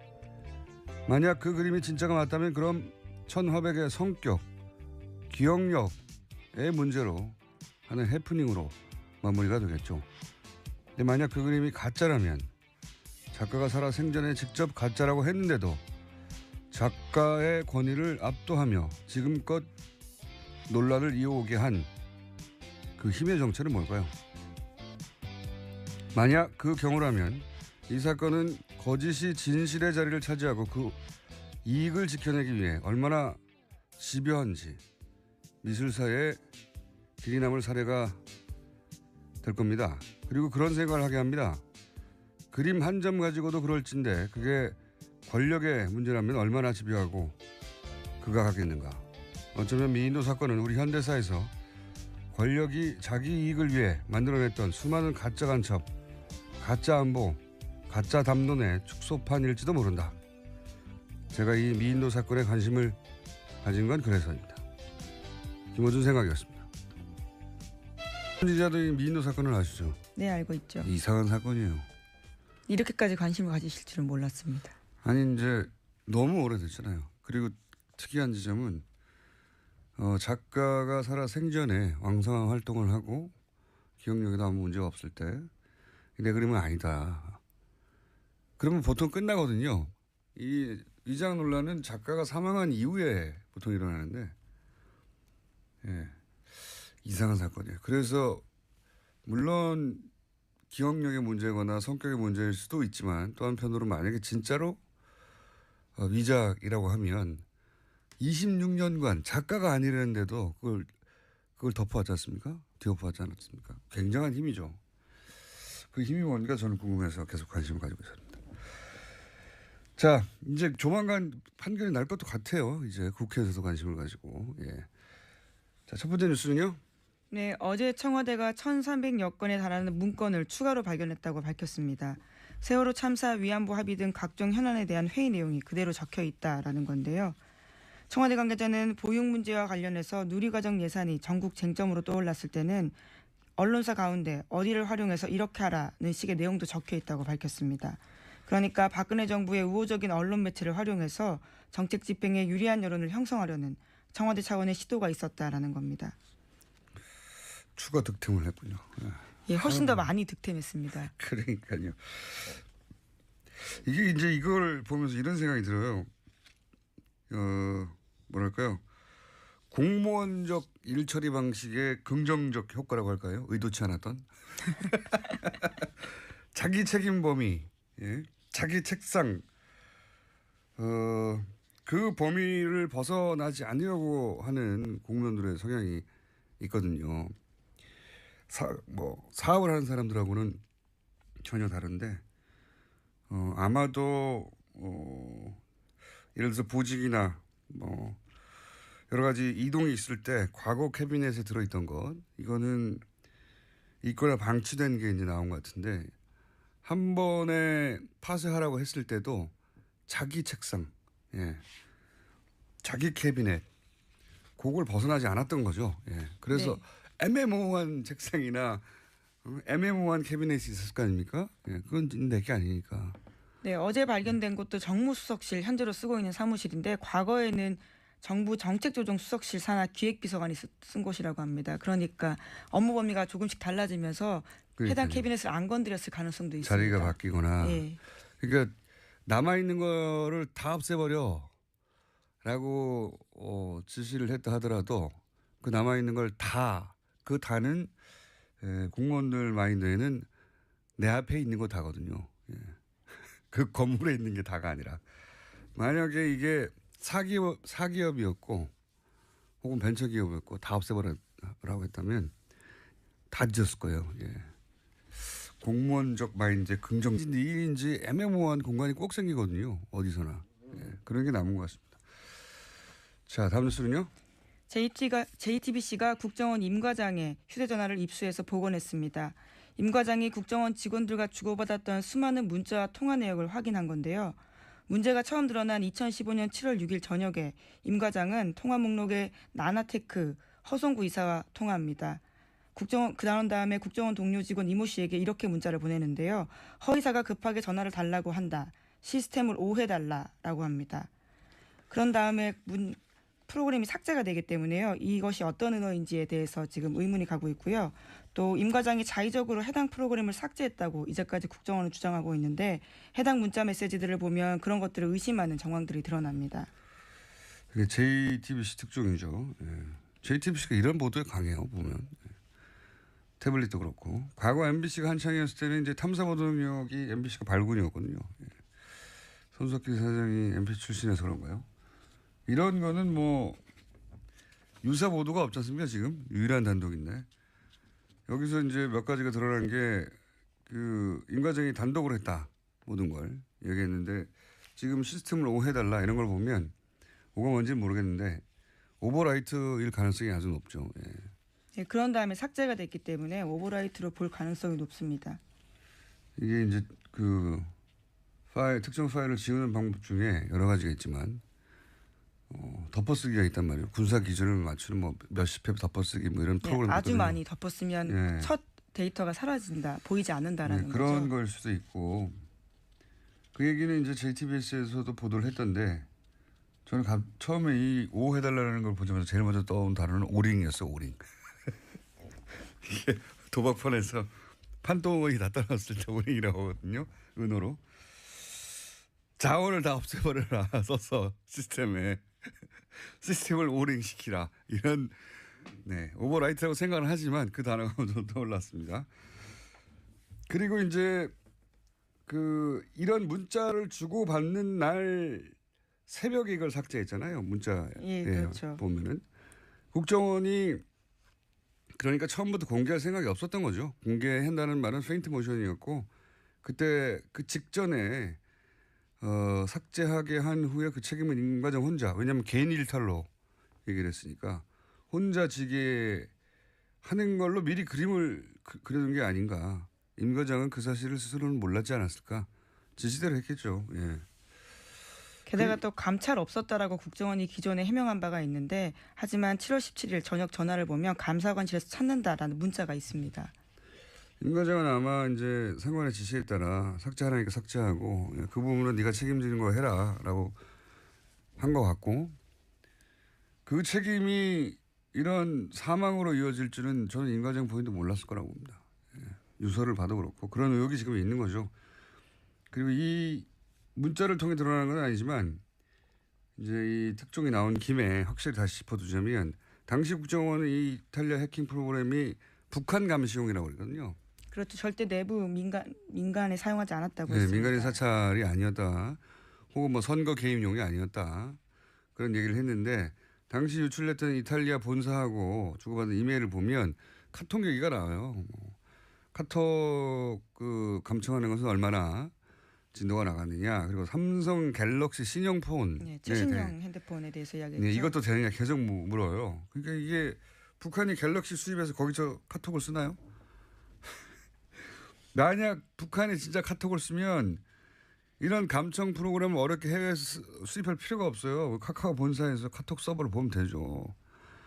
만약 그 그림이 진짜가 맞다면 그럼 천화백의 성격, 기억력의 문제로 하는 해프닝으로 마무리가 되겠죠. 근데 만약 그 그림이 가짜라면 작가가 살아 생전에 직접 가짜라고 했는데도 작가의 권위를 압도하며 지금껏 논란을 이어오게 한 그 힘의 정체는 뭘까요? 만약 그 경우라면 이 사건은 거짓이 진실의 자리를 차지하고 그 이익을 지켜내기 위해 얼마나 집요한지 미술사에 길이 남을 사례가 될 겁니다. 그리고 그런 생각을 하게 합니다. 그림 한 점 가지고도 그럴진데 그게 권력의 문제라면 얼마나 집요하고 극악하겠는가. 어쩌면 미인도 사건은 우리 현대사에서 권력이 자기 이익을 위해 만들어냈던 수많은 가짜 간첩, 가짜 안보, 가짜 담론의 축소판일지도 모른다. 제가 이 미인도 사건에 관심을 가진 건 그래서입니다. 김어준 생각이었습니다. 기자들이 미인도 사건을 아시죠? 네, 알고 있죠. 이상한 사건이에요. 이렇게까지 관심을 가지실 줄은 몰랐습니다. 아니 이제 너무 오래됐잖아요. 그리고 특이한 지점은 작가가 살아 생전에 왕성한 활동을 하고 기억력에도 아무 문제가 없을 때 내 그림은 아니다. 그러면 보통 끝나거든요. 이 위장 논란은 작가가 사망한 이후에 보통 일어나는데 예, 이상한 사건이에요. 그래서 물론 기억력의 문제거나 성격의 문제일 수도 있지만 또 한편으로 만약에 진짜로 위작이라고 하면 26년간 작가가 아니라는데도 그걸 덮어왔지 않습니까? 뒤엎어왔지 않았습니까? 굉장한 힘이죠. 그 힘이 뭔가 저는 궁금해서 계속 관심을 가지고 있습니다. 자, 이제 조만간 판결이 날 것도 같아요. 이제 국회에서도 관심을 가지고. 예. 자, 첫 번째 뉴스는요. 네, 어제 청와대가 1,300여 건에 달하는 문건을 추가로 발견했다고 밝혔습니다. 세월호 참사 위안부 합의 등 각종 현안에 대한 회의 내용이 그대로 적혀 있다라는 건데요. 청와대 관계자는 보육 문제와 관련해서 누리과정 예산이 전국 쟁점으로 떠올랐을 때는 언론사 가운데 어디를 활용해서 이렇게 하라는 식의 내용도 적혀 있다고 밝혔습니다. 그러니까 박근혜 정부의 우호적인 언론 매체를 활용해서 정책 집행에 유리한 여론을 형성하려는 청와대 차원의 시도가 있었다라는 겁니다. 추가 득템을 했군요. 예, 훨씬 더 많이 득템했습니다. 그러니까요. 이게 이제 이걸 보면서 이런 생각이 들어요. 뭐랄까요? 공무원적 일처리 방식의 긍정적 효과라고 할까요? 의도치 않았던 자기 책임 범위, 예? 자기 책상, 그 범위를 벗어나지 않으려고 하는 공무원들의 성향이 있거든요. 사업을 하는 사람들하고는 전혀 다른데 아마도 예를 들어서 보직이나 여러 가지 이동이 있을 때 과거 캐비넷에 들어있던 것 이거는 있거나 방치된 게 이제 나온 것 같은데 한 번에 파쇄하라고 했을 때도 자기 책상, 예, 자기 캐비넷 그걸 벗어나지 않았던 거죠. 예, 그래서 네. 애매모호한 책상이나 애매모호한 캐비넷이 있었을 거 아닙니까? 예, 그건 내게 아니니까. 네, 어제 발견된 곳도 정무수석실 현재로 쓰고 있는 사무실인데 과거에는 정부 정책조정수석실 산하 기획비서관이 쓴 곳이라고 합니다. 그러니까 업무 범위가 조금씩 달라지면서 해당 캐비넷을 안 건드렸을 가능성도 있습니다. 자리가 바뀌거나. 예. 그러니까 남아있는 거를 다 없애버려 라고 지시를 했다 하더라도 그 남아있는 걸 다, 그 다는 공무원들 마인드에는 내 앞에 있는 거 다거든요. 예. 그 건물에 있는 게 다가 아니라 만약에 이게 사기업이었고 혹은 벤처기업이었고 다 없애버리라고 했다면 다 뒤졌을 거예요. 예. 공무원적 마인드, 긍정인지 일인지 애매모호한 공간이 꼭 생기거든요. 어디서나. 예. 그런 게 남은 것 같습니다. 자, 다음 뉴스는요. JTBC가 국정원 임 과장의 휴대전화를 입수해서 복원했습니다. 임 과장이 국정원 직원들과 주고받았던 수많은 문자와 통화 내역을 확인한 건데요. 문제가 처음 드러난 2015년 7월 6일 저녁에 임 과장은 통화 목록에 나나테크 허성구 이사와 통화합니다. 그런 다음에 국정원 동료 직원 이모 씨에게 이렇게 문자를 보내는데요. 허 이사가 급하게 전화를 달라고 한다. 시스템을 오해달라라고 합니다. 그런 다음에 프로그램이 삭제가 되기 때문에요. 이것이 어떤 은어인지에 대해서 지금 의문이 가고 있고요. 또 임 과장이 자의적으로 해당 프로그램을 삭제했다고 이제까지 국정원은 주장하고 있는데 해당 문자 메시지들을 보면 그런 것들을 의심하는 정황들이 드러납니다. 이게 JTBC 특종이죠. 예. JTBC가 이런 보도에 강해요. 보면. 태블릿도 그렇고. 과거 MBC가 한창이었을 때는 이제 탐사보도 능력이 MBC가 발군이었거든요. 예. 손석희 사장이 MBC 출신에서 그런가요? 이런 거는 뭐 유사 보도가 없지 않습니까? 지금 유일한 단독인데 여기서 이제 몇 가지가 드러난 게 그 임 과장이 단독으로 했다 모든 걸 얘기했는데 지금 시스템을 오해달라 이런 걸 보면 뭐가 뭔지는 모르겠는데 오버라이트일 가능성이 아주 높죠. 예. 네, 그런 다음에 삭제가 됐기 때문에 오버라이트로 볼 가능성이 높습니다. 이게 이제 그 파일 특정 파일을 지우는 방법 중에 여러 가지가 있지만 덮어쓰기가 있단 말이에요. 군사 기준을 맞추는 뭐 몇십 회 덮어쓰기 뭐 이런 프로그램 네, 아주 많이 덮었으면 예. 첫 데이터가 사라진다, 보이지 않는다라는 네, 그런 거죠. 걸 수도 있고 그 얘기는 이제 JTBC에서도 보도를 했던데 저는 처음에 이 오해달라는 걸 보자마자 제일 먼저 떠온 단어는 오링이었어. 오링. 이게 도박판에서 판동이 나타났을 때 오링이라고 하거든요. 은어로. 자원을 다 없애버려라 써서 시스템을 오링시키라 이런 네 오버라이트라고 생각을 하지만 그 단어가 먼저 떠올랐습니다. 그리고 이제 그 이런 문자를 주고 받는 날 새벽에 이걸 삭제했잖아요. 문자에 예, 그렇죠. 보면은 국정원이 그러니까 처음부터 공개할 생각이 없었던 거죠. 공개한다는 말은 페인트 모션이었고 그때 그 직전에 삭제하게 한 후에 그 책임은 임 과장 혼자 왜냐하면 개인 일탈로 얘기를 했으니까 혼자 지게 하는 걸로 미리 그림을 그려둔 게 아닌가. 임 과장은 그 사실을 스스로는 몰랐지 않았을까. 지시대로 했겠죠. 예. 게다가 또 감찰 없었다라고 국정원이 기존에 해명한 바가 있는데 하지만 7월 17일 저녁 전화를 보면 감사관실에서 찾는다라는 문자가 있습니다. 임 과장은 아마 이제 상관의 지시에 따라 삭제하라니까 삭제하고 그 부분은 네가 책임지는 거 해라라고 한 것 같고 그 책임이 이런 사망으로 이어질 줄은 저는 임 과장 본인도 몰랐을 거라고 봅니다. 유서를 봐도 그렇고 그런 의혹이 지금 있는 거죠. 그리고 이 문자를 통해 드러나는 건 아니지만 이제 이 특종이 나온 김에 확실히 다시 짚어두자면 당시 국정원은 이 이탈리아 해킹 프로그램이 북한 감시용이라고 그러거든요. 그렇죠. 절대 내부 민간에 사용하지 않았다고 네, 했습니다. 민간인 사찰이 아니었다. 혹은 뭐 선거 개입용이 아니었다. 그런 얘기를 했는데 당시 유출됐던 이탈리아 본사하고 주고받은 이메일을 보면 카톡 얘기가 나와요. 카톡 그 감청하는 것은 얼마나 진도가 나갔느냐. 그리고 삼성 갤럭시 신형폰. 네, 최신형 핸드폰에 대해서 이야기했죠. 네, 이것도 되느냐 계속 물어요. 그러니까 이게 북한이 갤럭시 수입해서 거기서 카톡을 쓰나요? 만약 북한이 진짜 카톡을 쓰면 이런 감청 프로그램을 어렵게 해외에서 수입할 필요가 없어요. 카카오 본사에서 카톡 서버를 보면 되죠.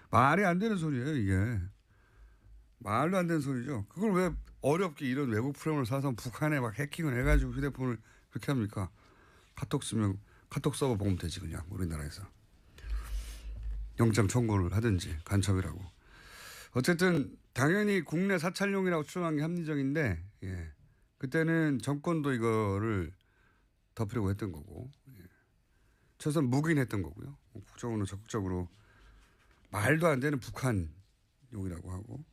말이 안 되는 소리예요, 이게. 말도 안 되는 소리죠. 그걸 왜 어렵게 이런 외국 프로그램을 사서 북한에 막 해킹을 해가지고 휴대폰을 그렇게 합니까? 카톡 쓰면 카톡 서버 보면 되지 그냥 우리나라에서. 영장 청구를 하든지 간첩이라고. 어쨌든 당연히 국내 사찰용이라고 추정한 게 합리적인데 예. 그때는 정권도 이거를 덮으려고 했던 거고 예. 최소한 묵인했던 거고요. 국정원은 적극적으로 말도 안 되는 북한용이라고 하고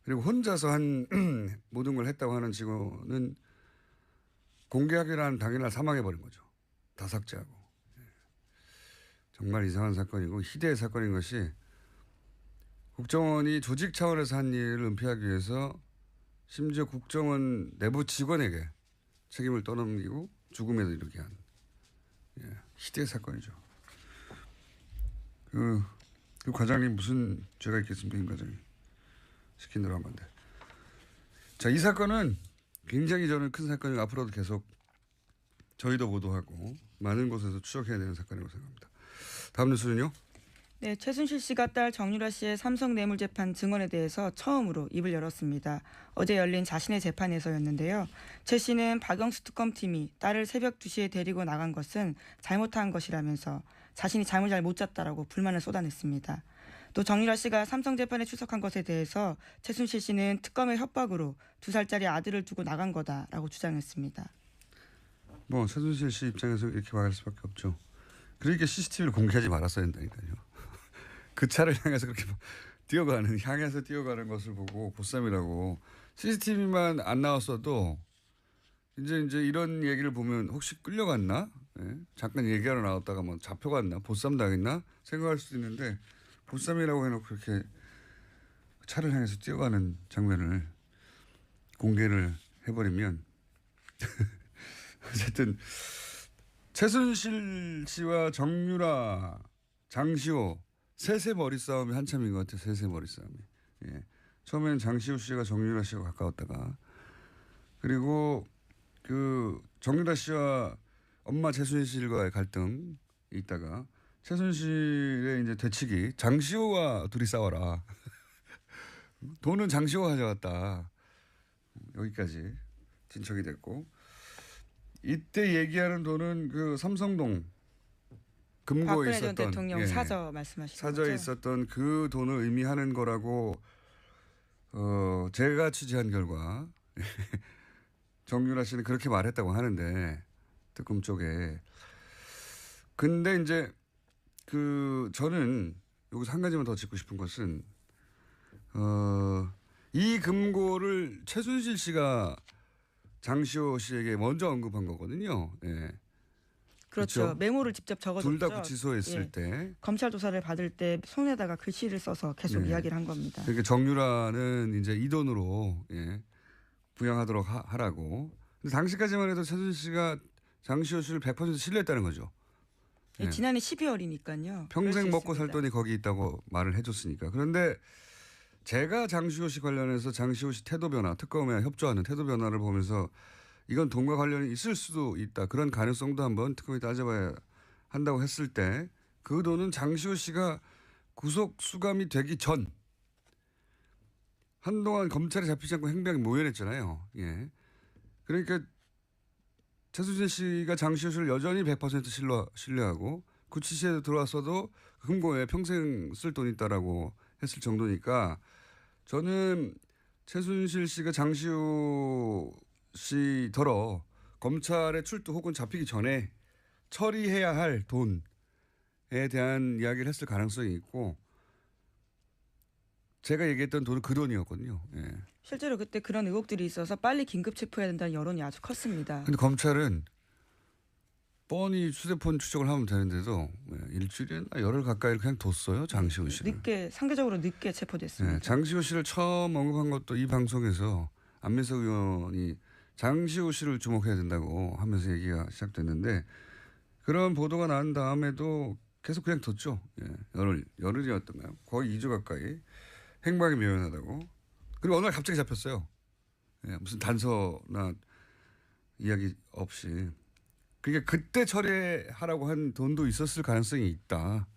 그리고 혼자서 한 모든 걸 했다고 하는 직원은 공개하기로 한 당일날 사망해버린 거죠. 다 삭제하고. 예. 정말 이상한 사건이고 희대의 사건인 것이 국정원이 조직 차원에서 한 일을 은폐하기 위해서 심지어 국정원 내부 직원에게 책임을 떠넘기고 죽음에도 이르게 한 예, 희대의 사건이죠. 그 과장님 무슨 죄가 있겠습니까? 임 과장님. 시킨 대로 한 건데. 자, 이 사건은 굉장히 저는 큰 사건이고 앞으로도 계속 저희도 보도하고 많은 곳에서 추적해야 되는 사건이라고 생각합니다. 다음 뉴스는요? 네, 최순실 씨가 딸 정유라 씨의 삼성 뇌물재판 증언에 대해서 처음으로 입을 열었습니다. 어제 열린 자신의 재판에서였는데요. 최 씨는 박영수 특검팀이 딸을 새벽 2시에 데리고 나간 것은 잘못한 것이라면서 자신이 잠을 잘 못 잤다라고 불만을 쏟아냈습니다. 또 정유라 씨가 삼성 재판에 출석한 것에 대해서 최순실 씨는 특검의 협박으로 2살짜리 아들을 두고 나간 거다라고 주장했습니다. 뭐 최순실 씨 입장에서 이렇게 말할 수밖에 없죠. 그러니까 CCTV를 공개하지 말았어야 된다니까요. 그 차를 향해서 그렇게 향해서 뛰어가는 것을 보고 보쌈이라고. CCTV만 안 나왔어도 이제 이런 얘기를 보면 혹시 끌려갔나? 예? 잠깐 얘기하러 나왔다가 뭐 잡혀갔나? 보쌈 당했나? 생각할 수도 있는데 보쌈이라고 해놓고 그렇게 차를 향해서 뛰어가는 장면을 공개를 해버리면 어쨌든 최순실 씨와 정유라, 장시호 셋의 머리 싸움이 한참인 것 같아요. 셋의 머리 싸움이. 예. 처음에는 장시호 씨가 정유라 씨와 가까웠다가 그리고 그 정유라 씨와 엄마 최순실과의 갈등이 있다가 최순실의 이제 되치기 장시호와 둘이 싸워라. 돈은 장시호가 가져갔다. 여기까지 진척이 됐고 이때 얘기하는 돈은 그 삼성동 금고에 박근혜 있었던 전 대통령 사저 말씀하시는 사저에 거죠? 있었던 그 돈을 의미하는 거라고 제가 취재한 결과 정유라 씨는 그렇게 말했다고 하는데 특검 쪽에 근데 이제 그 저는 여기서 한 가지만 더 짚고 싶은 것은 이 금고를 최순실 씨가 장시호 씨에게 먼저 언급한 거거든요. 예. 그렇죠. 메모를 직접 적어줬죠. 둘 다 구치소했을 때. 검찰 조사를 받을 때 손에다가 글씨를 써서 계속 이야기를 한 겁니다. 그러니까 정유라는 이제 이 돈으로 부양하도록 하라고. 근데 당시까지만 해도 최순실 씨가 장시호 씨를 100% 신뢰했다는 거죠. 예, 지난해 12월이니까요. 평생 먹고 살 돈이 거기 있다고 말을 해줬으니까. 그런데 제가 장시호 씨 관련해서 장시호 씨 태도 변화, 특검에 협조하는 태도 변화를 보면서 이건 돈과 관련이 있을 수도 있다. 그런 가능성도 한번 특검이 따져봐야 한다고 했을 때 그 돈은 장시호 씨가 구속 수감이 되기 전 한동안 검찰에 잡히지 않고 행방이 모연했잖아요. 예. 그러니까 최순실 씨가 장시호 씨를 여전히 100% 신뢰하고 구치소에 들어왔어도 금고에 평생 쓸 돈이 있다라고 했을 정도니까 저는 최순실 씨가 장시호 씨더러 검찰에 출두 혹은 잡히기 전에 처리해야 할 돈에 대한 이야기를 했을 가능성이 있고 제가 얘기했던 돈은 그 돈이었거든요. 예. 실제로 그때 그런 의혹들이 있어서 빨리 긴급 체포해야 된다는 여론이 아주 컸습니다. 그런데 검찰은 뻔히 휴대폰 추적을 하면 되는데도 일주일이나 열흘 가까이 그냥 뒀어요. 장시호 씨를. 상대적으로 늦게 체포됐습니다. 장시호 씨를 처음 언급한 것도 이 방송에서 안민석 의원이 장시호 씨를 주목해야 된다고 하면서 얘기가 시작됐는데 그런 보도가 난 다음에도 계속 그냥 뒀죠. 열흘이었던가요? 거의 2주 가까이 행방이 묘연하다고. 그리고 어느 날 갑자기 잡혔어요. 무슨 단서나 이야기 없이. 그러니까 그때 처리하라고 한 돈도 있었을 가능성이 있다.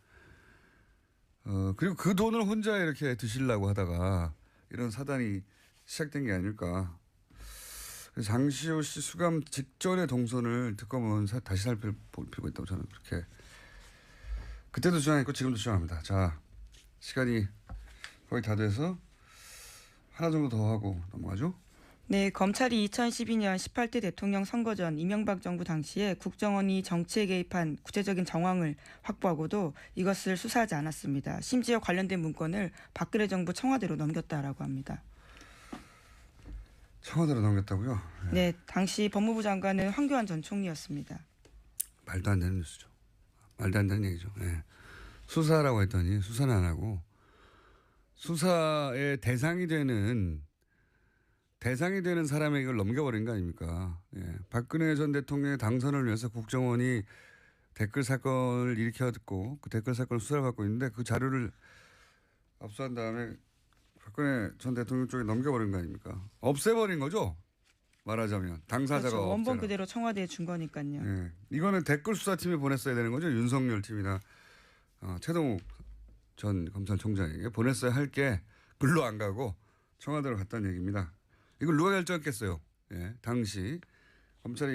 그리고 그 돈을 혼자 이렇게 드시려고 하다가 이런 사단이 시작된 게 아닐까. 장시호 씨 수감 직전의 동선을 특검은 다시 살펴볼 필요가 있다고 저는 그렇게 그때도 주장했고 지금도 주장합니다. 자, 시간이 거의 다 돼서 하나 정도 더 하고 넘어가죠. 네, 검찰이 2012년 18대 대통령 선거 전 이명박 정부 당시에 국정원이 정치에 개입한 구체적인 정황을 확보하고도 이것을 수사하지 않았습니다. 심지어 관련된 문건을 박근혜 정부 청와대로 넘겼다라고 합니다. 청와대로 넘겼다고요? 네, 당시 법무부 장관은 황교안 전 총리였습니다. 말도 안 되는 뉴스죠. 말도 안 되는 얘기죠. 수사라고 했더니 수사는 안 하고 수사의 대상이 되는 사람에게 이걸 넘겨버린 거 아닙니까? 박근혜 전 대통령의 당선을 위해서 국정원이 댓글 사건을 일으켰고 그 댓글 사건 수사를 받고 있는데 그 자료를 압수한 다음에 박근혜 전 대통령 쪽에 넘겨버린 거 아닙니까? 없애버린 거죠. 말하자면 당사자가 그렇죠. 원본 없잖아. 그대로 청와대에 준 거니까요. 이거는 댓글 수사팀에 보냈어야 되는 거죠. 윤석열 팀이나 최동욱 전 검찰총장에게 보냈어야 할 게 글로 안 가고 청와대로 갔다는 얘기입니다. 이걸 누가 결정했겠어요? 예, 당시 검찰이